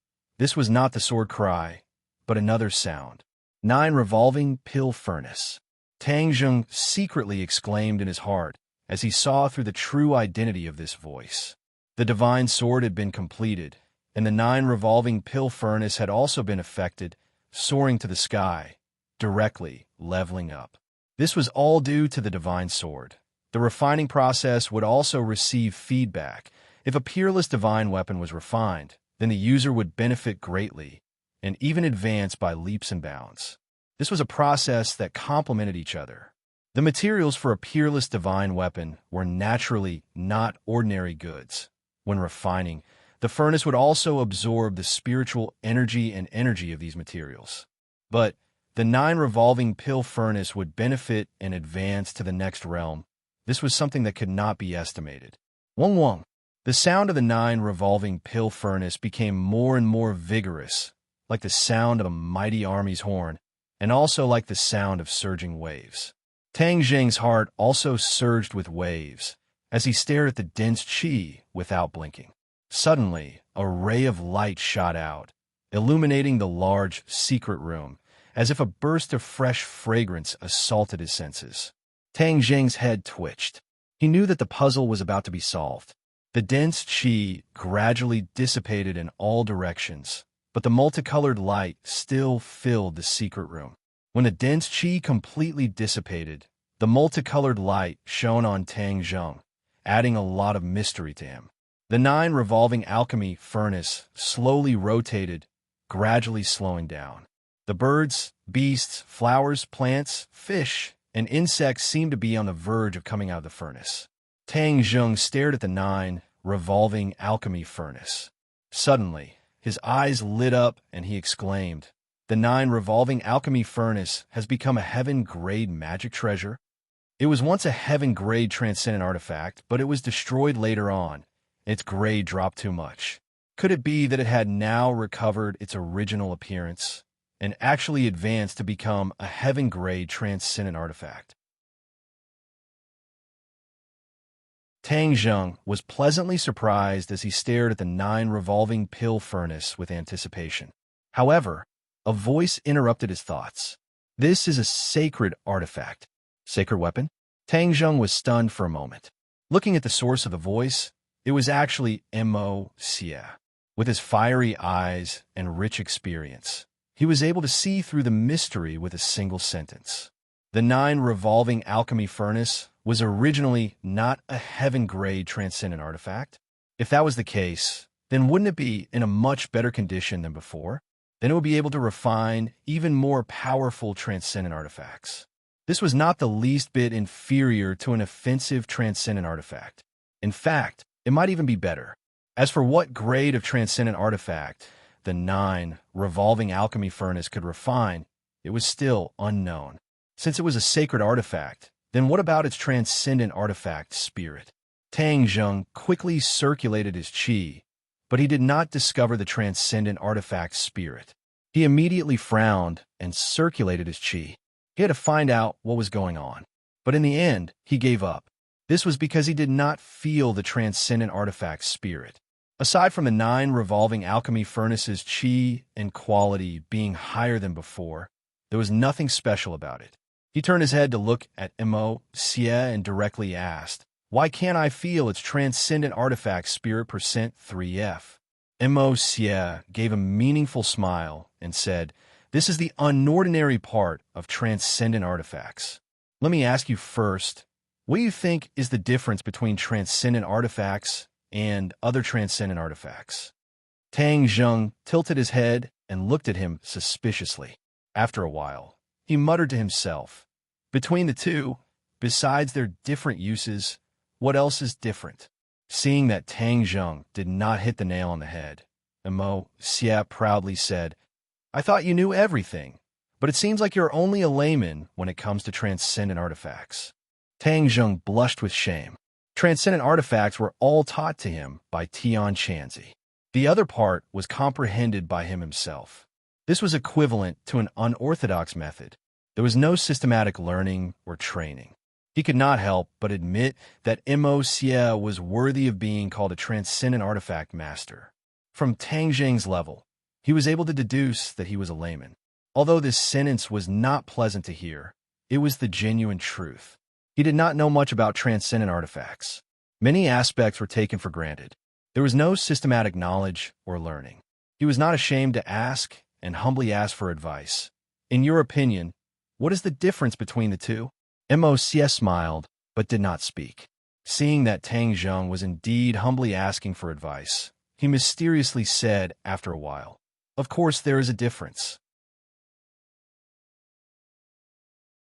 This was not the sword cry, but another sound. 9 revolving pill furnace. Tang Zheng secretly exclaimed in his heart as he saw through the true identity of this voice. The divine sword had been completed, and the 9 revolving pill furnace had also been affected, soaring to the sky, directly leveling up. This was all due to the divine sword. The refining process would also receive feedback. If a peerless divine weapon was refined, then the user would benefit greatly, and even advance by leaps and bounds. This was a process that complemented each other. The materials for a peerless divine weapon were naturally not ordinary goods. When refining, the furnace would also absorb the spiritual energy and energy of these materials. But the 9 revolving pill furnace would benefit and advance to the next realm. This was something that could not be estimated. Wong Wong. The sound of the 9 revolving pill furnace became more and more vigorous, like the sound of a mighty army's horn, and also like the sound of surging waves. Tang Zheng's heart also surged with waves as he stared at the dense qi without blinking. Suddenly, a ray of light shot out, illuminating the large, secret room, as if a burst of fresh fragrance assaulted his senses. Tang Zheng's head twitched. He knew that the puzzle was about to be solved. The dense qi gradually dissipated in all directions, but the multicolored light still filled the secret room. When the dense qi completely dissipated, the multicolored light shone on Tang Zheng, adding a lot of mystery to him. The 9 revolving alchemy furnace slowly rotated, gradually slowing down. The birds, beasts, flowers, plants, fish, and insects seemed to be on the verge of coming out of the furnace. Tang Zheng stared at the 9 revolving alchemy furnace. Suddenly, his eyes lit up and he exclaimed, "The 9 revolving alchemy furnace has become a heaven-grade magic treasure." It was once a heaven-grade transcendent artifact, but it was destroyed later on. Its grade dropped too much. Could it be that it had now recovered its original appearance and actually advanced to become a heaven-grade transcendent artifact? Tang Zheng was pleasantly surprised as he stared at the 9 revolving pill furnace with anticipation. However, a voice interrupted his thoughts. "This is a sacred artifact." Sacred weapon? Tang Zheng was stunned for a moment. Looking at the source of the voice, it was actually Mo Xie. With his fiery eyes and rich experience, he was able to see through the mystery with a single sentence. The 9 revolving alchemy furnace was originally not a heaven-grade transcendent artifact. If that was the case, then wouldn't it be in a much better condition than before? then it would be able to refine even more powerful transcendent artifacts. This was not the least bit inferior to an offensive transcendent artifact. In fact, it might even be better. As for what grade of transcendent artifact the 9 revolving alchemy furnace could refine, it was still unknown. Since it was a sacred artifact, then what about its transcendent artifact spirit? Tang Zheng quickly circulated his qi, but he did not discover the transcendent artifact spirit. He immediately frowned and circulated his qi. He had to find out what was going on. But in the end, he gave up. This was because he did not feel the transcendent artifact spirit. Aside from the 9 revolving alchemy furnaces' qi and quality being higher than before, there was nothing special about it. He turned his head to look at Immerse and directly asked, "Why can't I feel its transcendent artifact spirit percent 3F?" Immerse gave a meaningful smile and said, "This is the unordinary part of transcendent artifacts. Let me ask you first, what do you think is the difference between transcendent artifacts and other transcendent artifacts?" Tang Zheng tilted his head and looked at him suspiciously. After a while, he muttered to himself, "Between the two, besides their different uses, what else is different?" Seeing that Tang Zheng did not hit the nail on the head, Immerse proudly said, "I thought you knew everything, but it seems like you're only a layman when it comes to transcendent artifacts." Tang Zheng blushed with shame. Transcendent artifacts were all taught to him by Tian Chanzi. The other part was comprehended by him himself. This was equivalent to an unorthodox method. There was no systematic learning or training. He could not help but admit that Immerse was worthy of being called a transcendent artifact master. From Tang Zheng's level, he was able to deduce that he was a layman. Although this sentence was not pleasant to hear, it was the genuine truth. He did not know much about transcendent artifacts. Many aspects were taken for granted. There was no systematic knowledge or learning. He was not ashamed to ask and humbly ask for advice. "In your opinion, what is the difference between the two?" Immerse smiled, but did not speak. Seeing that Tang Zheng was indeed humbly asking for advice, he mysteriously said after a while, "Of course there is a difference.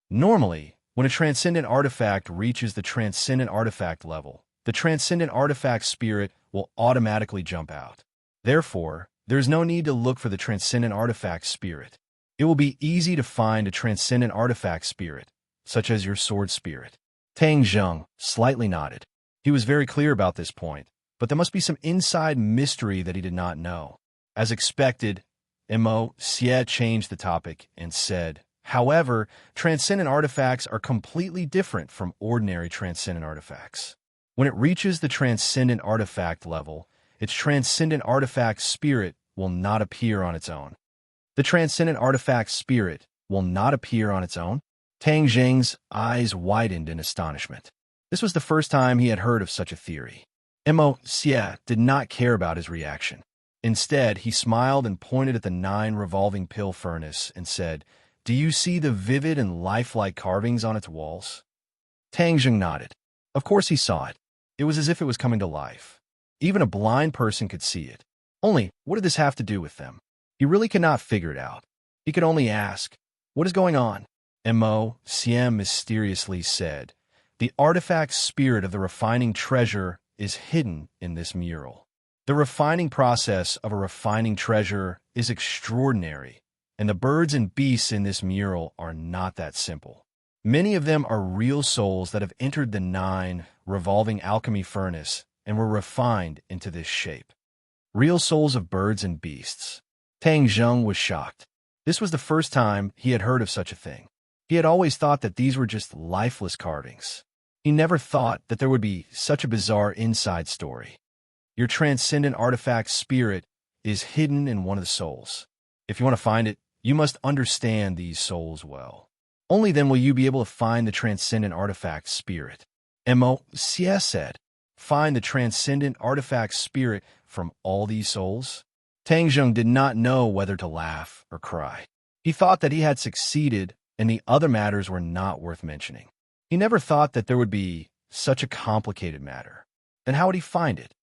Normally, when a transcendent artifact reaches the transcendent artifact level, the transcendent artifact spirit will automatically jump out. Therefore, there is no need to look for the transcendent artifact spirit. It will be easy to find a transcendent artifact spirit, such as your sword spirit." Tang Zheng slightly nodded. He was very clear about this point, but there must be some inside mystery that he did not know. As expected, Immerse changed the topic and said, "However, transcendent artifacts are completely different from ordinary transcendent artifacts. When it reaches the transcendent artifact level, its transcendent artifact spirit will not appear on its own." The transcendent artifact spirit will not appear on its own? Tang Zheng's eyes widened in astonishment. This was the first time he had heard of such a theory. Immerse did not care about his reaction. Instead, he smiled and pointed at the 9 revolving pill furnace and said, "Do you see the vivid and lifelike carvings on its walls?" Tang Zheng nodded. Of course he saw it. It was as if it was coming to life. Even a blind person could see it. Only, what did this have to do with them? He really could not figure it out. He could only ask, "What is going on?" Immerse mysteriously said, "The artifact spirit of the refining treasure is hidden in this mural. The refining process of a refining treasure is extraordinary, and the birds and beasts in this mural are not that simple. Many of them are real souls that have entered the 9 revolving alchemy furnace and were refined into this shape. Real souls of birds and beasts." Tang Zheng was shocked. This was the first time he had heard of such a thing. He had always thought that these were just lifeless carvings. He never thought that there would be such a bizarre inside story. Your transcendent artifact spirit is hidden in one of the souls. If you want to find it, you must understand these souls well. Only then will you be able to find the transcendent artifact spirit. Immerse said, "Find the transcendent artifact spirit from all these souls?" Tang Zheng did not know whether to laugh or cry. He thought that he had succeeded and the other matters were not worth mentioning. He never thought that there would be such a complicated matter. Then how would he find it?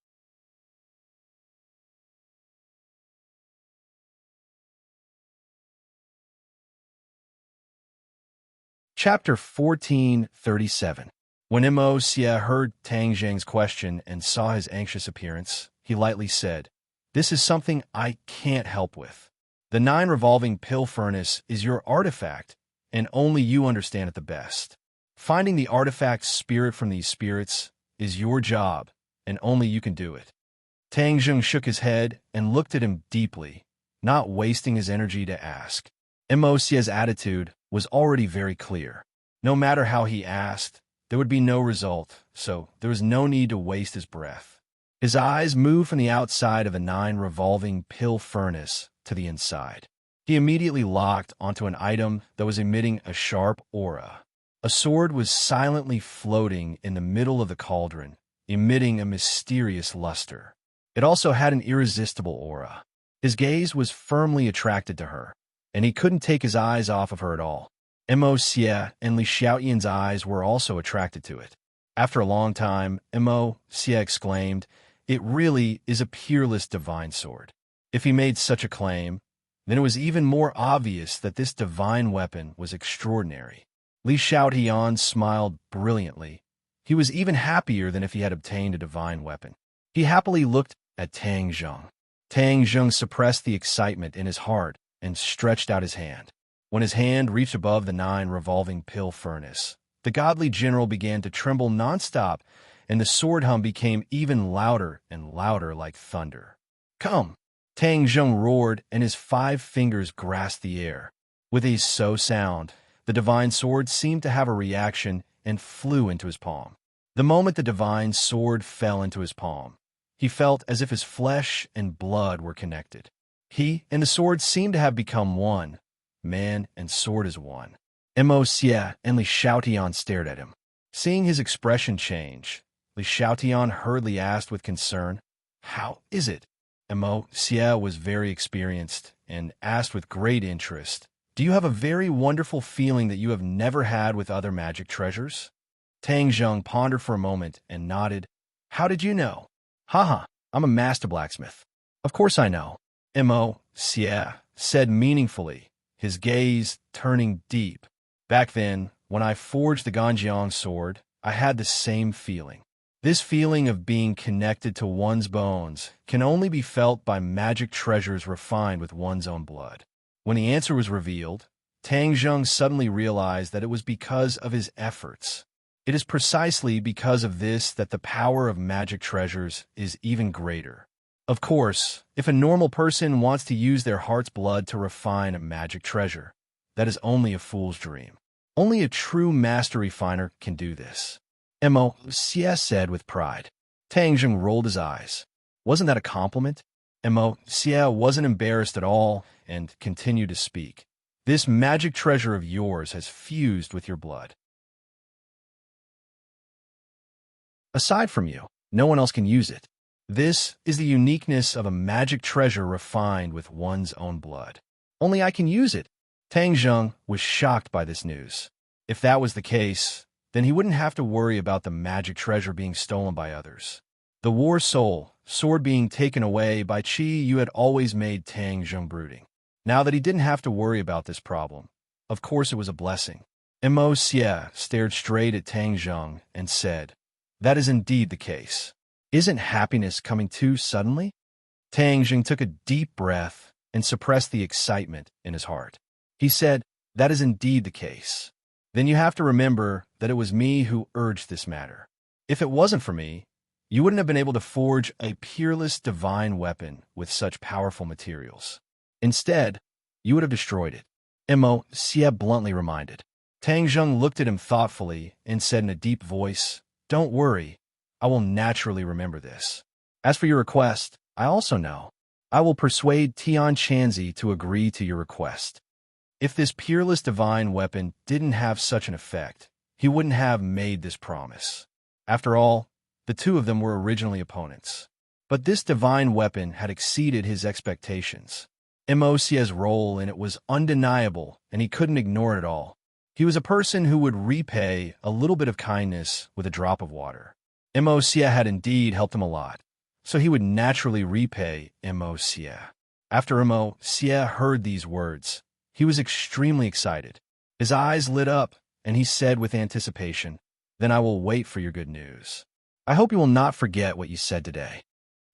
Chapter 1437. When Immerse heard Tang Zheng's question and saw his anxious appearance, he lightly said, "This is something I can't help with. The 9 revolving pill furnace is your artifact, and only you understand it the best. Finding the artifact's spirit from these spirits is your job, and only you can do it." Tang Zheng shook his head and looked at him deeply, not wasting his energy to ask. Immerse's attitude was already very clear. No matter how he asked, there would be no result, so there was no need to waste his breath. His eyes moved from the outside of the 9 revolving pill furnace to the inside. He immediately locked onto an item that was emitting a sharp aura. A sword was silently floating in the middle of the cauldron, emitting a mysterious luster. It also had an irresistible aura. His gaze was firmly attracted to her, and he couldn't take his eyes off of her at all. Immerse and Li Xiaoyan's eyes were also attracted to it. After a long time, Immerse exclaimed, "It really is a peerless divine sword." If he made such a claim, then it was even more obvious that this divine weapon was extraordinary. Li Xiaoyan smiled brilliantly. He was even happier than if he had obtained a divine weapon. He happily looked at Tang Zheng. Tang Zheng suppressed the excitement in his heart and stretched out his hand. When his hand reached above the 9 revolving pill furnace, the godly general began to tremble nonstop, and the sword hum became even louder and louder like thunder. "Come!" Tang Zheng roared, and his 5 fingers grasped the air. With a so sound, the divine sword seemed to have a reaction and flew into his palm. The moment the divine sword fell into his palm, he felt as if his flesh and blood were connected. He and the sword seemed to have become one. Man and sword is one. Immerse and Li Xiaoyan stared at him. Seeing his expression change, Li Xiaoyan hurriedly asked with concern, "How is it?" Immerse was very experienced and asked with great interest, "Do you have a very wonderful feeling that you have never had with other magic treasures?" Tang Zheng pondered for a moment and nodded. "How did you know?" "Haha, I'm a master blacksmith. Of course I know," Immerse said meaningfully, his gaze turning deep. "Back then, when I forged the Ganjiang sword, I had the same feeling. This feeling of being connected to one's bones can only be felt by magic treasures refined with one's own blood." When the answer was revealed, Tang Zheng suddenly realized that it was because of his efforts. It is precisely because of this that the power of magic treasures is even greater. Of course, if a normal person wants to use their heart's blood to refine a magic treasure, that is only a fool's dream. Only a true master refiner can do this. Immerse said with pride. Tang Zheng rolled his eyes. Wasn't that a compliment? Immerse wasn't embarrassed at all and continued to speak. "This magic treasure of yours has fused with your blood. Aside from you, no one else can use it. This is the uniqueness of a magic treasure refined with one's own blood. Only I can use it." Tang Zheng was shocked by this news. If that was the case, then he wouldn't have to worry about the magic treasure being stolen by others. The war soul, sword being taken away by Qi Yu had always made Tang Zheng brooding. Now that he didn't have to worry about this problem, of course it was a blessing. Immerse stared straight at Tang Zheng and said, "That is indeed the case. Isn't happiness coming too suddenly?" Tang Zheng took a deep breath and suppressed the excitement in his heart. He said, "That is indeed the case. Then you have to remember that it was me who urged this matter. If it wasn't for me, you wouldn't have been able to forge a peerless divine weapon with such powerful materials. Instead, you would have destroyed it," Immerse bluntly reminded. Tang Zheng looked at him thoughtfully and said in a deep voice, "Don't worry. I will naturally remember this. As for your request, I also know. I will persuade Tian Chanzi to agree to your request. If this peerless divine weapon didn't have such an effect, he wouldn't have made this promise. After all, the two of them were originally opponents. But this divine weapon had exceeded his expectations. Immerse's role in it was undeniable, and he couldn't ignore it at all. He was a person who would repay a little bit of kindness with a drop of water. Immerse had indeed helped him a lot, so he would naturally repay Immerse. After Immerse heard these words, he was extremely excited. His eyes lit up, and he said with anticipation, "Then I will wait for your good news. I hope you will not forget what you said today."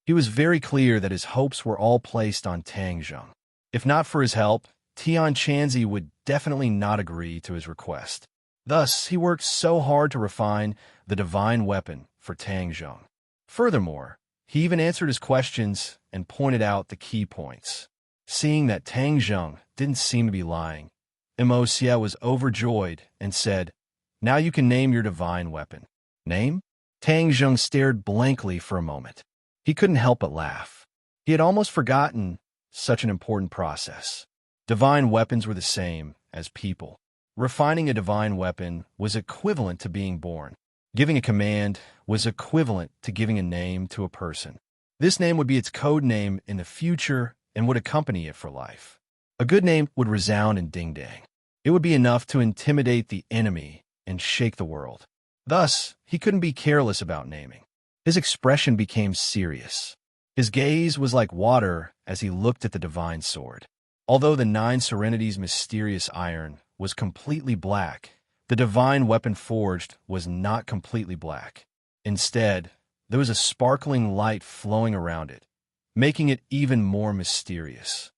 He was very clear that his hopes were all placed on Tang Zheng. If not for his help, Tian Chanzi would definitely not agree to his request. Thus, he worked so hard to refine the divine weapon for Tang Zheng. Furthermore, he even answered his questions and pointed out the key points. Seeing that Tang Zheng didn't seem to be lying, Immerse was overjoyed and said, "Now you can name your divine weapon." Name? Tang Zheng stared blankly for a moment. He couldn't help but laugh. He had almost forgotten such an important process. Divine weapons were the same as people. Refining a divine weapon was equivalent to being born. Giving a command was equivalent to giving a name to a person. This name would be its code name in the future and would accompany it for life. A good name would resound in ding-dang. It would be enough to intimidate the enemy and shake the world. Thus, he couldn't be careless about naming. His expression became serious. His gaze was like water as he looked at the divine sword. Although the Nine Serenities' mysterious iron was completely black, the divine weapon forged was not completely black. Instead, there was a sparkling light flowing around it, making it even more mysterious.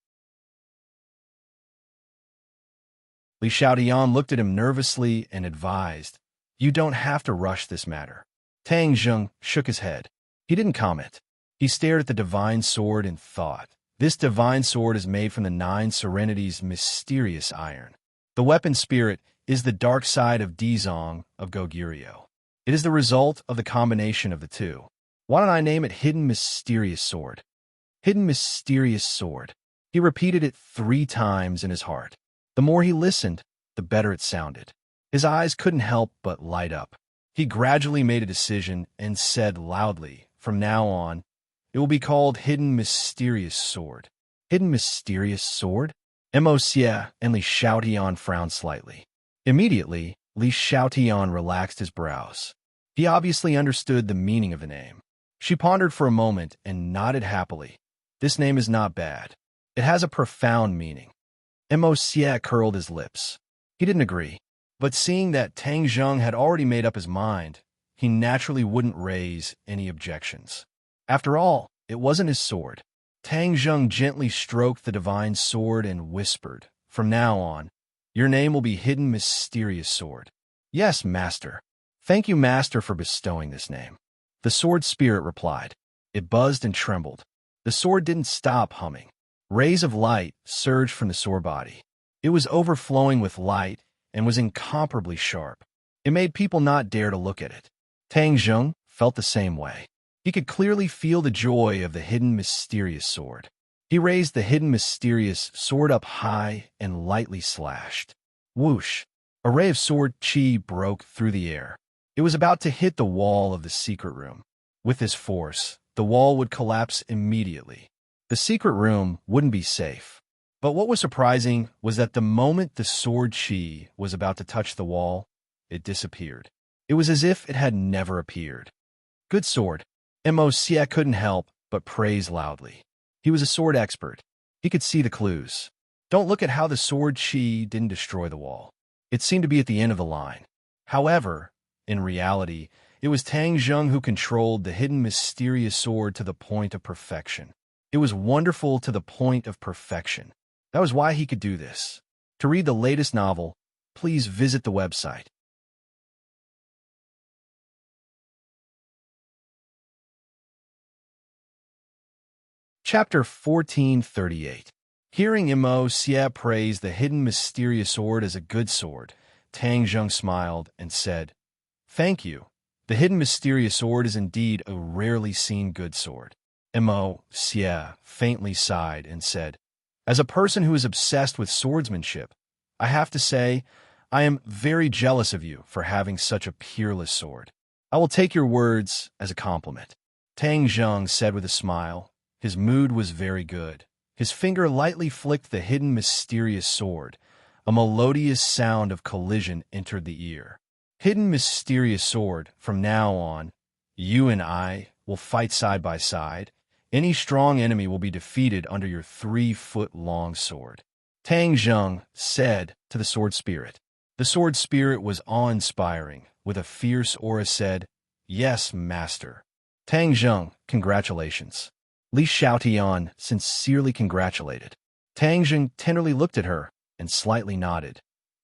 Li Xiaotian looked at him nervously and advised, "You don't have to rush this matter." Tang Zheng shook his head. He didn't comment. He stared at the divine sword and thought, "This divine sword is made from the Nine Serenities' mysterious iron. The weapon spirit is the dark side of Dizong of Goguryeo. It is the result of the combination of the two. Why don't I name it Hidden Mysterious Sword?" Hidden Mysterious Sword. He repeated it 3 times in his heart. The more he listened, the better it sounded. His eyes couldn't help but light up. He gradually made a decision and said loudly, "From now on, it will be called Hidden Mysterious Sword." Hidden Mysterious Sword? Immerse and Li Xiaotian frowned slightly. Immediately, Li Xiaotian relaxed his brows. He obviously understood the meaning of the name. She pondered for a moment and nodded happily. "This name is not bad. It has a profound meaning." Immerse curled his lips. He didn't agree. But seeing that Tang Zheng had already made up his mind, he naturally wouldn't raise any objections. After all, it wasn't his sword. Tang Zheng gently stroked the divine sword and whispered, "From now on, your name will be Hidden Mysterious Sword." "Yes, Master. Thank you, Master, for bestowing this name." The sword spirit replied. It buzzed and trembled. The sword didn't stop humming. Rays of light surged from the sword body. It was overflowing with light and was incomparably sharp. It made people not dare to look at it. Tang Zheng felt the same way. He could clearly feel the joy of the Hidden Mysterious Sword. He raised the Hidden Mysterious Sword up high and lightly slashed. Whoosh! A ray of sword chi broke through the air. It was about to hit the wall of the secret room. With this force, the wall would collapse immediately. The secret room wouldn't be safe. But what was surprising was that the moment the sword chi was about to touch the wall, it disappeared. It was as if it had never appeared. "Good sword." Immerse couldn't help but praise loudly. He was a sword expert. He could see the clues. Don't look at how the sword chi didn't destroy the wall. It seemed to be at the end of the line. However, in reality, it was Tang Zheng who controlled the Hidden Mysterious Sword to the point of perfection. It was wonderful to the point of perfection. That was why he could do this. To read the latest novel, please visit the website. Chapter 1438. Hearing Immerse praise the Hidden Mysterious Sword as a good sword, Tang Zheng smiled and said, "Thank you. The Hidden Mysterious Sword is indeed a rarely seen good sword." Immerse faintly sighed and said, "As a person who is obsessed with swordsmanship, I have to say, I am very jealous of you for having such a peerless sword. I will take your words as a compliment." Tang Zheng said with a smile. His mood was very good. His finger lightly flicked the Hidden Mysterious Sword. A melodious sound of collision entered the ear. "Hidden Mysterious Sword, from now on, you and I will fight side by side. Any strong enemy will be defeated under your 3-foot-long sword." Tang Zheng said to the sword spirit. The sword spirit was awe-inspiring. With a fierce aura said, "Yes, master." Tang Zheng, congratulations. Li Xiaotian sincerely congratulated. Tang Zheng tenderly looked at her and slightly nodded.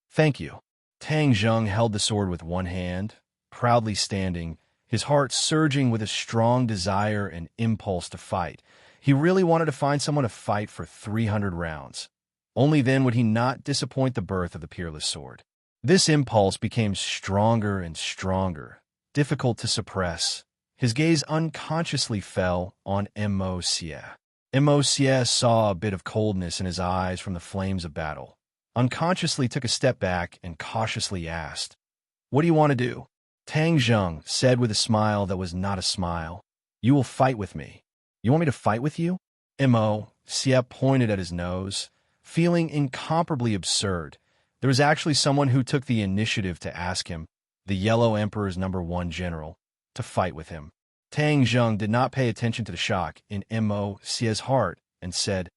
"Thank you." Tang Zheng held the sword with one hand, proudly standing, his heart surging with a strong desire and impulse to fight. He really wanted to find someone to fight for 300 rounds. Only then would he not disappoint the birth of the peerless sword. This impulse became stronger and stronger, difficult to suppress. His gaze unconsciously fell on Immerse. Immerse saw a bit of coldness in his eyes from the flames of battle. Unconsciously took a step back and cautiously asked, "What do you want to do?" Tang Zheng said with a smile that was not a smile, "You will fight with me." "You want me to fight with you?" Immerse pointed at his nose, feeling incomparably absurd. There was actually someone who took the initiative to ask him, the Yellow Emperor's #1 general, to fight with him. Tang Zheng did not pay attention to the shock in Immerse's heart and said,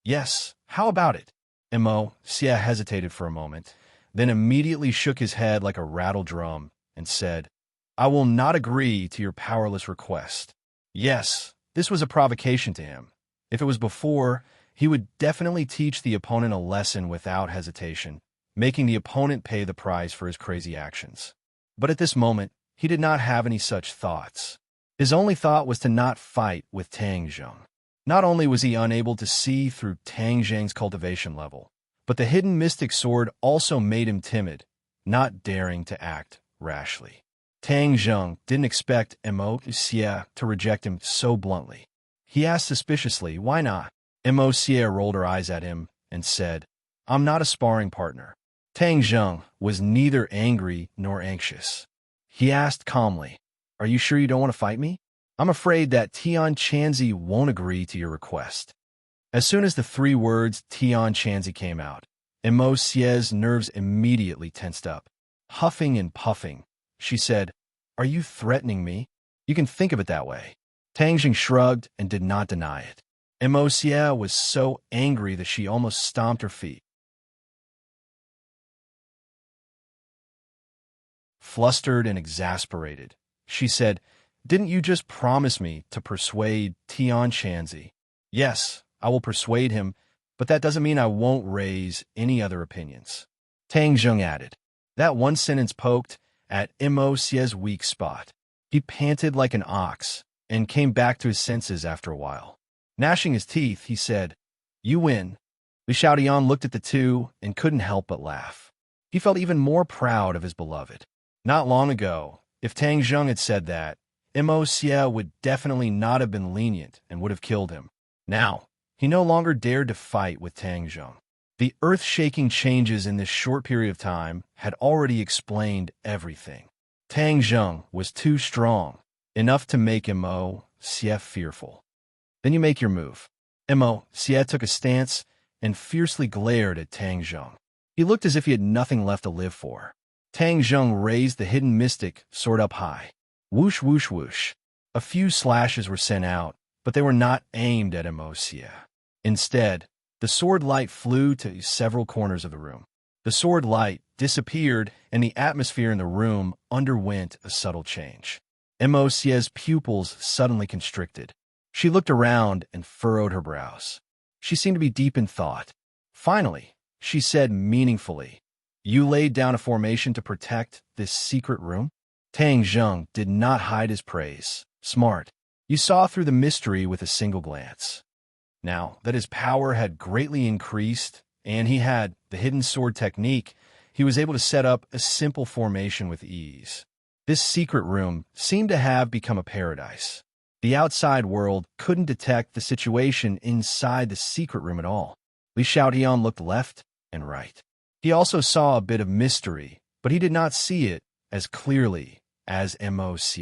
"Yes, how about it?" Immerse hesitated for a moment, then immediately shook his head like a rattled drum and said, "I will not agree to your powerless request." Yes, this was a provocation to him. If it was before, he would definitely teach the opponent a lesson without hesitation, making the opponent pay the price for his crazy actions. But at this moment, he did not have any such thoughts. His only thought was to not fight with Tang Zheng. Not only was he unable to see through Tang Zheng's cultivation level, but the hidden mystic sword also made him timid, not daring to act rashly. Tang Zheng didn't expect Immerse to reject him so bluntly. He asked suspiciously, "Why not?" Immerse rolled her eyes at him and said, "I'm not a sparring partner." Tang Zheng was neither angry nor anxious. He asked calmly, "Are you sure you don't want to fight me? I'm afraid that Tian Chanzi won't agree to your request." As soon as the three words Tian Chanzi came out, Immerse's nerves immediately tensed up. Huffing and puffing, she said, "Are you threatening me? You can think of it that way." Tang Zheng shrugged and did not deny it. Immerse was so angry that she almost stomped her feet. Flustered and exasperated, she said, "Didn't you just promise me to persuade Tian Chanzi?" "Yes, I will persuade him, but that doesn't mean I won't raise any other opinions." Tang Zheng added. That one sentence poked at Immerse's weak spot. He panted like an ox and came back to his senses after a while. Gnashing his teeth, he said, "You win." Li Xiaotian looked at the two and couldn't help but laugh. He felt even more proud of his beloved. Not long ago, if Tang Zheng had said that, Immerse would definitely not have been lenient and would have killed him. Now, he no longer dared to fight with Tang Zheng. The earth-shaking changes in this short period of time had already explained everything. Tang Zheng was too strong, enough to make Immerse fearful. "Then you make your move." Immerse took a stance and fiercely glared at Tang Zheng. He looked as if he had nothing left to live for. Tang Zheng raised the hidden mystic sword up high. Whoosh, whoosh, whoosh. A few slashes were sent out, but they were not aimed at Immerse. Instead, the sword light flew to several corners of the room. The sword light disappeared, and the atmosphere in the room underwent a subtle change. Immerse's pupils suddenly constricted. She looked around and furrowed her brows. She seemed to be deep in thought. Finally, she said meaningfully, "You laid down a formation to protect this secret room?" Tang Zheng did not hide his praise. "Smart. You saw through the mystery with a single glance." Now that his power had greatly increased and he had the hidden sword technique, he was able to set up a simple formation with ease. This secret room seemed to have become a paradise. The outside world couldn't detect the situation inside the secret room at all. Li Xiaotian looked left and right. He also saw a bit of mystery, but he did not see it as clearly as Immerse.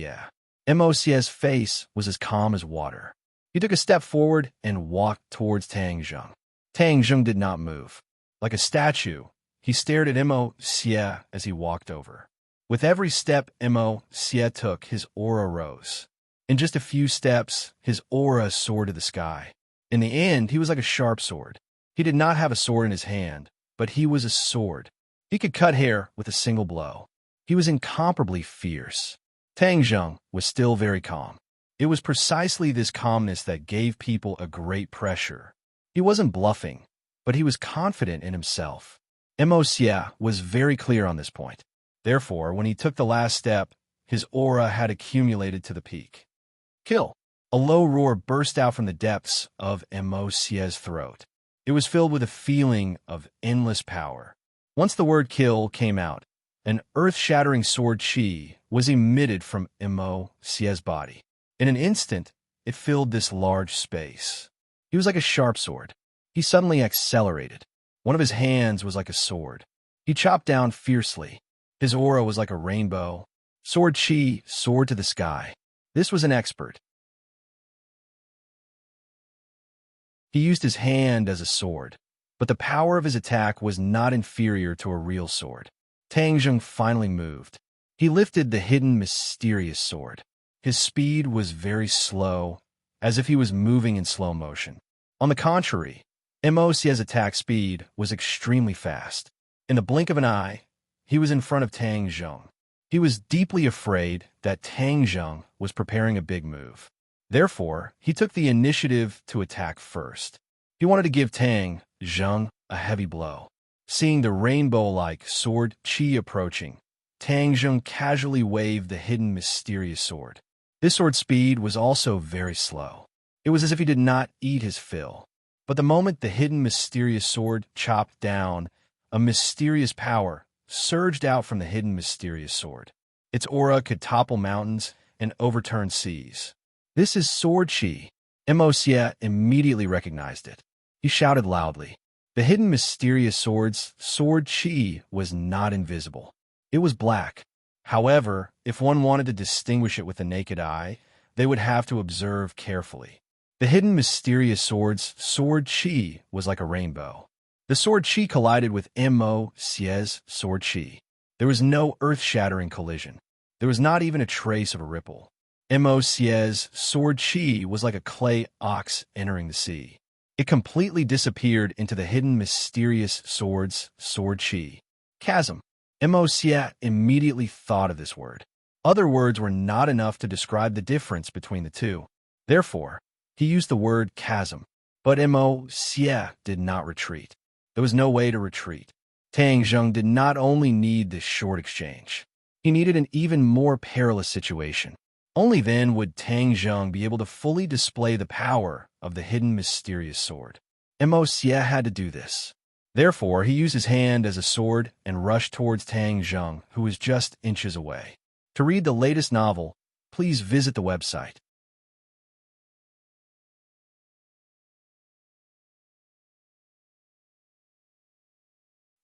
Immerse's face was as calm as water. He took a step forward and walked towards Tang Zheng. Tang Zheng did not move. Like a statue, he stared at Immerse as he walked over. With every step Immerse took, his aura rose. In just a few steps, his aura soared to the sky. In the end, he was like a sharp sword. He did not have a sword in his hand, but he was a sword. He could cut hair with a single blow. He was incomparably fierce. Tang Zheng was still very calm. It was precisely this calmness that gave people a great pressure. He wasn't bluffing, but he was confident in himself. Immerse was very clear on this point. Therefore, when he took the last step, his aura had accumulated to the peak. Kill! A low roar burst out from the depths of Immerse's throat. It was filled with a feeling of endless power. Once the word kill came out, an earth-shattering sword chi was emitted from Immerse's body. In an instant, it filled this large space. He was like a sharp sword. He suddenly accelerated. One of his hands was like a sword. He chopped down fiercely. His aura was like a rainbow. Sword chi soared to the sky. This was an expert. He used his hand as a sword, but the power of his attack was not inferior to a real sword. Tang Zheng finally moved. He lifted the hidden, mysterious sword. His speed was very slow, as if he was moving in slow motion. On the contrary, Immerse's attack speed was extremely fast. In the blink of an eye, he was in front of Tang Zheng. He was deeply afraid that Tang Zheng was preparing a big move. Therefore, he took the initiative to attack first. He wanted to give Tang Zheng a heavy blow. Seeing the rainbow-like sword chi approaching, Tang Zheng casually waved the hidden mysterious sword. This sword's speed was also very slow. It was as if he did not eat his fill. But the moment the hidden mysterious sword chopped down, a mysterious power surged out from the hidden mysterious sword. Its aura could topple mountains and overturn seas. This is sword chi. Immerse immediately recognized it. He shouted loudly. The hidden mysterious sword's sword chi was not invisible. It was black. However, if one wanted to distinguish it with the naked eye, they would have to observe carefully. The hidden mysterious sword's sword chi was like a rainbow. The sword chi collided with Immerse's sword chi. There was no earth-shattering collision. There was not even a trace of a ripple. Immerse's sword chi was like a clay ox entering the sea. It completely disappeared into the hidden mysterious sword's sword chi. Chasm. Immerse immediately thought of this word. Other words were not enough to describe the difference between the two. Therefore, he used the word chasm. But Immerse did not retreat. There was no way to retreat. Tang Zheng did not only need this short exchange. He needed an even more perilous situation. Only then would Tang Zheng be able to fully display the power of the hidden mysterious sword. Immerse had to do this. Therefore, he used his hand as a sword and rushed towards Tang Zheng, who was just inches away. To read the latest novel, please visit the website.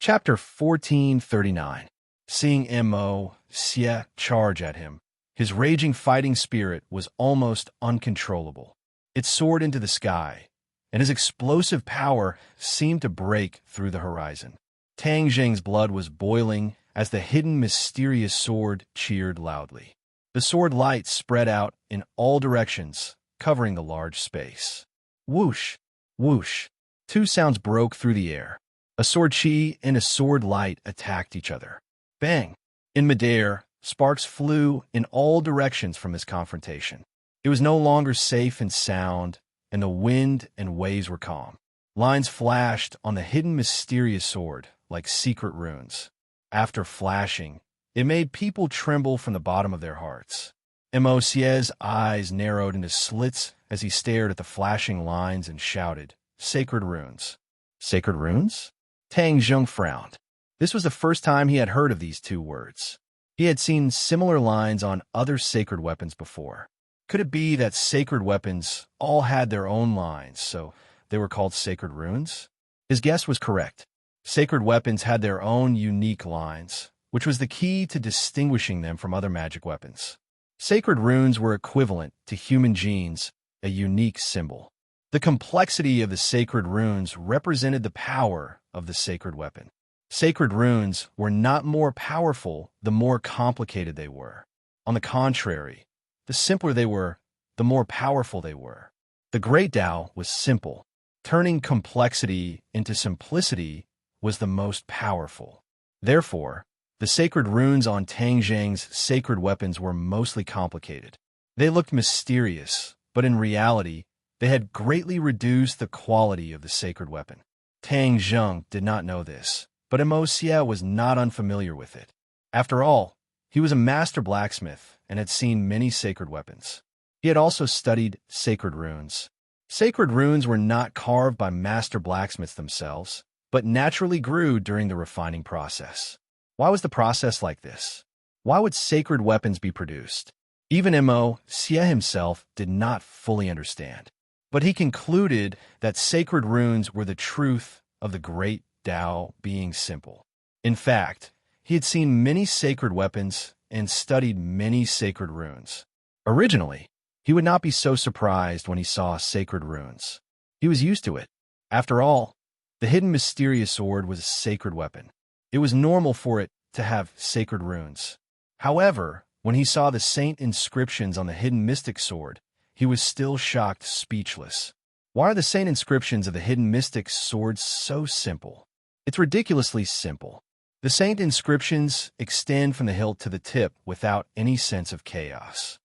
Chapter 1439. Seeing Immerse charge at him, his raging fighting spirit was almost uncontrollable. It soared into the sky, and his explosive power seemed to break through the horizon. Tang Zheng's blood was boiling as the hidden mysterious sword cheered loudly. The sword light spread out in all directions, covering the large space. Whoosh! Whoosh! Two sounds broke through the air. A sword chi and a sword light attacked each other. Bang! In midair, sparks flew in all directions from this confrontation. It was no longer safe and sound, and the wind and waves were calm. Lines flashed on the hidden mysterious sword like secret runes. After flashing, it made people tremble from the bottom of their hearts. Immerse's eyes narrowed into slits as he stared at the flashing lines and shouted, "Sacred runes." Sacred runes? Tang Zheng frowned. This was the first time he had heard of these two words. He had seen similar lines on other sacred weapons before. Could it be that sacred weapons all had their own lines, so they were called sacred runes? His guess was correct. Sacred weapons had their own unique lines, which was the key to distinguishing them from other magic weapons. Sacred runes were equivalent to human genes, a unique symbol. The complexity of the sacred runes represented the power of the sacred weapon. Sacred runes were not more powerful the more complicated they were. On the contrary, the simpler they were, the more powerful they were. The Great Tao was simple. Turning complexity into simplicity was the most powerful. Therefore, the sacred runes on Tang Zheng's sacred weapons were mostly complicated. They looked mysterious, but in reality, they had greatly reduced the quality of the sacred weapon. Tang Zheng did not know this, but Immerse was not unfamiliar with it. After all, he was a master blacksmith and had seen many sacred weapons. He had also studied sacred runes. Sacred runes were not carved by master blacksmiths themselves, but naturally grew during the refining process. Why was the process like this? Why would sacred weapons be produced? Even Immerse himself did not fully understand. But he concluded that sacred runes were the truth of the great Tao being simple. In fact, he had seen many sacred weapons and studied many sacred runes. Originally, he would not be so surprised when he saw sacred runes. He was used to it. After all, the hidden mysterious sword was a sacred weapon. It was normal for it to have sacred runes. However, when he saw the saint inscriptions on the hidden mystic sword, he was still shocked, speechless. Why are the saint inscriptions of the hidden mystic sword so simple? It's ridiculously simple. The saint inscriptions extend from the hilt to the tip without any sense of chaos.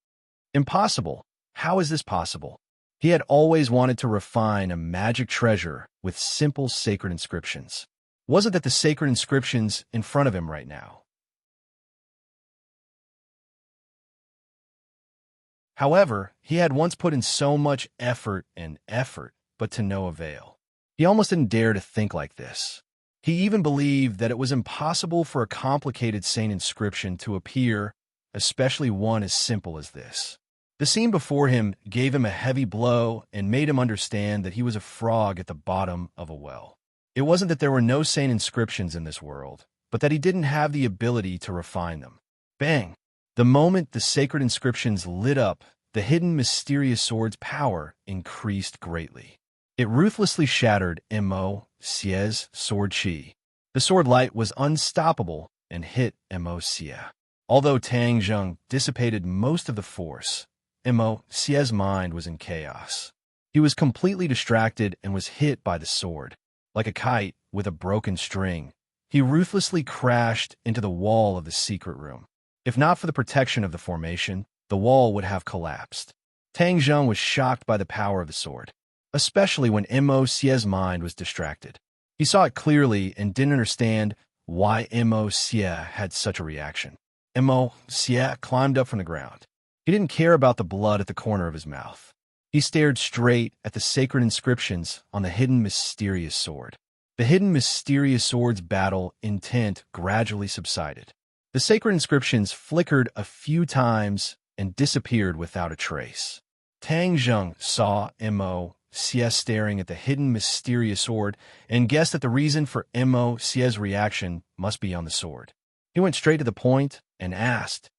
Impossible. How is this possible? He had always wanted to refine a magic treasure with simple sacred inscriptions. Wasn't that the sacred inscriptions in front of him right now? However, he had once put in so much effort, but to no avail. He almost didn't dare to think like this. He even believed that it was impossible for a complicated saint inscription to appear, especially one as simple as this. The scene before him gave him a heavy blow and made him understand that he was a frog at the bottom of a well. It wasn't that there were no saint inscriptions in this world, but that he didn't have the ability to refine them. Bang! The moment the sacred inscriptions lit up, the hidden mysterious sword's power increased greatly. It ruthlessly shattered Immerse's sword chi. The sword light was unstoppable and hit Immerse. Although Tang Zheng dissipated most of the force, Immerse's mind was in chaos. He was completely distracted and was hit by the sword. Like a kite with a broken string, he ruthlessly crashed into the wall of the secret room. If not for the protection of the formation, the wall would have collapsed. Tang Zheng was shocked by the power of the sword, especially when Immerse's mind was distracted. He saw it clearly and didn't understand why Immerse had such a reaction. Immerse climbed up from the ground. He didn't care about the blood at the corner of his mouth. He stared straight at the sacred inscriptions on the hidden mysterious sword. The hidden mysterious sword's battle intent gradually subsided. The sacred inscriptions flickered a few times and disappeared without a trace. Tang Zheng saw Immerse staring at the hidden mysterious sword and guessed that the reason for Immerse's reaction must be on the sword. He went straight to the point and asked,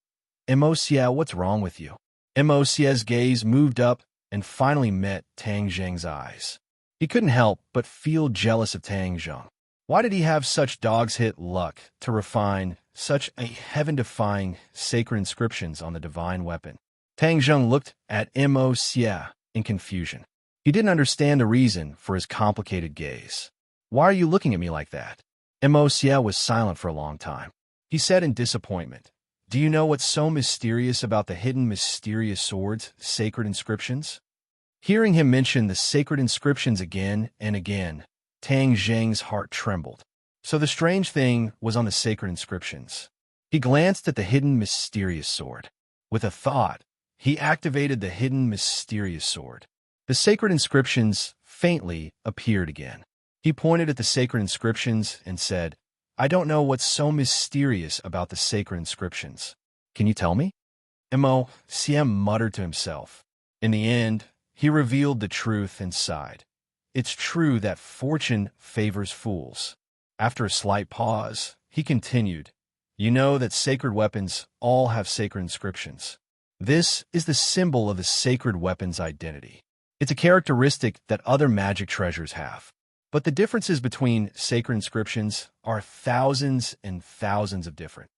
"Immerse, what's wrong with you?" Immerse's gaze moved up and finally met Tang Zheng's eyes. He couldn't help but feel jealous of Tang Zheng. Why did he have such dog's hit luck to refine such a heaven-defying sacred inscriptions on the divine weapon? Tang Zheng looked at Immerse in confusion. He didn't understand the reason for his complicated gaze. "Why are you looking at me like that?" Immerse was silent for a long time. He said in disappointment, "Do you know what's so mysterious about the hidden mysterious sword's sacred inscriptions?" Hearing him mention the sacred inscriptions again and again, Tang Zheng's heart trembled. So the strange thing was on the sacred inscriptions. He glanced at the hidden mysterious sword. With a thought, he activated the hidden mysterious sword. The sacred inscriptions faintly appeared again. He pointed at the sacred inscriptions and said, "I don't know what's so mysterious about the sacred inscriptions. Can you tell me?" Immerse muttered to himself. In the end, he revealed the truth and sighed. "It's true that fortune favors fools." After a slight pause, he continued, "You know that sacred weapons all have sacred inscriptions. This is the symbol of the sacred weapon's identity. It's a characteristic that other magic treasures have. But the differences between sacred inscriptions are thousands and thousands of different.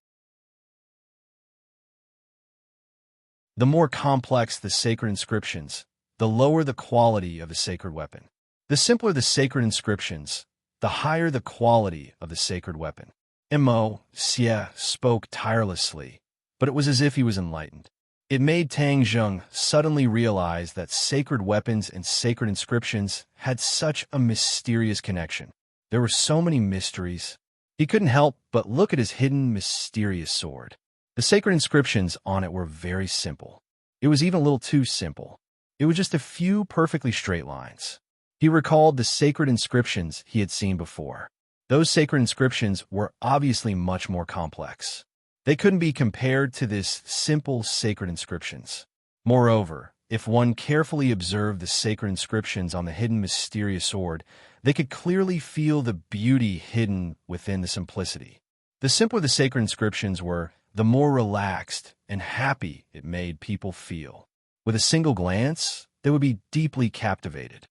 The more complex the sacred inscriptions, the lower the quality of the sacred weapon. The simpler the sacred inscriptions, the higher the quality of the sacred weapon. Immerse spoke tirelessly, but it was as if he was enlightened. It made Tang Zheng suddenly realize that sacred weapons and sacred inscriptions had such a mysterious connection. There were so many mysteries. He couldn't help but look at his hidden mysterious sword. The sacred inscriptions on it were very simple. It was even a little too simple. It was just a few perfectly straight lines. He recalled the sacred inscriptions he had seen before. Those sacred inscriptions were obviously much more complex. They couldn't be compared to this simple sacred inscriptions. Moreover, if one carefully observed the sacred inscriptions on the hidden mysterious sword, they could clearly feel the beauty hidden within the simplicity. The simpler the sacred inscriptions were, the more relaxed and happy it made people feel. With a single glance, they would be deeply captivated.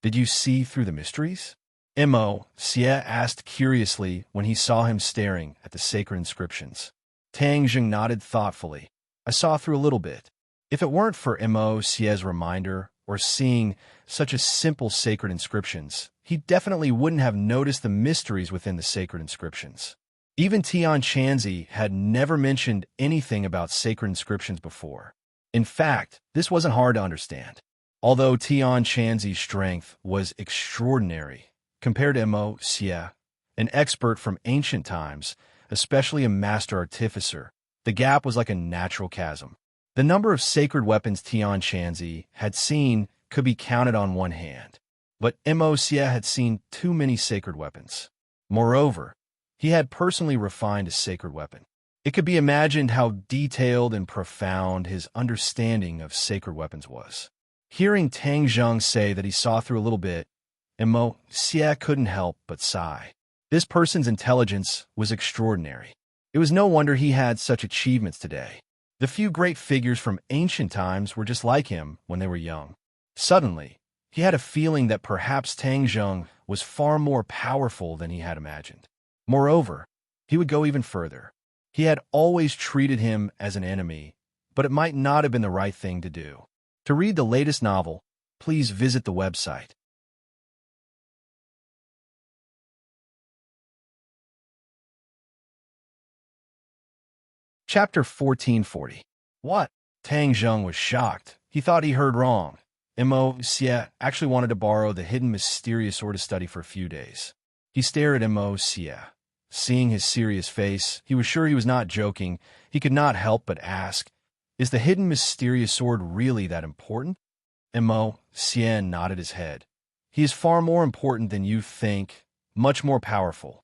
Did you see through the mysteries? Immerse asked curiously when he saw him staring at the sacred inscriptions. Tang Zheng nodded thoughtfully. I saw through a little bit. If it weren't for Immerse's reminder or seeing such a simple sacred inscriptions, he definitely wouldn't have noticed the mysteries within the sacred inscriptions. Even Tian Chanzi had never mentioned anything about sacred inscriptions before. In fact, this wasn't hard to understand. Although Tian Chanzi's strength was extraordinary, compared to Immerse, an expert from ancient times, especially a master artificer, the gap was like a natural chasm. The number of sacred weapons Tian Chanzi had seen could be counted on one hand, but Immerse had seen too many sacred weapons. Moreover, he had personally refined a sacred weapon. It could be imagined how detailed and profound his understanding of sacred weapons was. Hearing Tang Zheng say that he saw through a little bit, Immerse couldn't help but sigh. This person's intelligence was extraordinary. It was no wonder he had such achievements today. The few great figures from ancient times were just like him when they were young. Suddenly, he had a feeling that perhaps Tang Zheng was far more powerful than he had imagined. Moreover, he would go even further. He had always treated him as an enemy, but it might not have been the right thing to do. To read the latest novel, please visit the website. Chapter 1440. What? Tang Zheng was shocked. He thought he heard wrong. Immerse actually wanted to borrow the hidden mysterious sword to study for a few days. He stared at Immerse. Seeing his serious face, he was sure he was not joking. He could not help but ask, is the hidden mysterious sword really that important? Immerse nodded his head. He is far more important than you think, much more powerful.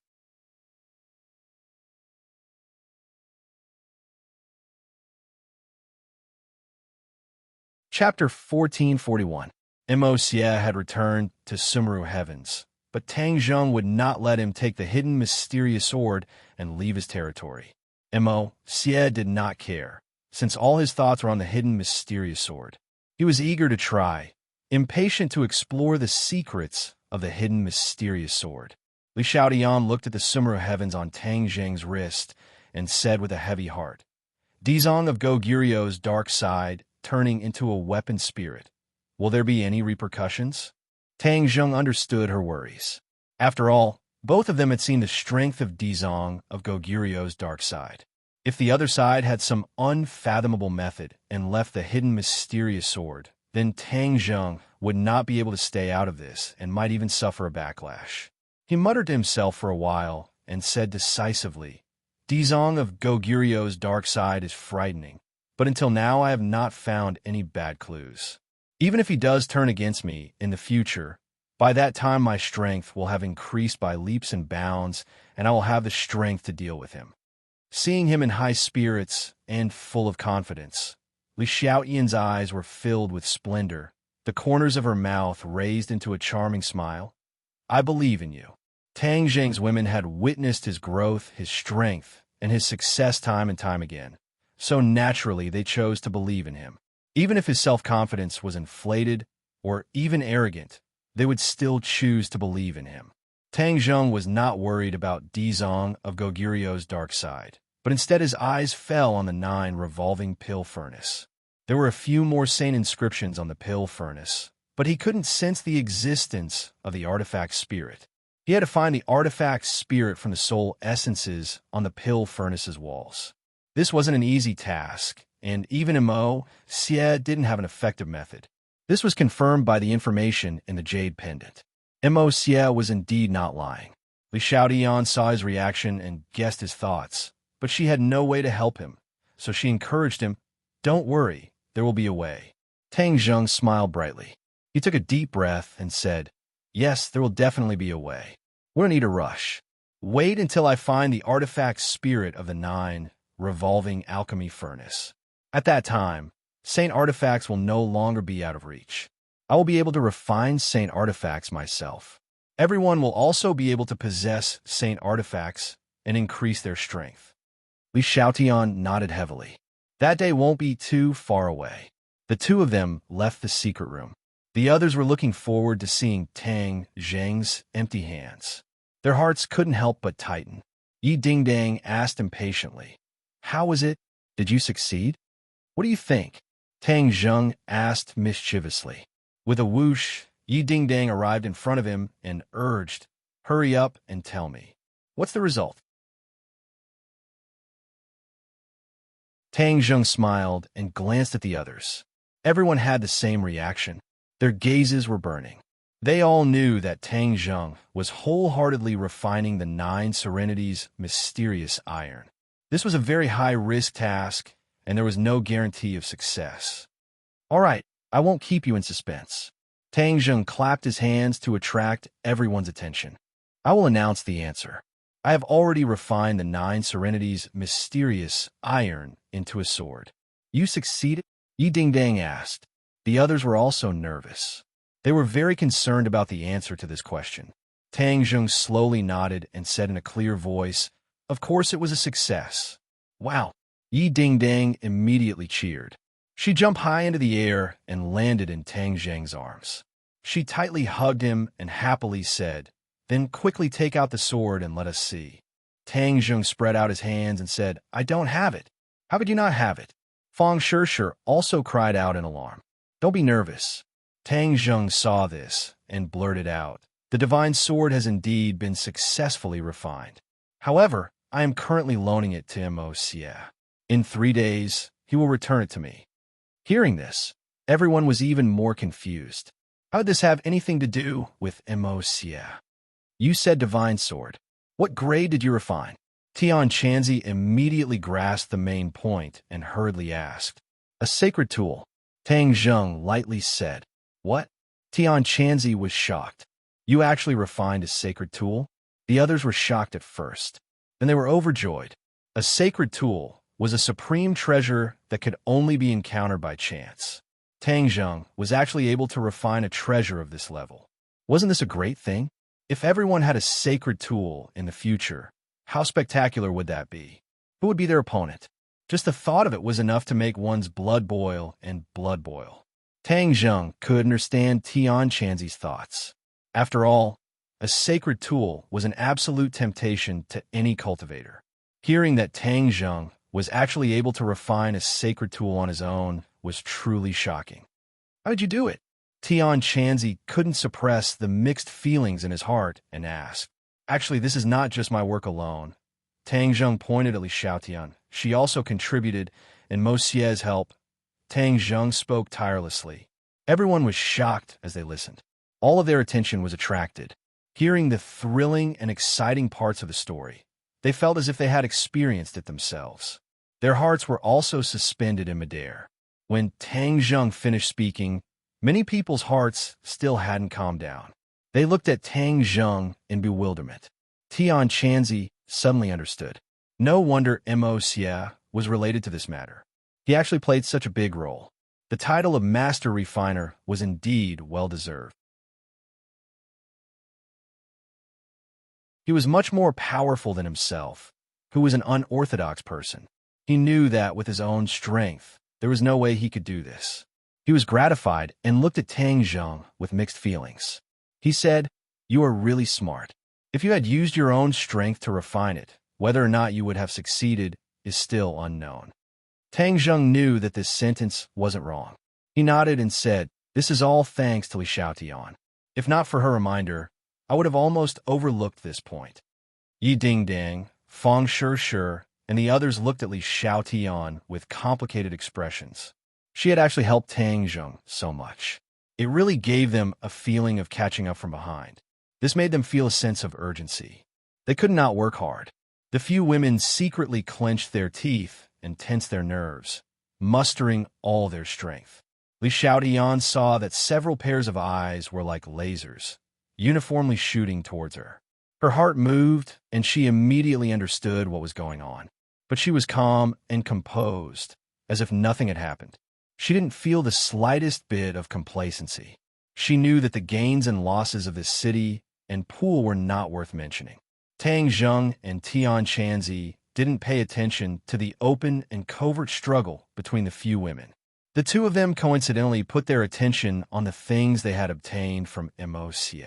Chapter 1441. Immerse had returned to Sumeru Heavens, but Tang Zheng would not let him take the hidden mysterious sword and leave his territory. Immerse did not care, since all his thoughts were on the hidden mysterious sword. He was eager to try, impatient to explore the secrets of the hidden mysterious sword. Li Xiaodian looked at the Sumeru Heavens on Tang Zheng's wrist and said with a heavy heart, Dizong of Goguryu's dark side turning into a weapon spirit. Will there be any repercussions? Tang Zheng understood her worries. After all, both of them had seen the strength of Dizong of Goguryu's dark side. If the other side had some unfathomable method and left the hidden mysterious sword, then Tang Zheng would not be able to stay out of this and might even suffer a backlash. He muttered to himself for a while and said decisively, Dizong of Goguryu's dark side is frightening, but until now I have not found any bad clues. Even if he does turn against me in the future, by that time my strength will have increased by leaps and bounds, and I will have the strength to deal with him. Seeing him in high spirits and full of confidence, Li Xiaoyan's eyes were filled with splendor, the corners of her mouth raised into a charming smile. I believe in you. Tang Zheng's women had witnessed his growth, his strength, and his success time and time again, so naturally they chose to believe in him. Even if his self-confidence was inflated or even arrogant, they would still choose to believe in him. Tang Zheng was not worried about Dizong of Goguryu's dark side, but instead his eyes fell on the 9 revolving pill furnace. There were a few more sane inscriptions on the pill furnace, but he couldn't sense the existence of the artifact spirit. He had to find the artifact spirit from the soul essences on the pill furnace's walls. This wasn't an easy task, and even Immerse didn't have an effective method. This was confirmed by the information in the jade pendant. Immerse was indeed not lying. Li Xiaotian saw his reaction and guessed his thoughts, but she had no way to help him, so she encouraged him, "Don't worry, there will be a way." Tang Zheng smiled brightly. He took a deep breath and said, "Yes, there will definitely be a way. We don't need to rush. Wait until I find the artifact spirit of the 9 revolving alchemy furnace. At that time, Saint artifacts will no longer be out of reach. I will be able to refine Saint artifacts myself. Everyone will also be able to possess Saint artifacts and increase their strength." Li Xiaotian nodded heavily. That day won't be too far away. The two of them left the secret room. The others were looking forward to seeing Tang Zheng's empty hands. Their hearts couldn't help but tighten. Yi Dingdang asked impatiently, "How was it? Did you succeed?" "What do you think?" Tang Zheng asked mischievously. With a whoosh, Yi Dingdang arrived in front of him and urged, "Hurry up and tell me. What's the result?" Tang Zheng smiled and glanced at the others. Everyone had the same reaction. Their gazes were burning. They all knew that Tang Zheng was wholeheartedly refining the 9 Serenity's mysterious iron. This was a very high-risk task, and there was no guarantee of success. "All right, I won't keep you in suspense." Tang Zheng clapped his hands to attract everyone's attention. "I will announce the answer. I have already refined the 9 Serenity's mysterious iron into a sword." "You succeeded?" Yi Dingdang asked. The others were also nervous. They were very concerned about the answer to this question. Tang Zheng slowly nodded and said in a clear voice, "Of course it was a success." "Wow!" Yi Dingdang immediately cheered. She jumped high into the air and landed in Tang Zheng's arms. She tightly hugged him and happily said, "Then quickly take out the sword and let us see." Tang Zheng spread out his hands and said, "I don't have it." "How could you not have it?" Fang Shishir also cried out in alarm. "Don't be nervous." Tang Zheng saw this and blurted out, "The divine sword has indeed been successfully refined. However, I am currently loaning it to Immerse. In 3 days, he will return it to me." Hearing this, everyone was even more confused. How did this have anything to do with Immerse? "You said divine sword. What grade did you refine?" Tian Chanzi immediately grasped the main point and hurriedly asked. "A sacred tool," Tang Zheng lightly said. "What?" Tian Chanzi was shocked. "You actually refined a sacred tool?" The others were shocked at first. Then they were overjoyed. A sacred tool was a supreme treasure that could only be encountered by chance. Tang Zheng was actually able to refine a treasure of this level. Wasn't this a great thing? If everyone had a sacred tool in the future, how spectacular would that be? Who would be their opponent? Just the thought of it was enough to make one's blood boil and blood boil. Tang Zheng could understand Tian Chanzi's thoughts. After all, a sacred tool was an absolute temptation to any cultivator. Hearing that Tang Zheng was actually able to refine a sacred tool on his own was truly shocking. "How did you do it?" Tian Chanzi couldn't suppress the mixed feelings in his heart and asked. "Actually, this is not just my work alone." Tang Zheng pointed at Li Xiaotian. She also contributed, and Mosie's help. Tang Zheng spoke tirelessly. Everyone was shocked as they listened. All of their attention was attracted. Hearing the thrilling and exciting parts of the story, they felt as if they had experienced it themselves. Their hearts were also suspended in midair. When Tang Zheng finished speaking, many people's hearts still hadn't calmed down. They looked at Tang Zheng in bewilderment. Tian Chanzi suddenly understood. No wonder Immerse was related to this matter. He actually played such a big role. The title of Master Refiner was indeed well-deserved. He was much more powerful than himself, who was an unorthodox person. He knew that with his own strength, there was no way he could do this. He was gratified and looked at Tang Zheng with mixed feelings. He said, "You are really smart. If you had used your own strength to refine it, whether or not you would have succeeded is still unknown." Tang Zheng knew that this sentence wasn't wrong. He nodded and said, "This is all thanks to Li Xiaotian. If not for her reminder, I would have almost overlooked this point. Yi Ding Ding, Feng Shi, and the others looked at Li Xiaotian with complicated expressions. She had actually helped Tang Zheng so much. It really gave them a feeling of catching up from behind. This made them feel a sense of urgency. They could not work hard. The few women secretly clenched their teeth and tensed their nerves, mustering all their strength. Li Xiaotian saw that several pairs of eyes were like lasers, uniformly shooting towards her. Her heart moved, and she immediately understood what was going on. But she was calm and composed, as if nothing had happened. She didn't feel the slightest bit of complacency. She knew that the gains and losses of this city and pool were not worth mentioning. Tang Zheng and Tian Chanzi didn't pay attention to the open and covert struggle between the few women. The two of them coincidentally put their attention on the things they had obtained from Immerse.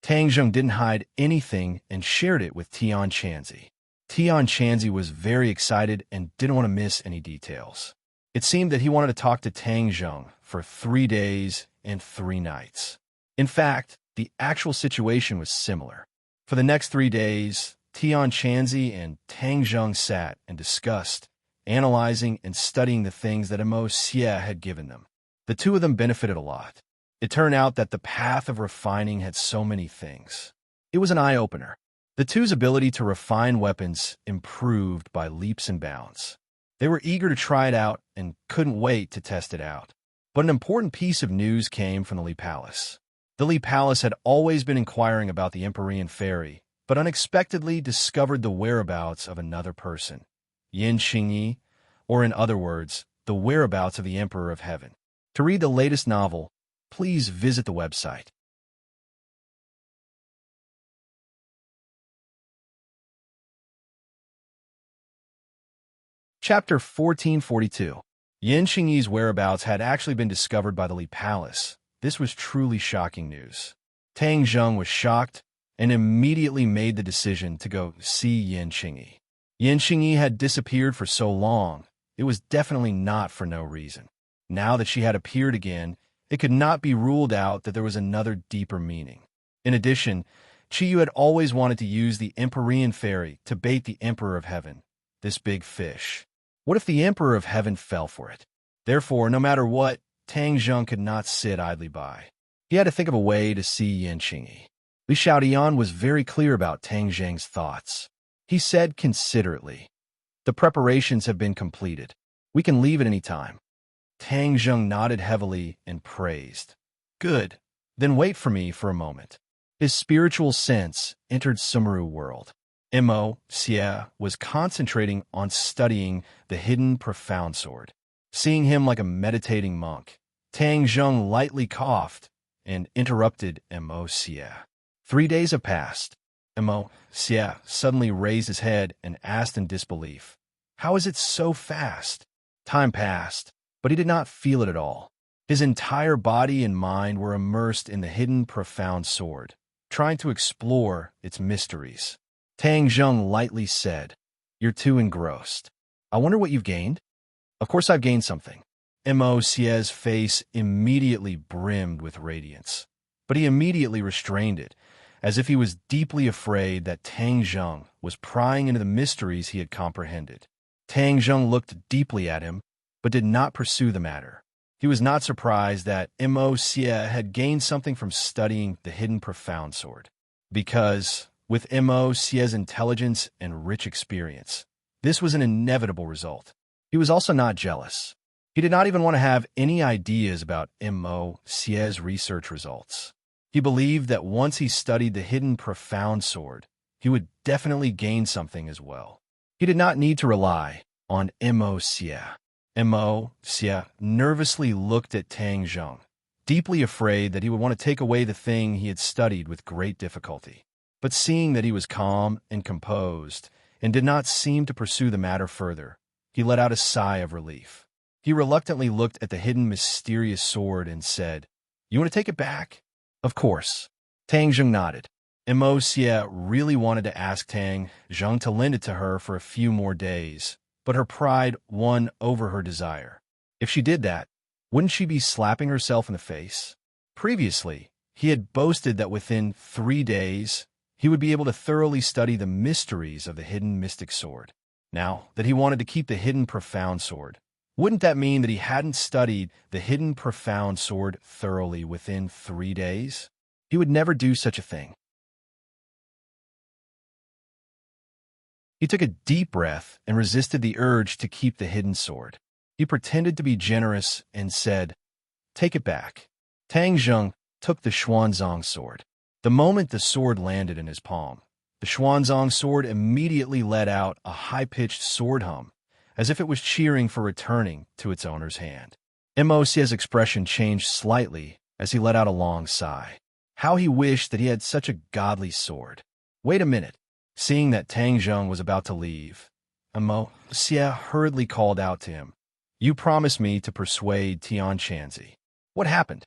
Tang Zheng didn't hide anything and shared it with Tian Chanzi. Tian Chanzi was very excited and didn't want to miss any details. It seemed that he wanted to talk to Tang Zheng for 3 days and 3 nights. In fact, the actual situation was similar. For the next 3 days, Tian Chanzi and Tang Zheng sat and discussed, analyzing and studying the things that Immerse had given them. The two of them benefited a lot. It turned out that the path of refining had so many things. It was an eye-opener. The two's ability to refine weapons improved by leaps and bounds. They were eager to try it out and couldn't wait to test it out. But an important piece of news came from the Li Palace. The Li Palace had always been inquiring about the Empyrean Fairy, but unexpectedly discovered the whereabouts of another person, Yin Xingyi, or in other words, the whereabouts of the Emperor of Heaven. To read the latest novel, please visit the website. Chapter 1442. Yin Xingyi's whereabouts had actually been discovered by the Li Palace. This was truly shocking news. Tang Zheng was shocked and immediately made the decision to go see Yin Xingyi. Yin Xingyi had disappeared for so long, it was definitely not for no reason. Now that she had appeared again, it could not be ruled out that there was another deeper meaning. In addition, Qiyu had always wanted to use the Empyrean Fairy to bait the Emperor of Heaven, this big fish. What if the Emperor of Heaven fell for it? Therefore, no matter what, Tang Zheng could not sit idly by. He had to think of a way to see Yin Xingyi. Li Xiaotian was very clear about Tang Zheng's thoughts. He said considerately, "The preparations have been completed. We can leave at any time." Tang Zheng nodded heavily and praised. "Good. Then wait for me for a moment." His spiritual sense entered Sumeru world. Immerse was concentrating on studying the hidden profound sword. Seeing him like a meditating monk, Tang Zheng lightly coughed and interrupted Immerse. 3 days have passed. Immerse suddenly raised his head and asked in disbelief, "How is it so fast?" Time passed, but he did not feel it at all. His entire body and mind were immersed in the hidden profound sword, trying to explore its mysteries. Tang Zheng lightly said, "You're too engrossed. I wonder what you've gained?" "Of course I've gained something." Immerse's face immediately brimmed with radiance, but he immediately restrained it, as if he was deeply afraid that Tang Zheng was prying into the mysteries he had comprehended. Tang Zheng looked deeply at him, but did not pursue the matter. He was not surprised that Immerse had gained something from studying the hidden profound sword, because, with Immerse's intelligence and rich experience, this was an inevitable result. He was also not jealous. He did not even want to have any ideas about Immerse's research results. He believed that once he studied the hidden profound sword, he would definitely gain something as well. He did not need to rely on Immerse. Immerse nervously looked at Tang Zheng, deeply afraid that he would want to take away the thing he had studied with great difficulty. But seeing that he was calm and composed and did not seem to pursue the matter further, he let out a sigh of relief. He reluctantly looked at the hidden mysterious sword and said, "You want to take it back?" "Of course." Tang Zheng nodded. Immerse really wanted to ask Tang Zheng to lend it to her for a few more days, but her pride won over her desire. If she did that, wouldn't she be slapping herself in the face? Previously, He had boasted that within 3 days, he would be able to thoroughly study the mysteries of the hidden mystic sword. Now that he wanted to keep the hidden profound sword, wouldn't that mean that he hadn't studied the hidden profound sword thoroughly within 3 days? He would never do such a thing. He took a deep breath and resisted the urge to keep the hidden sword. He pretended to be generous and said, "Take it back." Tang Zheng took the Xuanzang sword. The moment the sword landed in his palm, the Xuanzang sword immediately let out a high-pitched sword hum, as if it was cheering for returning to its owner's hand. Immerse's expression changed slightly as he let out a long sigh. How he wished that he had such a godly sword. Wait a minute. Seeing that Tang Zheng was about to leave, Immerse hurriedly called out to him, "You promised me to persuade Tian Chanzi. What happened?"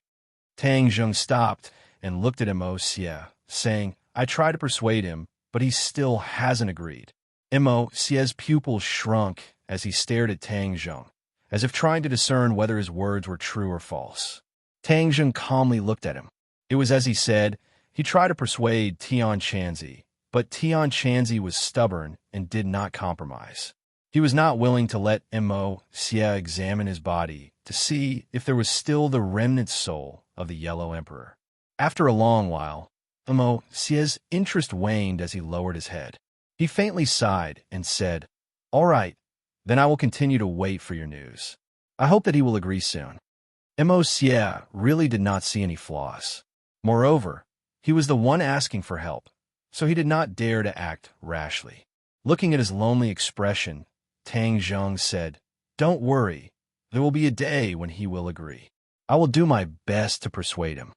Tang Zheng stopped and looked at Immerse, saying, "I tried to persuade him, but he still hasn't agreed." Immerse's pupils shrunk as he stared at Tang Zheng, as if trying to discern whether his words were true or false. Tang Zheng calmly looked at him. It was as he said. He tried to persuade Tian Chanzi, but Tian Chanzi was stubborn and did not compromise. He was not willing to let Immerse examine his body to see if there was still the remnant soul of the Yellow Emperor. After a long while, Immerse's interest waned as he lowered his head. He faintly sighed and said, "All right, then I will continue to wait for your news. I hope that he will agree soon." Immerse really did not see any flaws. Moreover, he was the one asking for help, so he did not dare to act rashly. Looking at his lonely expression, Tang Zheng said, "Don't worry, there will be a day when he will agree. I will do my best to persuade him."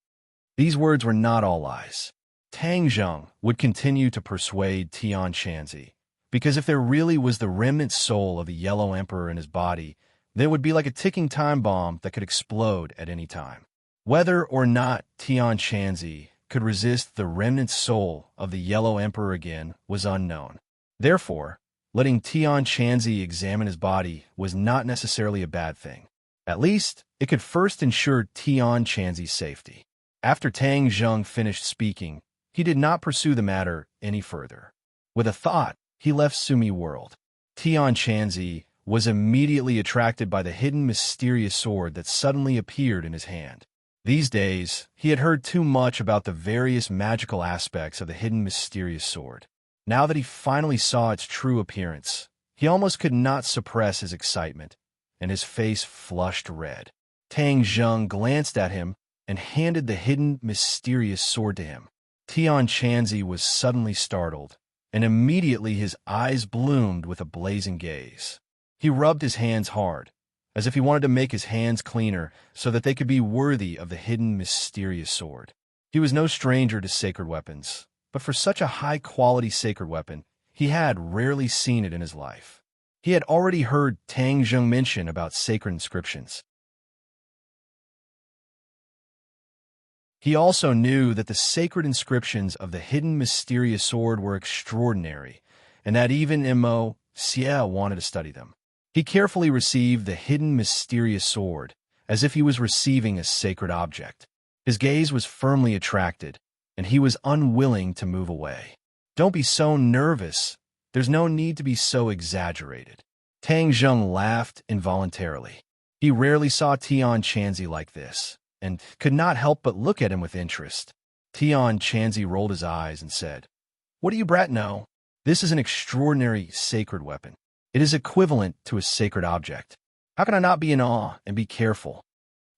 These words were not all lies. Tang Zheng would continue to persuade Tian Chanzi, because if there really was the remnant soul of the Yellow Emperor in his body, then it would be like a ticking time bomb that could explode at any time. Whether or not Tian Chanzi could resist the remnant soul of the Yellow Emperor again was unknown. Therefore, letting Tian Chanzi examine his body was not necessarily a bad thing. At least, it could first ensure Tian Chanzi's safety. After Tang Zheng finished speaking, he did not pursue the matter any further. With a thought, he left Sumi World. Tian Chanzi was immediately attracted by the hidden mysterious sword that suddenly appeared in his hand. These days, he had heard too much about the various magical aspects of the hidden mysterious sword. Now that he finally saw its true appearance, he almost could not suppress his excitement, and his face flushed red. Tang Zheng glanced at him and handed the hidden mysterious sword to him. Tian Chanzi was suddenly startled, and immediately his eyes bloomed with a blazing gaze. He rubbed his hands hard, as if he wanted to make his hands cleaner so that they could be worthy of the hidden mysterious sword. He was no stranger to sacred weapons, but for such a high-quality sacred weapon, he had rarely seen it in his life. He had already heard Tang Zheng mention about sacred inscriptions. He also knew that the sacred inscriptions of the hidden mysterious sword were extraordinary, and that even Immerse wanted to study them. He carefully received the hidden mysterious sword, as if he was receiving a sacred object. His gaze was firmly attracted, and he was unwilling to move away. "Don't be so nervous. There's no need to be so exaggerated." Tang Zheng laughed involuntarily. He rarely saw Tian Chanzi like this, and could not help but look at him with interest. Tian Chanzi rolled his eyes and said, "What do you brat know? This is an extraordinary sacred weapon. It is equivalent to a sacred object. How can I not be in awe and be careful?"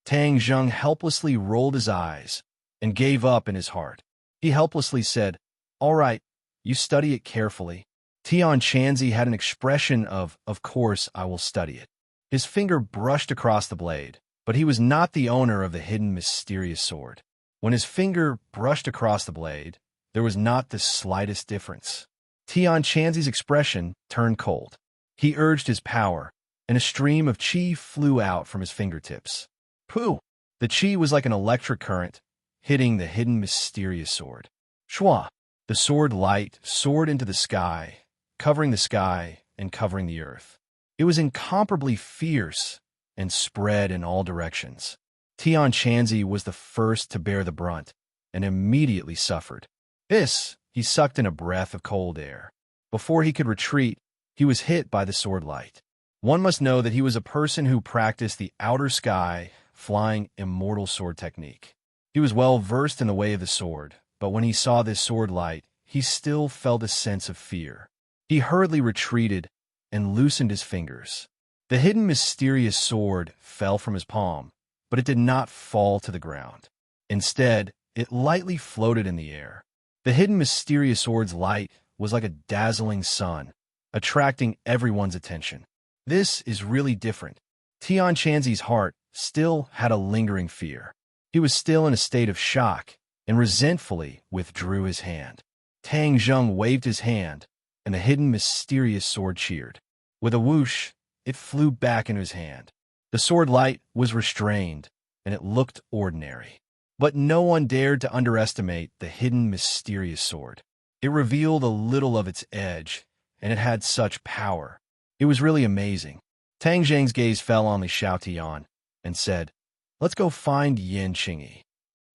Tang Zheng helplessly rolled his eyes and gave up in his heart. He helplessly said, "All right, you study it carefully." Tian Chanzi had an expression of course I will study it. His finger brushed across the blade, but he was not the owner of the hidden mysterious sword. When his finger brushed across the blade, there was not the slightest difference. Tian Chanzi's expression turned cold. He urged his power, and a stream of qi flew out from his fingertips. Pooh! The qi was like an electric current, hitting the hidden mysterious sword. Shua! The sword light soared into the sky and covering the earth. It was incomparably fierce and spread in all directions. Tian Chanzi was the first to bear the brunt, and immediately suffered. He sucked in a breath of cold air. Before he could retreat, he was hit by the sword light. One must know that he was a person who practiced the outer sky, flying immortal sword technique. He was well versed in the way of the sword, but when he saw this sword light, he still felt a sense of fear. He hurriedly retreated and loosened his fingers. The hidden mysterious sword fell from his palm, but it did not fall to the ground. Instead, it lightly floated in the air. The hidden mysterious sword's light was like a dazzling sun, attracting everyone's attention. This is really different. Tian Chanzi's heart still had a lingering fear. He was still in a state of shock and resentfully withdrew his hand. Tang Zheng waved his hand, and the hidden mysterious sword cheered. With a whoosh, it flew back into his hand. The sword light was restrained, and it looked ordinary. But no one dared to underestimate the hidden mysterious sword. It revealed a little of its edge, and it had such power. It was really amazing. Tang Zheng's gaze fell on Li Xiaotian and said, "Let's go find Yin Qingyi."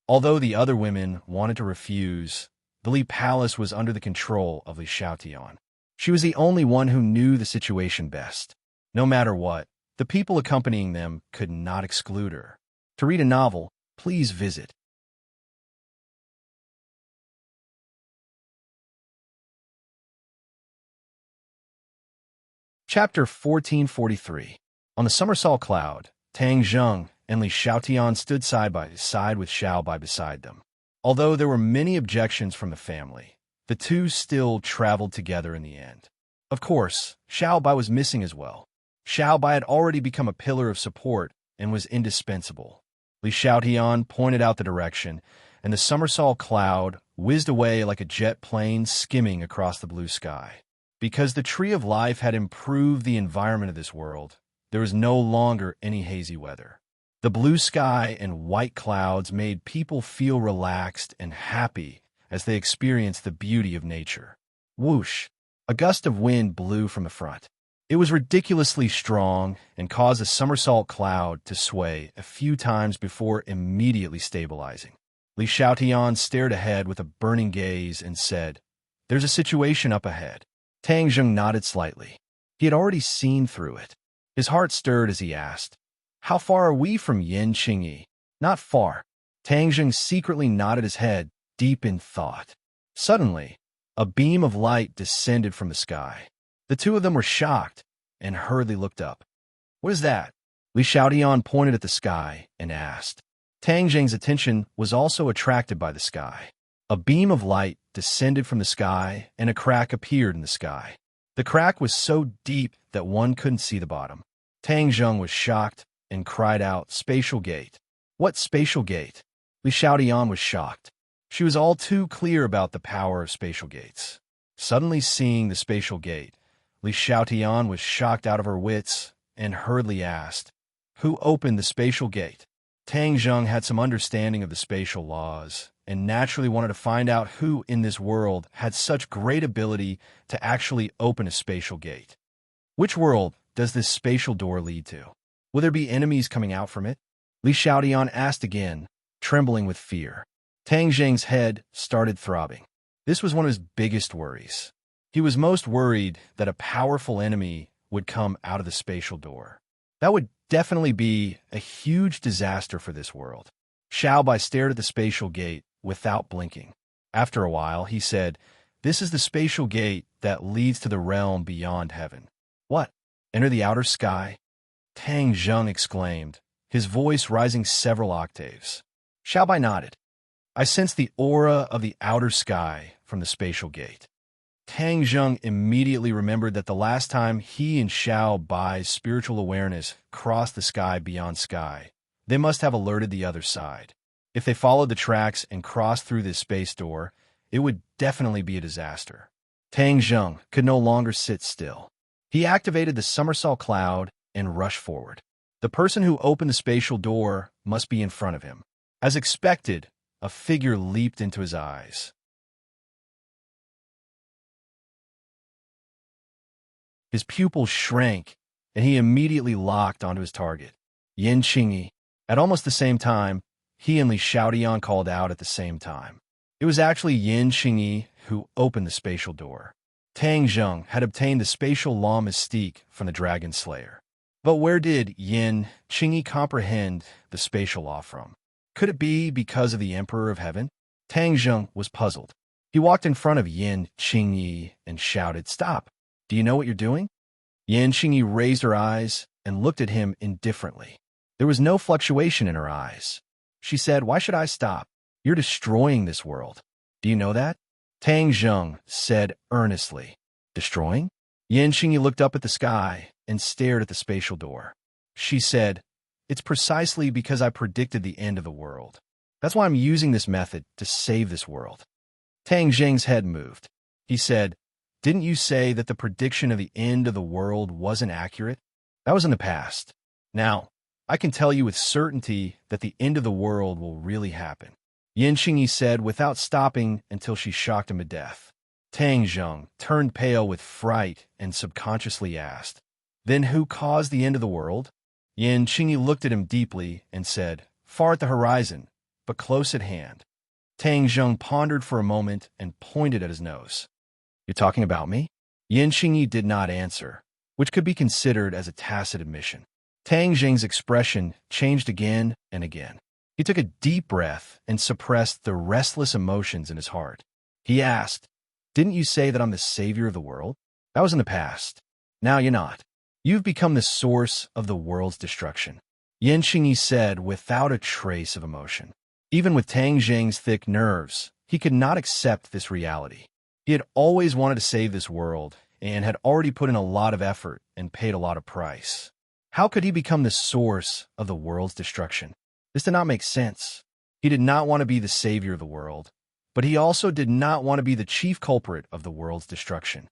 Although the other women wanted to refuse, the Li Palace was under the control of Li Xiaotian. She was the only one who knew the situation best. No matter what, the people accompanying them could not exclude her. To read a novel, please visit Chapter 1443. On the Summersalt Cloud, Tang Zheng and Li Xiaotian stood side by side with Xiao Bai beside them. Although there were many objections from the family, the two still traveled together in the end. Of course, Xiao Bai was missing as well. Xiao Bai had already become a pillar of support and was indispensable. Li Xiaotian pointed out the direction, and the Summersalt Cloud whizzed away like a jet plane skimming across the blue sky. Because the Tree of Life had improved the environment of this world, there was no longer any hazy weather. The blue sky and white clouds made people feel relaxed and happy as they experienced the beauty of nature. Whoosh! A gust of wind blew from the front. It was ridiculously strong and caused a somersault cloud to sway a few times before immediately stabilizing. Li Xiaotian stared ahead with a burning gaze and said, "There's a situation up ahead." Tang Zheng nodded slightly. He had already seen through it. His heart stirred as he asked, "How far are we from Yin Qingyi?" "Not far." Tang Zheng secretly nodded his head, deep in thought. Suddenly, a beam of light descended from the sky. The two of them were shocked and hurriedly looked up. "What is that?" Li Xiaotian pointed at the sky and asked. Tang Zheng's attention was also attracted by the sky. A beam of light descended from the sky, and a crack appeared in the sky. The crack was so deep that one couldn't see the bottom. Tang Zheng was shocked and cried out, "Spatial gate." "What spatial gate?" Li Xiaotian was shocked. She was all too clear about the power of spatial gates. Suddenly seeing the spatial gate, Li Xiaotian was shocked out of her wits and hurriedly asked, "Who opened the spatial gate?" Tang Zheng had some understanding of the spatial laws and naturally wanted to find out who in this world had such great ability to actually open a spatial gate. Which world does this spatial door lead to? Will there be enemies coming out from it? Li Xiaotian asked again, trembling with fear. Tang Zheng's head started throbbing. This was one of his biggest worries. He was most worried that a powerful enemy would come out of the spatial door. That would definitely be a huge disaster for this world. Xiao Bai stared at the spatial gate without blinking. After a while, he said, "This is the spatial gate that leads to the realm beyond heaven." "What? Enter the outer sky?" Tang Zheng exclaimed, his voice rising several octaves. Xiao Bai nodded. "I sense the aura of the outer sky from the spatial gate." Tang Zheng immediately remembered that the last time he and Xiao Bai's spiritual awareness crossed the sky beyond sky, they must have alerted the other side. If they followed the tracks and crossed through this space door, it would definitely be a disaster. Tang Zheng could no longer sit still. He activated the somersault cloud and rushed forward. The person who opened the spatial door must be in front of him. As expected, a figure leaped into his eyes. His pupils shrank, and he immediately locked onto his target, Yin Qingyi. At almost the same time, he and Li Xiaodian called out at the same time. It was actually Yin Qingyi who opened the spatial door. Tang Zheng had obtained the spatial law mystique from the Dragon Slayer. But where did Yin Qingyi comprehend the spatial law from? Could it be because of the Emperor of Heaven? Tang Zheng was puzzled. He walked in front of Yin Qingyi and shouted, "Stop! Do you know what you're doing?" Yin Qingyi raised her eyes and looked at him indifferently. There was no fluctuation in her eyes. She said, "Why should I stop? You're destroying this world. Do you know that?" Tang Zheng said earnestly, "Destroying?" Yin Qingyi looked up at the sky and stared at the spatial door. She said, "It's precisely because I predicted the end of the world. That's why I'm using this method to save this world." Tang Zheng's head moved. He said, "Didn't you say that the prediction of the end of the world wasn't accurate? That was in the past. Now, I can tell you with certainty that the end of the world will really happen." Yin Qingyi said without stopping until she shocked him to death. Tang Zheng turned pale with fright and subconsciously asked, "Then who caused the end of the world?" Yin Qingyi looked at him deeply and said, "Far at the horizon, but close at hand." Tang Zheng pondered for a moment and pointed at his nose. "You're talking about me?" Yin Qingyi did not answer, which could be considered as a tacit admission. Tang Zheng's expression changed again and again. He took a deep breath and suppressed the restless emotions in his heart. He asked, "Didn't you say that I'm the savior of the world? That was in the past. Now you're not. You've become the source of the world's destruction." Yin Qingyi said without a trace of emotion. Even with Tang Zheng's thick nerves, he could not accept this reality. He had always wanted to save this world and had already put in a lot of effort and paid a lot of price. How could he become the source of the world's destruction? This did not make sense. He did not want to be the savior of the world, but he also did not want to be the chief culprit of the world's destruction.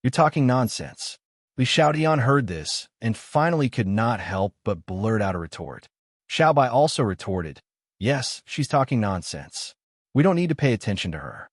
"You're talking nonsense." Li Xiaodian heard this and finally could not help but blurt out a retort. Xiaobai also retorted, "Yes, she's talking nonsense. We don't need to pay attention to her."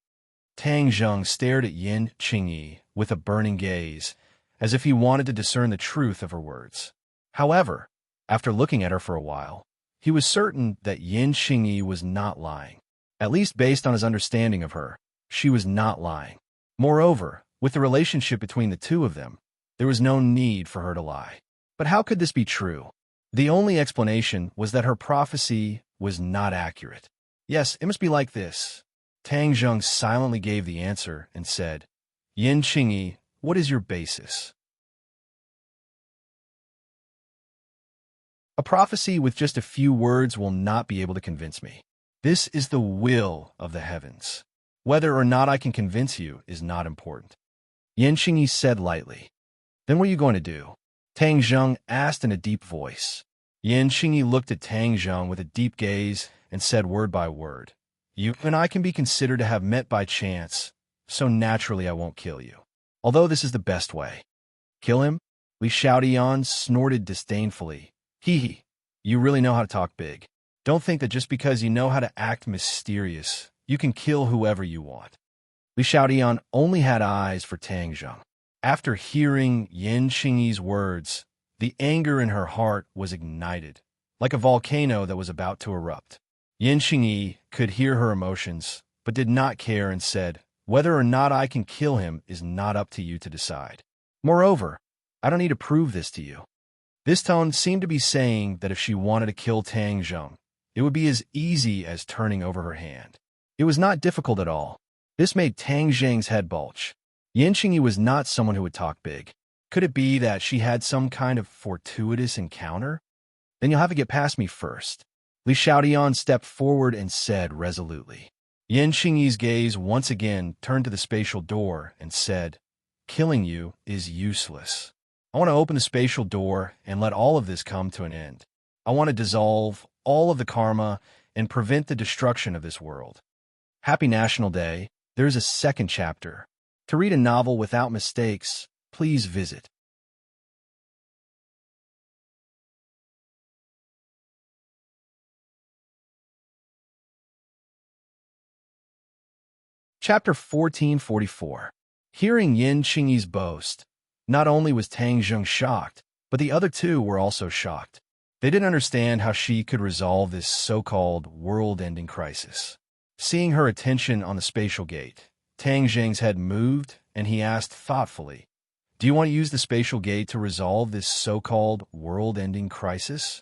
Tang Zheng stared at Yin Qingyi with a burning gaze, as if he wanted to discern the truth of her words. However, after looking at her for a while, he was certain that Yin Qingyi was not lying. At least based on his understanding of her, she was not lying. Moreover, with the relationship between the two of them, there was no need for her to lie. But how could this be true? The only explanation was that her prophecy was not accurate. Yes, it must be like this. Tang Zheng silently gave the answer and said, "Yin Qingyi, what is your basis?" "A prophecy with just a few words will not be able to convince me. This is the will of the heavens. Whether or not I can convince you is not important." Yin Qingyi said lightly. "Then what are you going to do?" Tang Zheng asked in a deep voice. Yin Qingyi looked at Tang Zheng with a deep gaze and said word by word, "You and I can be considered to have met by chance, so naturally I won't kill you. Although this is the best way." "Kill him?" Li Xiaodian snorted disdainfully. Hee, you really know how to talk big. Don't think that just because you know how to act mysterious, you can kill whoever you want." Li Xiaodian only had eyes for Tang Zheng. After hearing Yin Qingyi's words, the anger in her heart was ignited, like a volcano that was about to erupt. Yin Qingyi could hear her emotions, but did not care and said, "Whether or not I can kill him is not up to you to decide. Moreover, I don't need to prove this to you." This tone seemed to be saying that if she wanted to kill Tang Zheng, it would be as easy as turning over her hand. It was not difficult at all. This made Tang Zheng's head bulge. Yin Qingyi was not someone who would talk big. Could it be that she had some kind of fortuitous encounter? "Then you'll have to get past me first." Li Xiaodian stepped forward and said resolutely. Yin Qingyi's gaze once again turned to the spatial door and said, "Killing you is useless. I want to open the spatial door and let all of this come to an end. I want to dissolve all of the karma and prevent the destruction of this world." Happy National Day. There is a second chapter. To read a novel without mistakes, please visit Chapter 1444. Hearing Yin Qingyi's boast, not only was Tang Zheng shocked, but the other two were also shocked. They didn't understand how she could resolve this so-called world-ending crisis. Seeing her attention on the spatial gate, Tang Zheng's head moved, and he asked thoughtfully, "Do you want to use the spatial gate to resolve this so-called world-ending crisis?"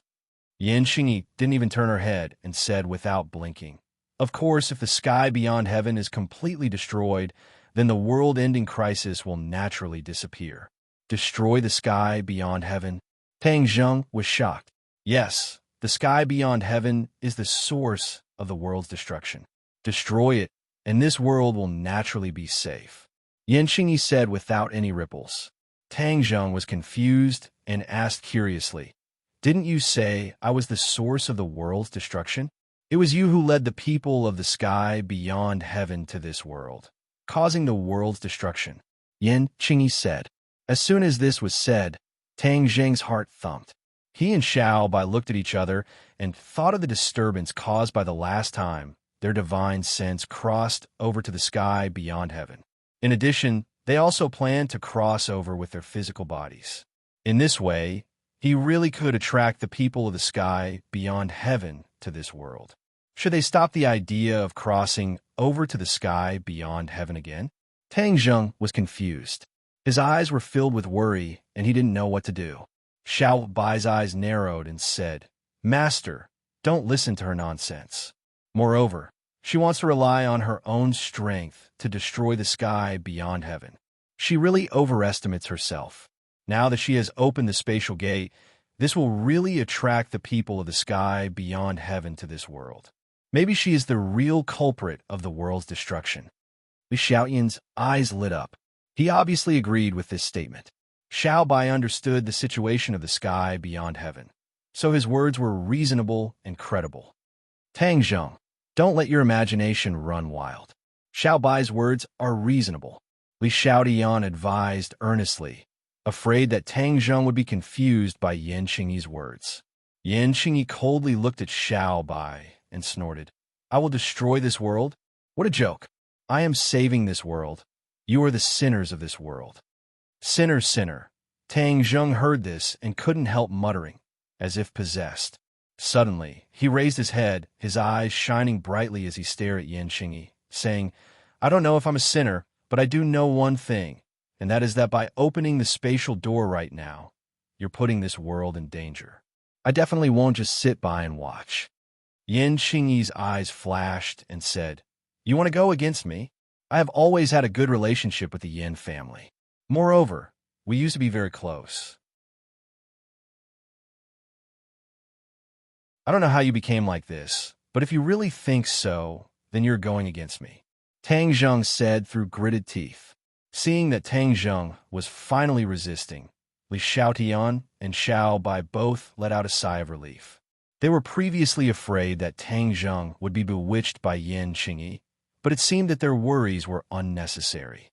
Yan Xingyi didn't even turn her head and said without blinking, "Of course, if the sky beyond heaven is completely destroyed, then the world-ending crisis will naturally disappear." Destroy the sky beyond heaven? Tang Zheng was shocked. Yes, the sky beyond heaven is the source of the world's destruction. Destroy it, and this world will naturally be safe. Yan Xingyi said without any ripples. Tang Zheng was confused and asked curiously, "Didn't you say I was the source of the world's destruction? It was you who led the people of the sky beyond heaven to this world, causing the world's destruction," Yan Qingyi said. As soon as this was said, Tang Zheng's heart thumped. He and Xiao Bai looked at each other and thought of the disturbance caused by the last time their divine sense crossed over to the sky beyond heaven. In addition, they also planned to cross over with their physical bodies. In this way, he really could attract the people of the sky beyond heaven to this world. Should they stop the idea of crossing over to the sky beyond heaven again? Tang Zheng was confused. His eyes were filled with worry, and he didn't know what to do. Xiao Bai's eyes narrowed and said, "Master, don't listen to her nonsense. Moreover, she wants to rely on her own strength to destroy the sky beyond heaven. She really overestimates herself. Now that she has opened the spatial gate, this will really attract the people of the sky beyond heaven to this world. Maybe she is the real culprit of the world's destruction." Li Xiaoyan's eyes lit up. He obviously agreed with this statement. Xiao Bai understood the situation of the sky beyond heaven, so his words were reasonable and credible. "Tang Zheng, don't let your imagination run wild. Xiao Bai's words are reasonable," Li Xiaodian advised earnestly, afraid that Tang Zheng would be confused by Yan Qingyi's words. Yan Qingyi coldly looked at Xiao Bai and snorted, "I will destroy this world? What a joke! I am saving this world. You are the sinners of this world." "Sinner, sinner." Tang Zheng heard this and couldn't help muttering, as if possessed. Suddenly, he raised his head, his eyes shining brightly as he stared at Yan Qingyi, saying, "I don't know if I'm a sinner, but I do know one thing, and that is that by opening the spatial door right now, you're putting this world in danger. I definitely won't just sit by and watch." Yan Qingyi's eyes flashed and said, "You want to go against me? I have always had a good relationship with the Yin family. Moreover, we used to be very close. I don't know how you became like this, but if you really think so, then you're going against me," Tang Zheng said through gritted teeth. Seeing that Tang Zheng was finally resisting, Li Xiaotian and Xiao Bai both let out a sigh of relief. They were previously afraid that Tang Zheng would be bewitched by Yan Qingyi, but it seemed that their worries were unnecessary.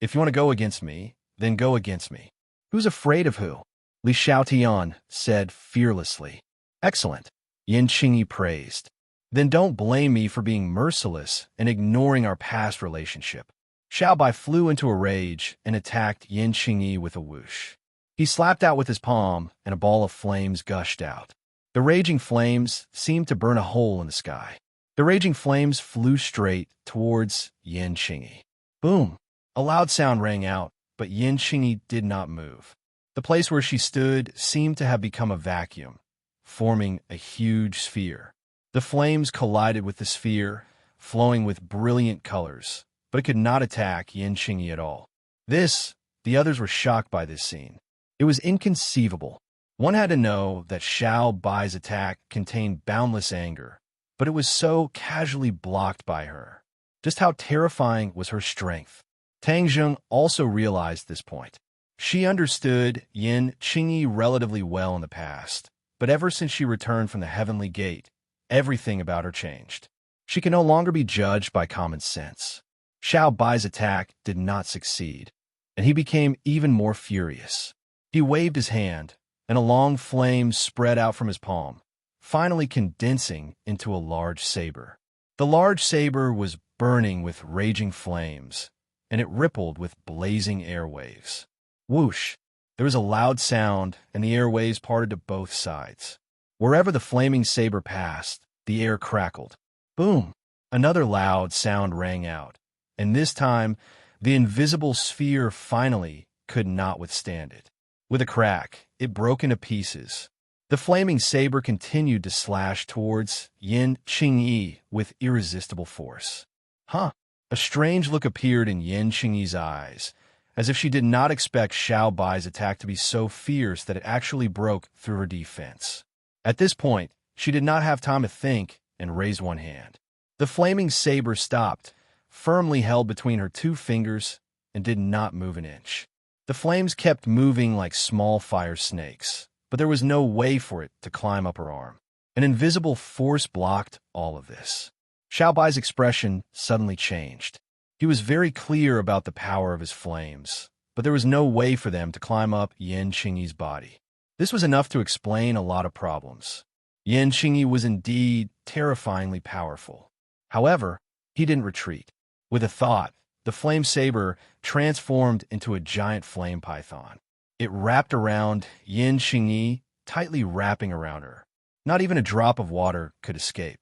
"If you want to go against me, then go against me. Who's afraid of who?" Li Xiaotian said fearlessly. "Excellent," Yan Qingyi praised. "Then don't blame me for being merciless and ignoring our past relationship." Xiao Bai flew into a rage and attacked Yan Qingyi with a whoosh. He slapped out with his palm, and a ball of flames gushed out. The raging flames seemed to burn a hole in the sky. The raging flames flew straight towards Yan Qingyi. Boom! A loud sound rang out, but Yan Qingyi did not move. The place where she stood seemed to have become a vacuum, forming a huge sphere. The flames collided with the sphere, flowing with brilliant colors, but it could not attack Yan Qingyi at all. The others were shocked by this scene. It was inconceivable. One had to know that Xiao Bai's attack contained boundless anger, but it was so casually blocked by her. Just how terrifying was her strength? Tang Zheng also realized this point. She understood Yan Qingyi relatively well in the past, but ever since she returned from the Heavenly Gate, everything about her changed. She can no longer be judged by common sense. Xiao Bai's attack did not succeed, and he became even more furious. He waved his hand, and a long flame spread out from his palm, finally condensing into a large saber. The large saber was burning with raging flames, and it rippled with blazing airwaves. Whoosh! There was a loud sound, and the airwaves parted to both sides. Wherever the flaming saber passed, the air crackled. Boom! Another loud sound rang out, and this time, the invisible sphere finally could not withstand it. With a crack, it broke into pieces. The flaming saber continued to slash towards Yin Qingyi with irresistible force. Huh! A strange look appeared in Yin Qingyi's eyes, as if she did not expect Xiao Bai's attack to be so fierce that it actually broke through her defense. At this point, she did not have time to think and raised one hand. The flaming saber stopped, firmly held between her two fingers, and did not move an inch. The flames kept moving like small fire snakes, but there was no way for it to climb up her arm. An invisible force blocked all of this. Xiao Bai's expression suddenly changed. He was very clear about the power of his flames, but there was no way for them to climb up Yin Qingyi's body. This was enough to explain a lot of problems. Yin Qingyi was indeed terrifyingly powerful. However, he didn't retreat. With a thought, the flame saber transformed into a giant flame python. It wrapped around Yin Qingyi, tightly wrapping around her. Not even a drop of water could escape.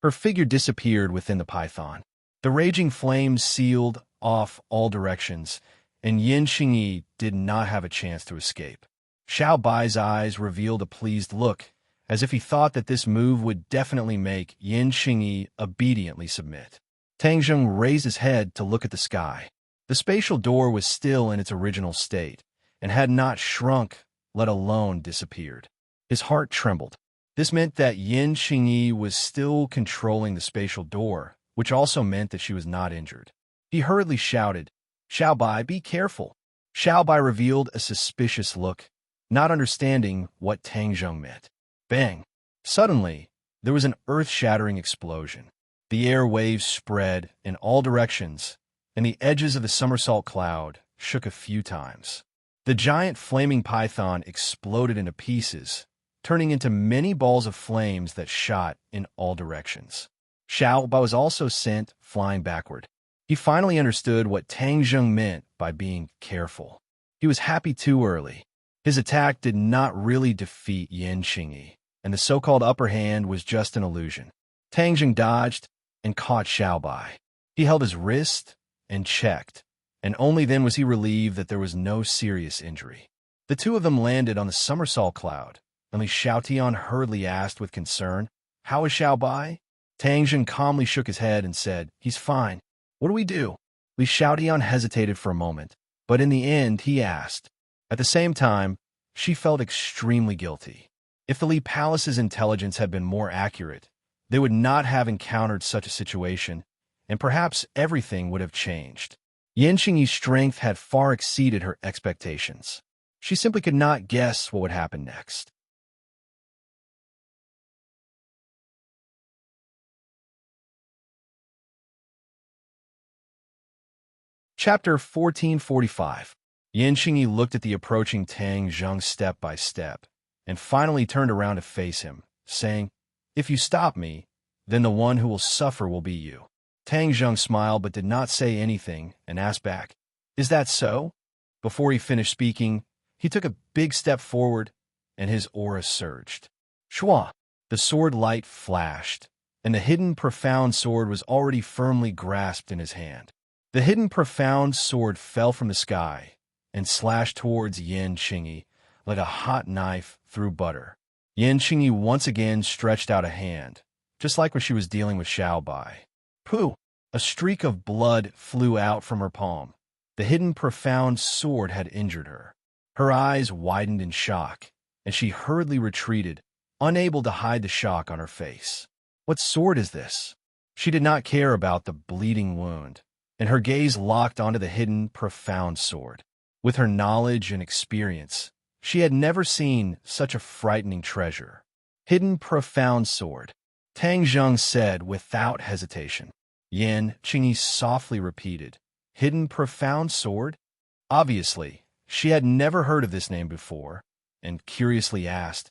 Her figure disappeared within the python. The raging flames sealed off all directions, and Yin Qingyi did not have a chance to escape. Xiao Bai's eyes revealed a pleased look, as if he thought that this move would definitely make Yin Qingyi obediently submit. Tang Zheng raised his head to look at the sky. The spatial door was still in its original state, and had not shrunk, let alone disappeared. His heart trembled. This meant that Yin Qingyi was still controlling the spatial door, which also meant that she was not injured. He hurriedly shouted, "Xiao Bai, be careful." Xiao Bai revealed a suspicious look, not understanding what Tang Zheng meant. Bang! Suddenly, there was an earth-shattering explosion. The air waves spread in all directions, and the edges of the somersault cloud shook a few times. The giant flaming python exploded into pieces, turning into many balls of flames that shot in all directions. Xiao Bai was also sent flying backward. He finally understood what Tang Zheng meant by being careful. He was happy too early. His attack did not really defeat Yin Qingyi, and the so-called upper hand was just an illusion. Tang Zheng dodged and caught Xiao Bai. He held his wrist and checked, and only then was he relieved that there was no serious injury. The two of them landed on the somersault cloud. Only Xiao Tian hurriedly asked with concern, "How is Xiao Bai?" Tang Zheng calmly shook his head and said, "He's fine. What do we do?" Li Xiaotian hesitated for a moment, but in the end he asked. At the same time, she felt extremely guilty. If the Li Palace's intelligence had been more accurate, they would not have encountered such a situation, and perhaps everything would have changed. Yin Qingyi's strength had far exceeded her expectations. She simply could not guess what would happen next. Chapter 1445. Yin Qingyi looked at the approaching Tang Zheng step by step, and finally turned around to face him, saying, "If you stop me, then the one who will suffer will be you." Tang Zheng smiled but did not say anything and asked back, "Is that so?" Before he finished speaking, he took a big step forward, and his aura surged. Shua! The sword light flashed, and the hidden profound sword was already firmly grasped in his hand. The hidden profound sword fell from the sky and slashed towards Yin Qingyi like a hot knife through butter. Yin Qingyi once again stretched out a hand, just like when she was dealing with Xiao Bai. Pooh! A streak of blood flew out from her palm. The hidden profound sword had injured her. Her eyes widened in shock, and she hurriedly retreated, unable to hide the shock on her face. What sword is this? She did not care about the bleeding wound, and her gaze locked onto the hidden profound sword. With her knowledge and experience, she had never seen such a frightening treasure. Hidden profound sword, Tang Zheng said without hesitation. Yin Qingyi softly repeated, "Hidden profound sword?" Obviously, she had never heard of this name before, and curiously asked,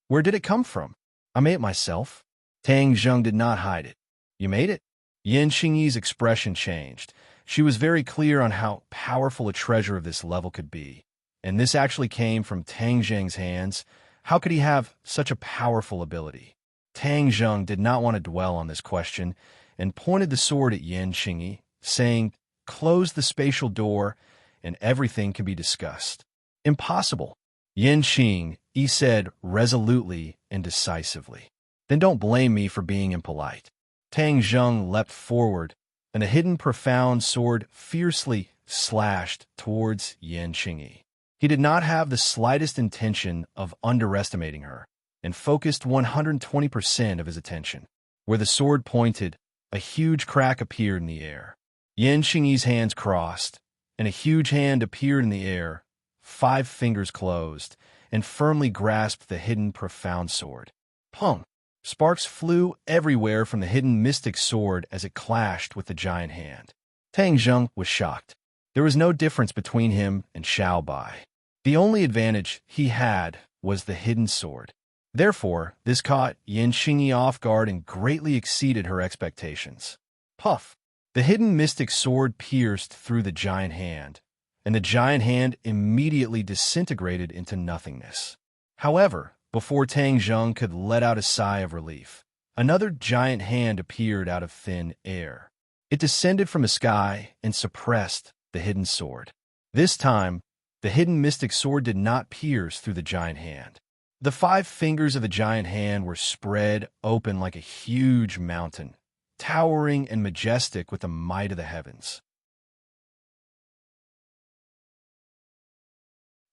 "Where did it come from?" "I made it myself." Tang Zheng did not hide it. "You made it?" Yin Qingyi's expression changed. She was very clear on how powerful a treasure of this level could be, and this actually came from Tang Zheng's hands, how could he have such a powerful ability? Tang Zheng did not want to dwell on this question and pointed the sword at Yan Qingyi, saying, "Close the spatial door and everything can be discussed." "Impossible," Yan Qingyi said resolutely and decisively. "Then don't blame me for being impolite." Tang Zheng leapt forward, and a hidden profound sword fiercely slashed towards Yan Qingyi. He did not have the slightest intention of underestimating her, and focused 120% of his attention. Where the sword pointed, a huge crack appeared in the air. Yan Qingyi's hands crossed, and a huge hand appeared in the air. 5 fingers closed, and firmly grasped the hidden profound sword. Pong! Sparks flew everywhere from the hidden mystic sword as it clashed with the giant hand. Tang Zheng was shocked. There was no difference between him and Xiao Bai. The only advantage he had was the hidden sword. Therefore, this caught Yan Qingyi off guard and greatly exceeded her expectations. Puff! The hidden mystic sword pierced through the giant hand, and the giant hand immediately disintegrated into nothingness. However, before Tang Zheng could let out a sigh of relief, another giant hand appeared out of thin air. It descended from the sky and suppressed the hidden sword. This time, the hidden mystic sword did not pierce through the giant hand. The 5 fingers of the giant hand were spread open like a huge mountain, towering and majestic with the might of the heavens.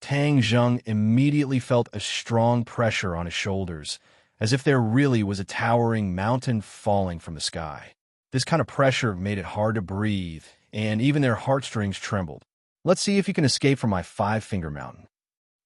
Tang Zheng immediately felt a strong pressure on his shoulders, as if there really was a towering mountain falling from the sky. This kind of pressure made it hard to breathe, and even their heartstrings trembled. "Let's see if you can escape from my 5-finger mountain."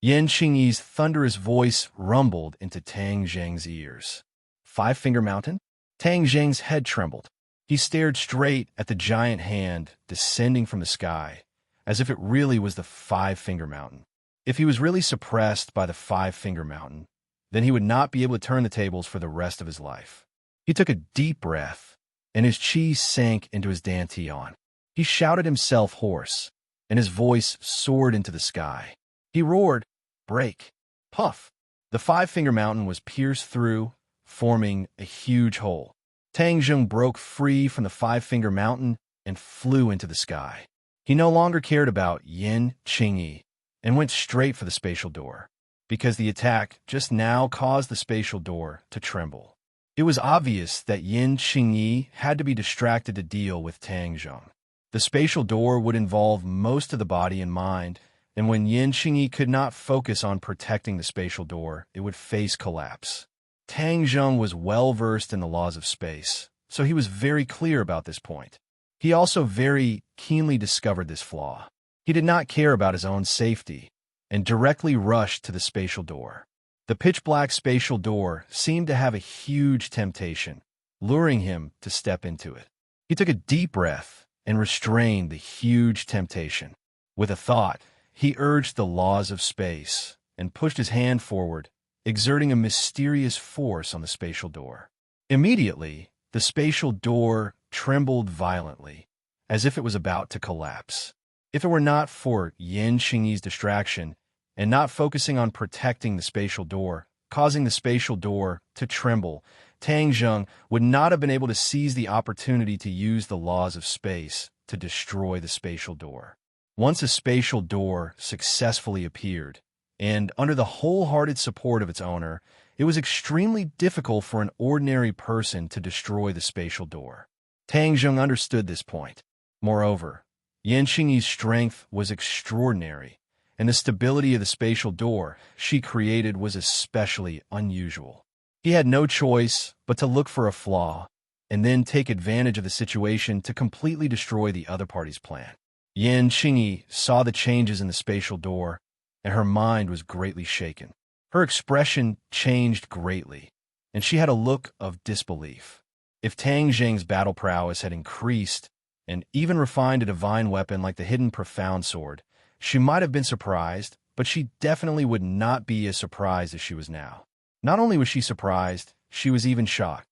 Yan Qingyi's thunderous voice rumbled into Tang Zheng's ears. 5-finger mountain? Tang Zheng's head trembled. He stared straight at the giant hand descending from the sky, as if it really was the 5-finger mountain. If he was really suppressed by the 5-finger mountain, then he would not be able to turn the tables for the rest of his life. He took a deep breath, and his chi sank into his dantian. He shouted himself hoarse, and his voice soared into the sky. He roared, "Break!" Puff! The 5-finger mountain was pierced through, forming a huge hole. Tang Zheng broke free from the 5-finger mountain and flew into the sky. He no longer cared about Yan Qingyi, and went straight for the spatial door, because the attack just now caused the spatial door to tremble. It was obvious that Yan Qingyi had to be distracted to deal with Tang Zheng. The spatial door would involve most of the body and mind, and when Yan Qingyi could not focus on protecting the spatial door, it would face collapse. Tang Zheng was well versed in the laws of space, so he was very clear about this point. He also very keenly discovered this flaw. He did not care about his own safety, and directly rushed to the spatial door. The pitch-black spatial door seemed to have a huge temptation, luring him to step into it. He took a deep breath and restrained the huge temptation. With a thought, he urged the laws of space and pushed his hand forward, exerting a mysterious force on the spatial door. Immediately, the spatial door trembled violently, as if it was about to collapse. If it were not for Yan Qingyi's distraction and not focusing on protecting the spatial door, causing the spatial door to tremble, Tang Zheng would not have been able to seize the opportunity to use the laws of space to destroy the spatial door. Once a spatial door successfully appeared, and under the wholehearted support of its owner, it was extremely difficult for an ordinary person to destroy the spatial door. Tang Zheng understood this point. Moreover, Yan Qingyi's strength was extraordinary, and the stability of the spatial door she created was especially unusual. He had no choice but to look for a flaw, and then take advantage of the situation to completely destroy the other party's plan. Yan Qingyi saw the changes in the spatial door, and her mind was greatly shaken. Her expression changed greatly, and she had a look of disbelief. If Tang Zheng's battle prowess had increased, and even refined a divine weapon like the hidden profound sword, she might have been surprised, but she definitely would not be as surprised as she was now. Not only was she surprised, she was even shocked.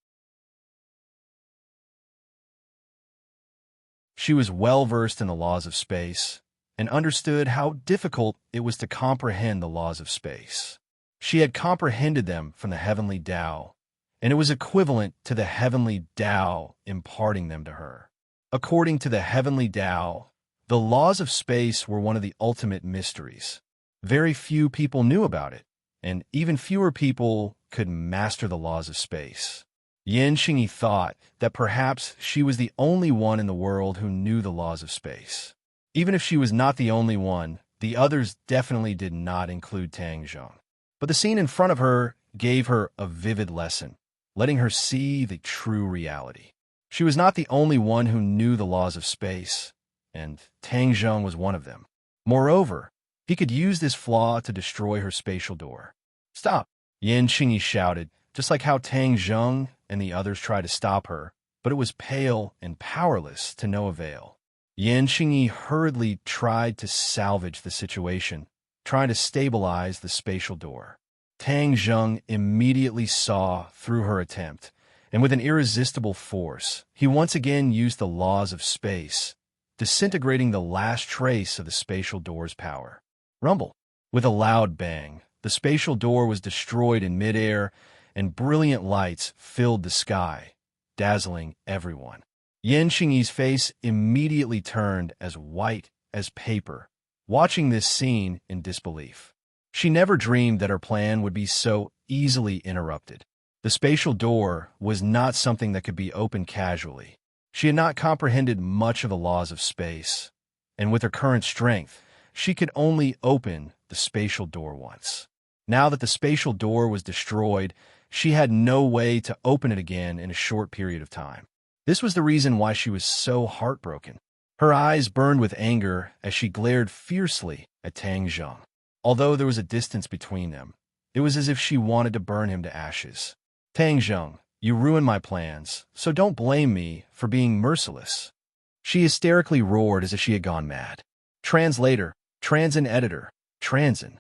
She was well versed in the laws of space, and understood how difficult it was to comprehend the laws of space. She had comprehended them from the heavenly Tao, and it was equivalent to the heavenly Tao imparting them to her. According to the heavenly Tao, the laws of space were one of the ultimate mysteries. Very few people knew about it, and even fewer people could master the laws of space. Yan Xingyi thought that perhaps she was the only one in the world who knew the laws of space. Even if she was not the only one, the others definitely did not include Tang Zheng. But the scene in front of her gave her a vivid lesson, letting her see the true reality. She was not the only one who knew the laws of space, and Tang Zheng was one of them. Moreover, he could use this flaw to destroy her spatial door. "Stop!" Yan Xingyi shouted, just like how Tang Zheng and the others tried to stop her, but it was pale and powerless to no avail. Yan Xingyi hurriedly tried to salvage the situation, trying to stabilize the spatial door. Tang Zheng immediately saw through her attempt, and with an irresistible force, he once again used the laws of space, disintegrating the last trace of the spatial door's power. Rumble! With a loud bang, the spatial door was destroyed in midair, and brilliant lights filled the sky, dazzling everyone. Yan Xingyi's face immediately turned as white as paper, watching this scene in disbelief. She never dreamed that her plan would be so easily interrupted. The spatial door was not something that could be opened casually. She had not comprehended much of the laws of space, and with her current strength, she could only open the spatial door once. Now that the spatial door was destroyed, she had no way to open it again in a short period of time. This was the reason why she was so heartbroken. Her eyes burned with anger as she glared fiercely at Tang Zheng. Although there was a distance between them, it was as if she wanted to burn him to ashes. "Tang Zheng, you ruined my plans, so don't blame me for being merciless." She hysterically roared as if she had gone mad. Translator, Transin editor, Transin.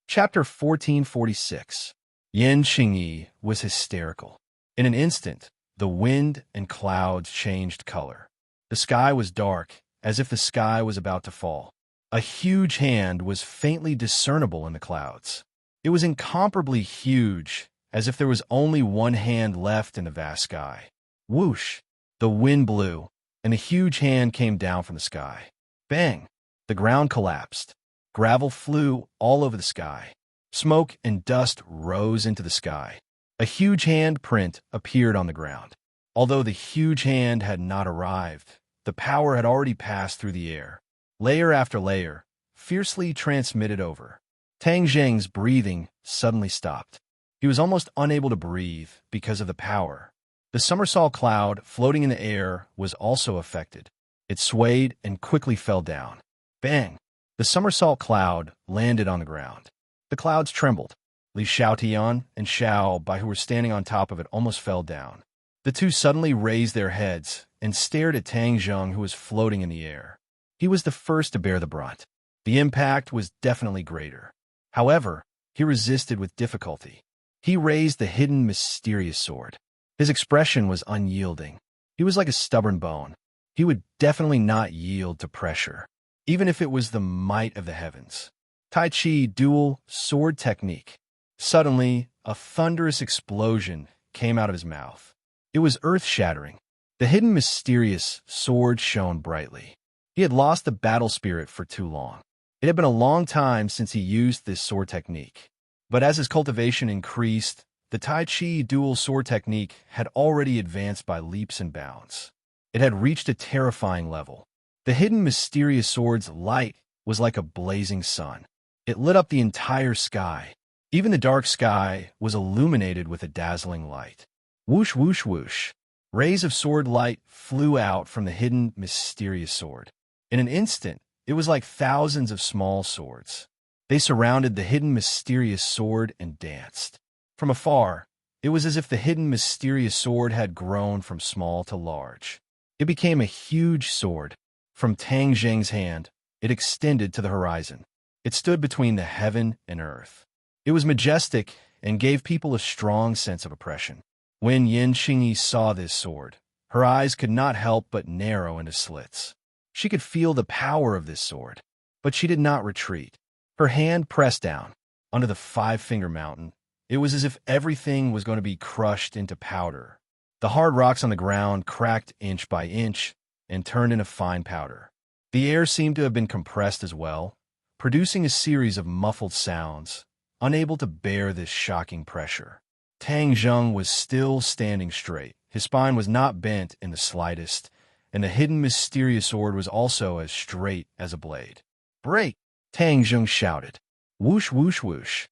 Chapter 1446. Yan Xingyi was hysterical. In an instant, the wind and clouds changed color. The sky was dark, as if the sky was about to fall. A huge hand was faintly discernible in the clouds. It was incomparably huge, as if there was only one hand left in the vast sky. Whoosh! The wind blew, and a huge hand came down from the sky. Bang! The ground collapsed. Gravel flew all over the sky. Smoke and dust rose into the sky. A huge hand print appeared on the ground. Although the huge hand had not arrived, the power had already passed through the air, layer after layer, fiercely transmitted over. Tang Zheng's breathing suddenly stopped. He was almost unable to breathe because of the power. The somersault cloud floating in the air was also affected. It swayed and quickly fell down. Bang! The somersault cloud landed on the ground. The clouds trembled. Li Xiaotian and Xiao Bai, who were standing on top of it, almost fell down. The two suddenly raised their heads and stared at Tang Zheng, who was floating in the air. He was the first to bear the brunt. The impact was definitely greater. However, he resisted with difficulty. He raised the hidden mysterious sword. His expression was unyielding. He was like a stubborn bone. He would definitely not yield to pressure, even if it was the might of the heavens. Tai Chi dual sword technique. Suddenly, a thunderous explosion came out of his mouth. It was earth-shattering. The hidden mysterious sword shone brightly. He had lost the battle spirit for too long. It had been a long time since he used this sword technique. But as his cultivation increased, the Tai Chi dual sword technique had already advanced by leaps and bounds. It had reached a terrifying level. The hidden mysterious sword's light was like a blazing sun. It lit up the entire sky. Even the dark sky was illuminated with a dazzling light. Whoosh, whoosh, whoosh. Rays of sword light flew out from the hidden mysterious sword. In an instant, it was like thousands of small swords. They surrounded the hidden mysterious sword and danced. From afar, it was as if the hidden mysterious sword had grown from small to large. It became a huge sword. From Tang Zheng's hand, it extended to the horizon. It stood between the heaven and earth. It was majestic and gave people a strong sense of oppression. When Yin Qingyi saw this sword, her eyes could not help but narrow into slits. She could feel the power of this sword, but she did not retreat. Her hand pressed down. Under the five-finger mountain, it was as if everything was going to be crushed into powder. The hard rocks on the ground cracked inch by inch and turned into fine powder. The air seemed to have been compressed as well, producing a series of muffled sounds, unable to bear this shocking pressure. Tang Zheng was still standing straight. His spine was not bent in the slightest, and the hidden mysterious sword was also as straight as a blade. "Break!" Tang Zheng shouted. Whoosh, whoosh, whoosh.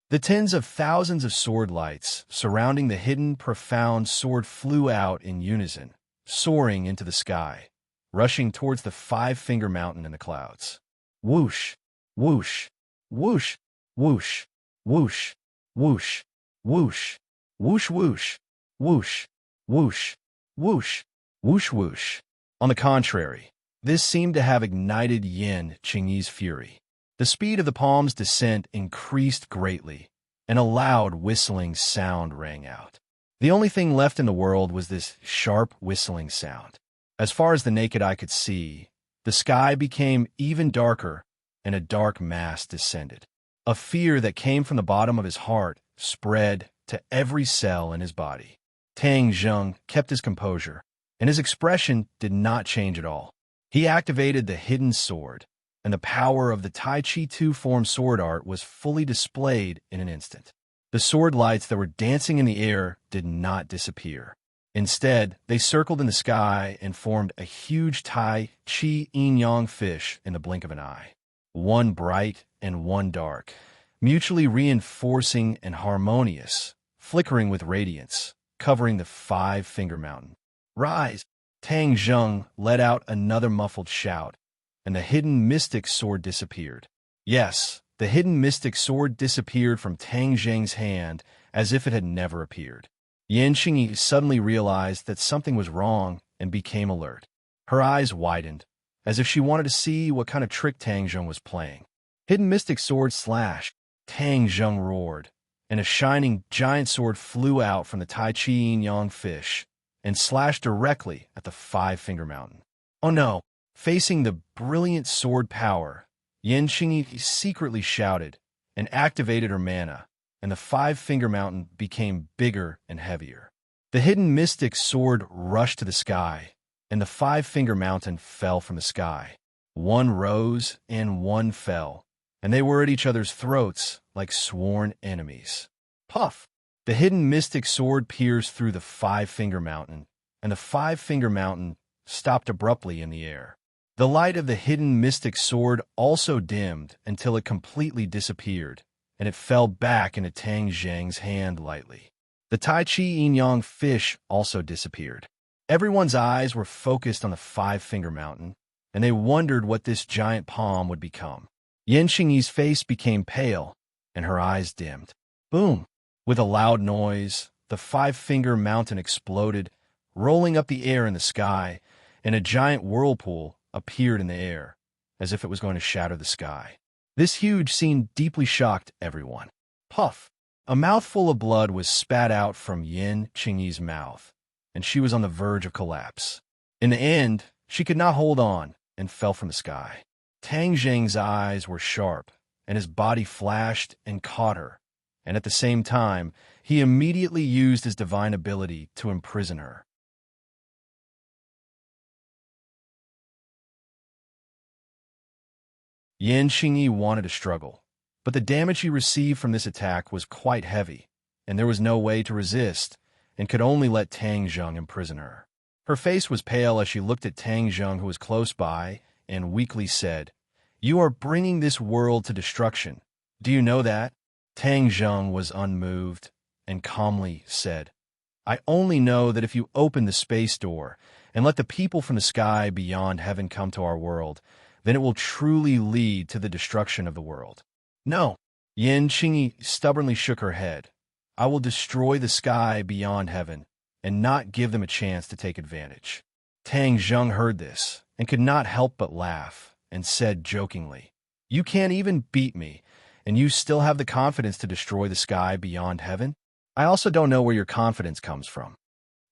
The tens of thousands of sword lights surrounding the hidden, profound sword flew out in unison, soaring into the sky, rushing towards the five-finger mountain in the clouds. Whoosh, whoosh, whoosh, whoosh, whoosh, whoosh, whoosh, whoosh, whoosh, whoosh, whoosh, whoosh, whoosh, whoosh. On the contrary, this seemed to have ignited Yin Qingyi's fury. The speed of the palm's descent increased greatly, and a loud whistling sound rang out. The only thing left in the world was this sharp whistling sound. As far as the naked eye could see, the sky became even darker, and a dark mass descended. A fear that came from the bottom of his heart spread to every cell in his body. Tang Zheng kept his composure, and his expression did not change at all. He activated the hidden sword, and the power of the Tai Chi two-form sword art was fully displayed in an instant. The sword lights that were dancing in the air did not disappear. Instead, they circled in the sky and formed a huge Tai Chi yin-yang fish in the blink of an eye. One bright and one dark, mutually reinforcing and harmonious, flickering with radiance, covering the five-finger mountain. "Rise!" Tang Zheng let out another muffled shout, and the hidden mystic sword disappeared. Yes, the hidden mystic sword disappeared from Tang Zheng's hand as if it had never appeared. Yin Qingyi suddenly realized that something was wrong and became alert. Her eyes widened, as if she wanted to see what kind of trick Tang Zheng was playing. Hidden mystic sword slash! Tang Zheng roared, and a shining giant sword flew out from the Tai Chi yin-yang fish and slashed directly at the five-finger mountain. Oh no! Facing the brilliant sword power, Yin Qingyi secretly shouted and activated her mana, and the five-finger mountain became bigger and heavier. The hidden mystic sword rushed to the sky, and the five-finger mountain fell from the sky. One rose and one fell, and they were at each other's throats like sworn enemies. Puff! The hidden mystic sword pierced through the five-finger mountain, and the five-finger mountain stopped abruptly in the air. The light of the hidden mystic sword also dimmed until it completely disappeared, and it fell back into Tang Zheng's hand lightly. The Tai Chi yin-yang fish also disappeared. Everyone's eyes were focused on the five-finger mountain, and they wondered what this giant palm would become. Yin Qingyi's face became pale, and her eyes dimmed. Boom! With a loud noise, the five-finger mountain exploded, rolling up the air in the sky, and a giant whirlpool appeared in the air, as if it was going to shatter the sky. This huge scene deeply shocked everyone. Puff! A mouthful of blood was spat out from Yin Qingyi's mouth, and she was on the verge of collapse. In the end, she could not hold on and fell from the sky. Tang Zheng's eyes were sharp, and his body flashed and caught her, and at the same time, he immediately used his divine ability to imprison her. Yin Qingyi wanted to struggle, but the damage he received from this attack was quite heavy, and there was no way to resist, and could only let Tang Zheng imprison her. Her face was pale as she looked at Tang Zheng, who was close by, and weakly said, "You are bringing this world to destruction. Do you know that?" Tang Zheng was unmoved, and calmly said, "I only know that if you open the space door and let the people from the sky beyond heaven come to our world, then it will truly lead to the destruction of the world." "No." Yin Qingyi stubbornly shook her head. "I will destroy the sky beyond heaven and not give them a chance to take advantage." Tang Zheng heard this and could not help but laugh and said jokingly, You can't even beat me, and you still have the confidence to destroy the sky beyond heaven? I also don't know where your confidence comes from.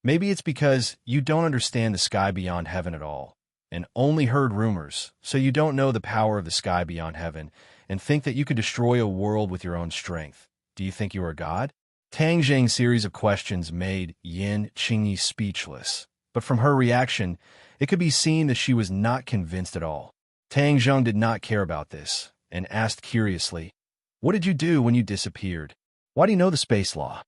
Maybe it's because you don't understand the sky beyond heaven at all, and only heard rumors, so you don't know the power of the sky beyond heaven, and think that you could destroy a world with your own strength. Do you think you are God? Tang Zheng's series of questions made Yin Qingyi speechless, but from her reaction, it could be seen that she was not convinced at all. Tang Zheng did not care about this, and asked curiously, "What did you do when you disappeared? Why do you know the space law?"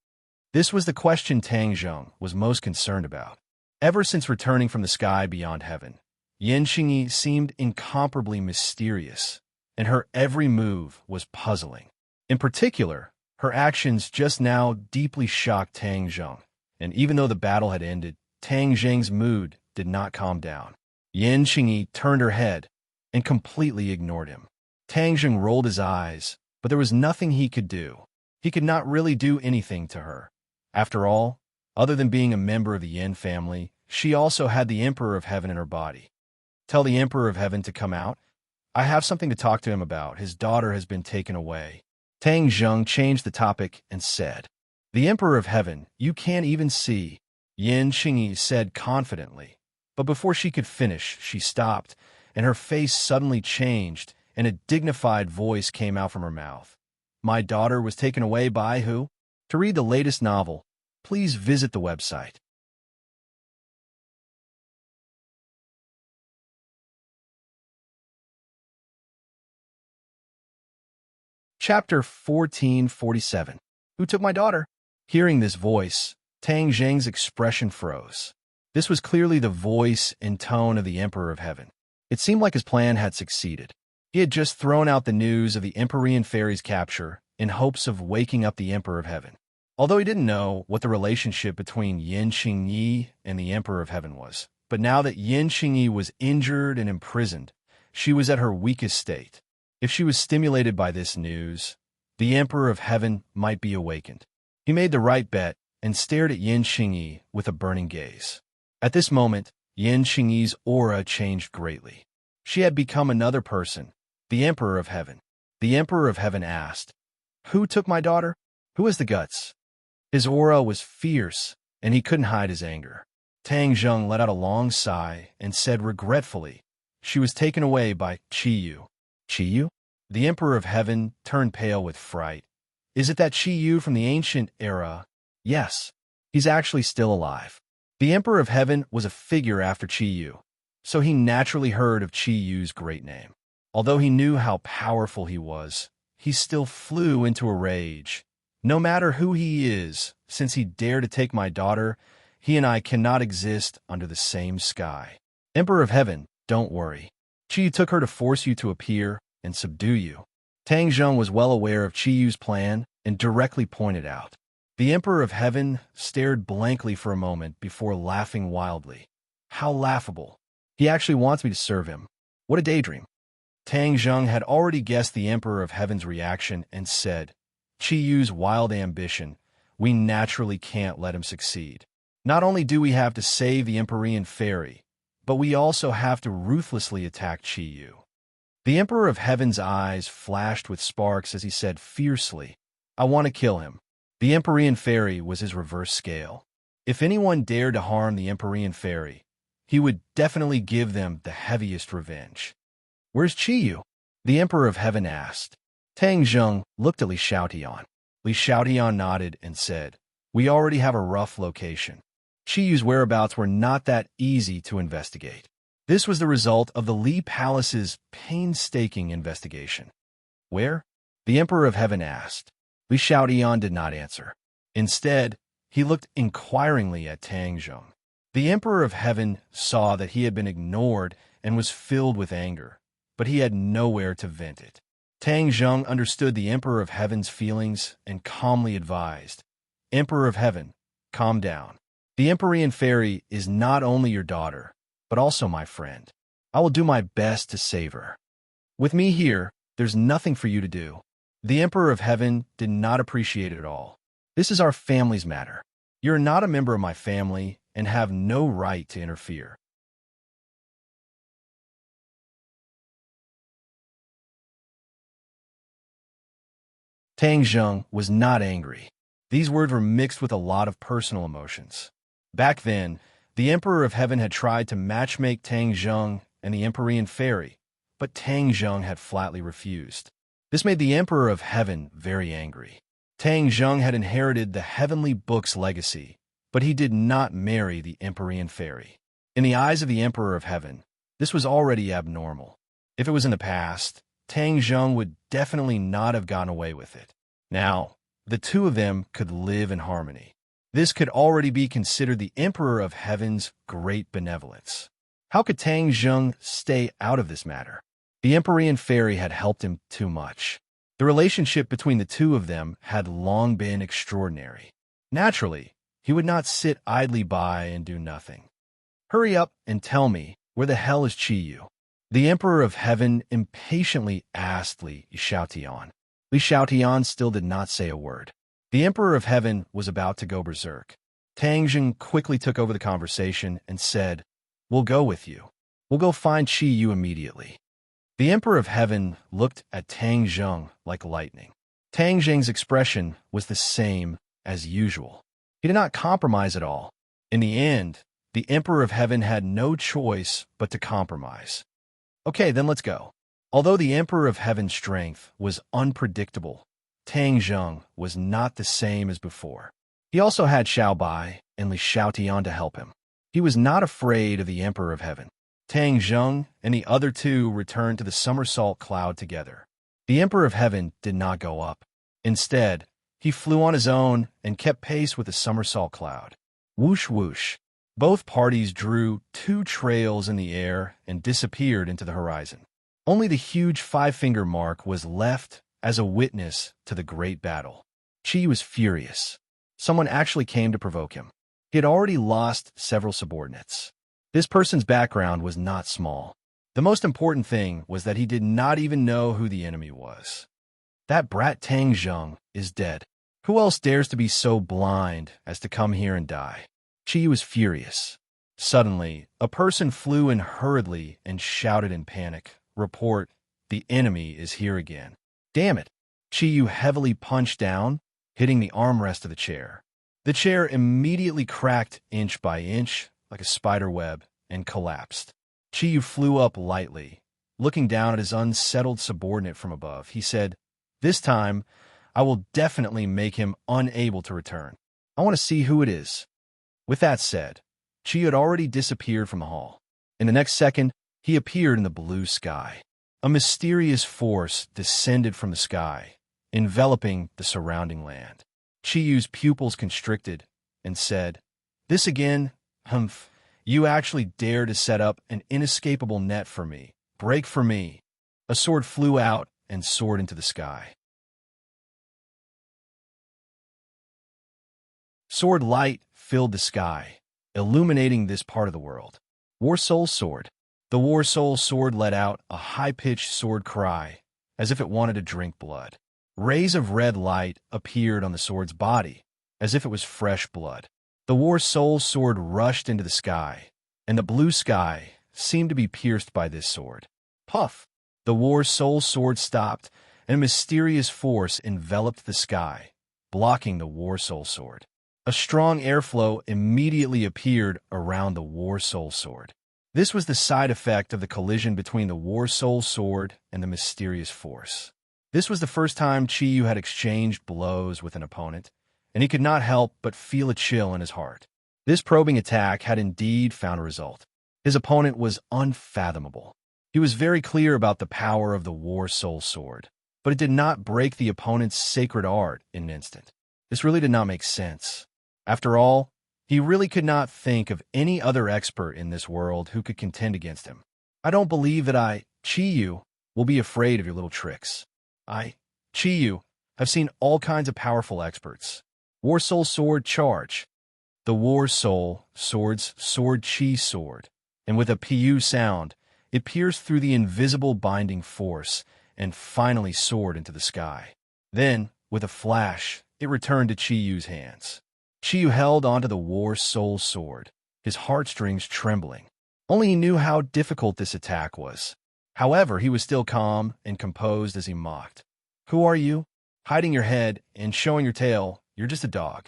This was the question Tang Zheng was most concerned about. Ever since returning from the sky beyond heaven, Yin Qingyi seemed incomparably mysterious, and her every move was puzzling. In particular, her actions just now deeply shocked Tang Zheng, and even though the battle had ended, Tang Zheng's mood did not calm down. Yin Qingyi turned her head and completely ignored him. Tang Zheng rolled his eyes, but there was nothing he could do. He could not really do anything to her. After all, other than being a member of the Yin family, she also had the Emperor of Heaven in her body. Tell the Emperor of Heaven to come out. I have something to talk to him about. His daughter has been taken away. Tang Zheng changed the topic and said, "The Emperor of Heaven, you can't even see," Yin Qingyi said confidently. But before she could finish, she stopped, and her face suddenly changed, and a dignified voice came out from her mouth. "My daughter was taken away by who?" To read the latest novel, please visit the website. Chapter 1447. Who took my daughter? Hearing this voice, Tang Zheng's expression froze. This was clearly the voice and tone of the Emperor of Heaven. It seemed like his plan had succeeded. He had just thrown out the news of the Empyrean fairy's capture in hopes of waking up the Emperor of Heaven. Although he didn't know what the relationship between Yin Qingyi and the Emperor of Heaven was, but now that Yin Qingyi was injured and imprisoned, she was at her weakest state. If she was stimulated by this news, the Emperor of Heaven might be awakened. He made the right bet and stared at Yin Qingyi with a burning gaze. At this moment, Yin Qingyi's aura changed greatly. She had become another person, the Emperor of Heaven. The Emperor of Heaven asked, "Who took my daughter? Who has the guts?" His aura was fierce, and he couldn't hide his anger. Tang Zheng let out a long sigh and said regretfully, "She was taken away by Qiyu." Qiyu? The Emperor of Heaven turned pale with fright. "Is it that Qiyu from the ancient era?" "Yes. He's actually still alive." The Emperor of Heaven was a figure after Qiyu, so he naturally heard of Qiyu's great name. Although he knew how powerful he was, he still flew into a rage. "No matter who he is, since he dared to take my daughter, he and I cannot exist under the same sky. Emperor of Heaven, don't worry. Qiyu took her to force you to appear and subdue you." Tang Zheng was well aware of Qiyu's plan and directly pointed out. The Emperor of Heaven stared blankly for a moment before laughing wildly. How laughable. He actually wants me to serve him. What a daydream. Tang Zheng had already guessed the Emperor of Heaven's reaction and said, "Qiyu's wild ambition, we naturally can't let him succeed. Not only do we have to save the Empyrean fairy, but we also have to ruthlessly attack Qiyu." The Emperor of Heaven's eyes flashed with sparks as he said fiercely, "I want to kill him." The Empyrean fairy was his reverse scale. If anyone dared to harm the Empyrean fairy, he would definitely give them the heaviest revenge. "Where's Qiyu?" the Emperor of Heaven asked. Tang Zheng looked at Li Xiaotian. Li Xiaotian nodded and said, "We already have a rough location." Qiyu's whereabouts were not that easy to investigate. This was the result of the Li Palace's painstaking investigation. "Where?" the Emperor of Heaven asked. Li Xiaotian did not answer. Instead, he looked inquiringly at Tang Zheng. The Emperor of Heaven saw that he had been ignored and was filled with anger, but he had nowhere to vent it. Tang Zheng understood the Emperor of Heaven's feelings and calmly advised, "Emperor of Heaven, calm down. The Empyrean fairy is not only your daughter, but also my friend. I will do my best to save her. With me here, there's nothing for you to do." The Emperor of Heaven did not appreciate it at all. "This is our family's matter. You're not a member of my family and have no right to interfere." Tang Zheng was not angry. These words were mixed with a lot of personal emotions. Back then, the Emperor of Heaven had tried to matchmake Tang Zheng and the Empyrean Fairy, but Tang Zheng had flatly refused. This made the Emperor of Heaven very angry. Tang Zheng had inherited the Heavenly Book's legacy, but he did not marry the Empyrean Fairy. In the eyes of the Emperor of Heaven, this was already abnormal. If it was in the past, Tang Zheng would definitely not have gotten away with it. Now, the two of them could live in harmony. This could already be considered the Emperor of Heaven's great benevolence. How could Tang Zheng stay out of this matter? The Empyrean Fairy had helped him too much. The relationship between the two of them had long been extraordinary. Naturally, he would not sit idly by and do nothing. Hurry up and tell me, where the hell is Qiyu? The Emperor of Heaven impatiently asked Li Xiaotian. Li Xiaotian still did not say a word. The Emperor of Heaven was about to go berserk. Tang Zheng quickly took over the conversation and said, "We'll go with you. We'll go find Qiyu immediately." The Emperor of Heaven looked at Tang Zheng like lightning. Tang Zheng's expression was the same as usual. He did not compromise at all. In the end, the Emperor of Heaven had no choice but to compromise. Okay, then let's go. Although the Emperor of Heaven's strength was unpredictable, Tang Zheng was not the same as before. He also had Xiao Bai and Li Xiaotian to help him. He was not afraid of the Emperor of Heaven. Tang Zheng and the other two returned to the somersault cloud together. The Emperor of Heaven did not go up. Instead, he flew on his own and kept pace with the somersault cloud. Whoosh whoosh. Both parties drew two trails in the air and disappeared into the horizon. Only the huge five-finger mark was left as a witness to the great battle. Qi was furious. Someone actually came to provoke him. He had already lost several subordinates. This person's background was not small. The most important thing was that he did not even know who the enemy was. That brat Tang Zheng is dead. Who else dares to be so blind as to come here and die? Qi was furious. Suddenly, a person flew in hurriedly and shouted in panic, "Report, the enemy is here again." Damn it! Qiyu heavily punched down, hitting the armrest of the chair. The chair immediately cracked inch by inch, like a spider web, and collapsed. Qiyu flew up lightly. Looking down at his unsettled subordinate from above, he said, "This time, I will definitely make him unable to return. I want to see who it is." With that said, Qiyu had already disappeared from the hall. In the next second, he appeared in the blue sky. A mysterious force descended from the sky, enveloping the surrounding land. Qiyu's pupils constricted and said, "This again? Humph. You actually dare to set up an inescapable net for me. Break for me." A sword flew out and soared into the sky. Sword light filled the sky, illuminating this part of the world. War Soul Sword. The War Soul Sword let out a high-pitched sword cry, as if it wanted to drink blood. Rays of red light appeared on the sword's body, as if it was fresh blood. The War Soul Sword rushed into the sky, and the blue sky seemed to be pierced by this sword. Puff! The War Soul Sword stopped, and a mysterious force enveloped the sky, blocking the War Soul Sword. A strong airflow immediately appeared around the War Soul Sword. This was the side effect of the collision between the War Soul Sword and the mysterious force. This was the first time Qiyu had exchanged blows with an opponent, and he could not help but feel a chill in his heart. This probing attack had indeed found a result. His opponent was unfathomable. He was very clear about the power of the War Soul Sword, but it did not break the opponent's sacred art in an instant. This really did not make sense. After all, he really could not think of any other expert in this world who could contend against him. "I don't believe that Qiyu, will be afraid of your little tricks. Qiyu, have seen all kinds of powerful experts. War Soul Sword, charge." The War Soul Sword's sword Qi sword, and with a pu sound, it pierced through the invisible binding force and finally soared into the sky. Then, with a flash, it returned to Qiyu's hands. Qiyu held onto the War Soul Sword, his heartstrings trembling. Only he knew how difficult this attack was. However, he was still calm and composed as he mocked. "Who are you? hiding your head and showing your tail, you're just a dog.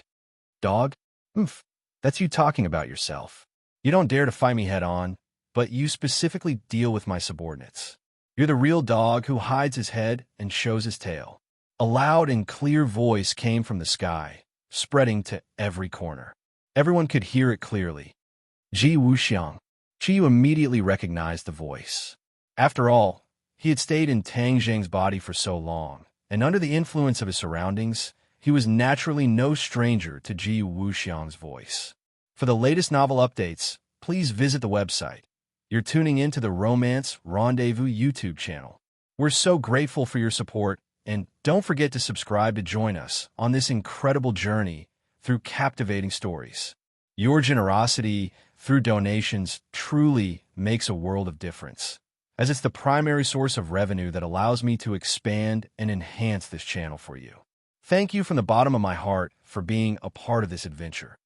Dog? Oomph. That's you talking about yourself. You don't dare to fight me head on, but you specifically deal with my subordinates. You're the real dog who hides his head and shows his tail. A loud and clear voice came from the sky, spreading to every corner. Everyone could hear it clearly. Ji Wuxiang. Qiyu immediately recognized the voice. After all, he had stayed in Tang Zheng's body for so long, and under the influence of his surroundings, he was naturally no stranger to Ji Wuxiang's voice. For the latest novel updates, please visit the website. You're tuning into the Romance Rendezvous YouTube channel. We're so grateful for your support, and don't forget to subscribe to join us on this incredible journey through captivating stories. Your generosity through donations truly makes a world of difference, as it's the primary source of revenue that allows me to expand and enhance this channel for you. Thank you from the bottom of my heart for being a part of this adventure.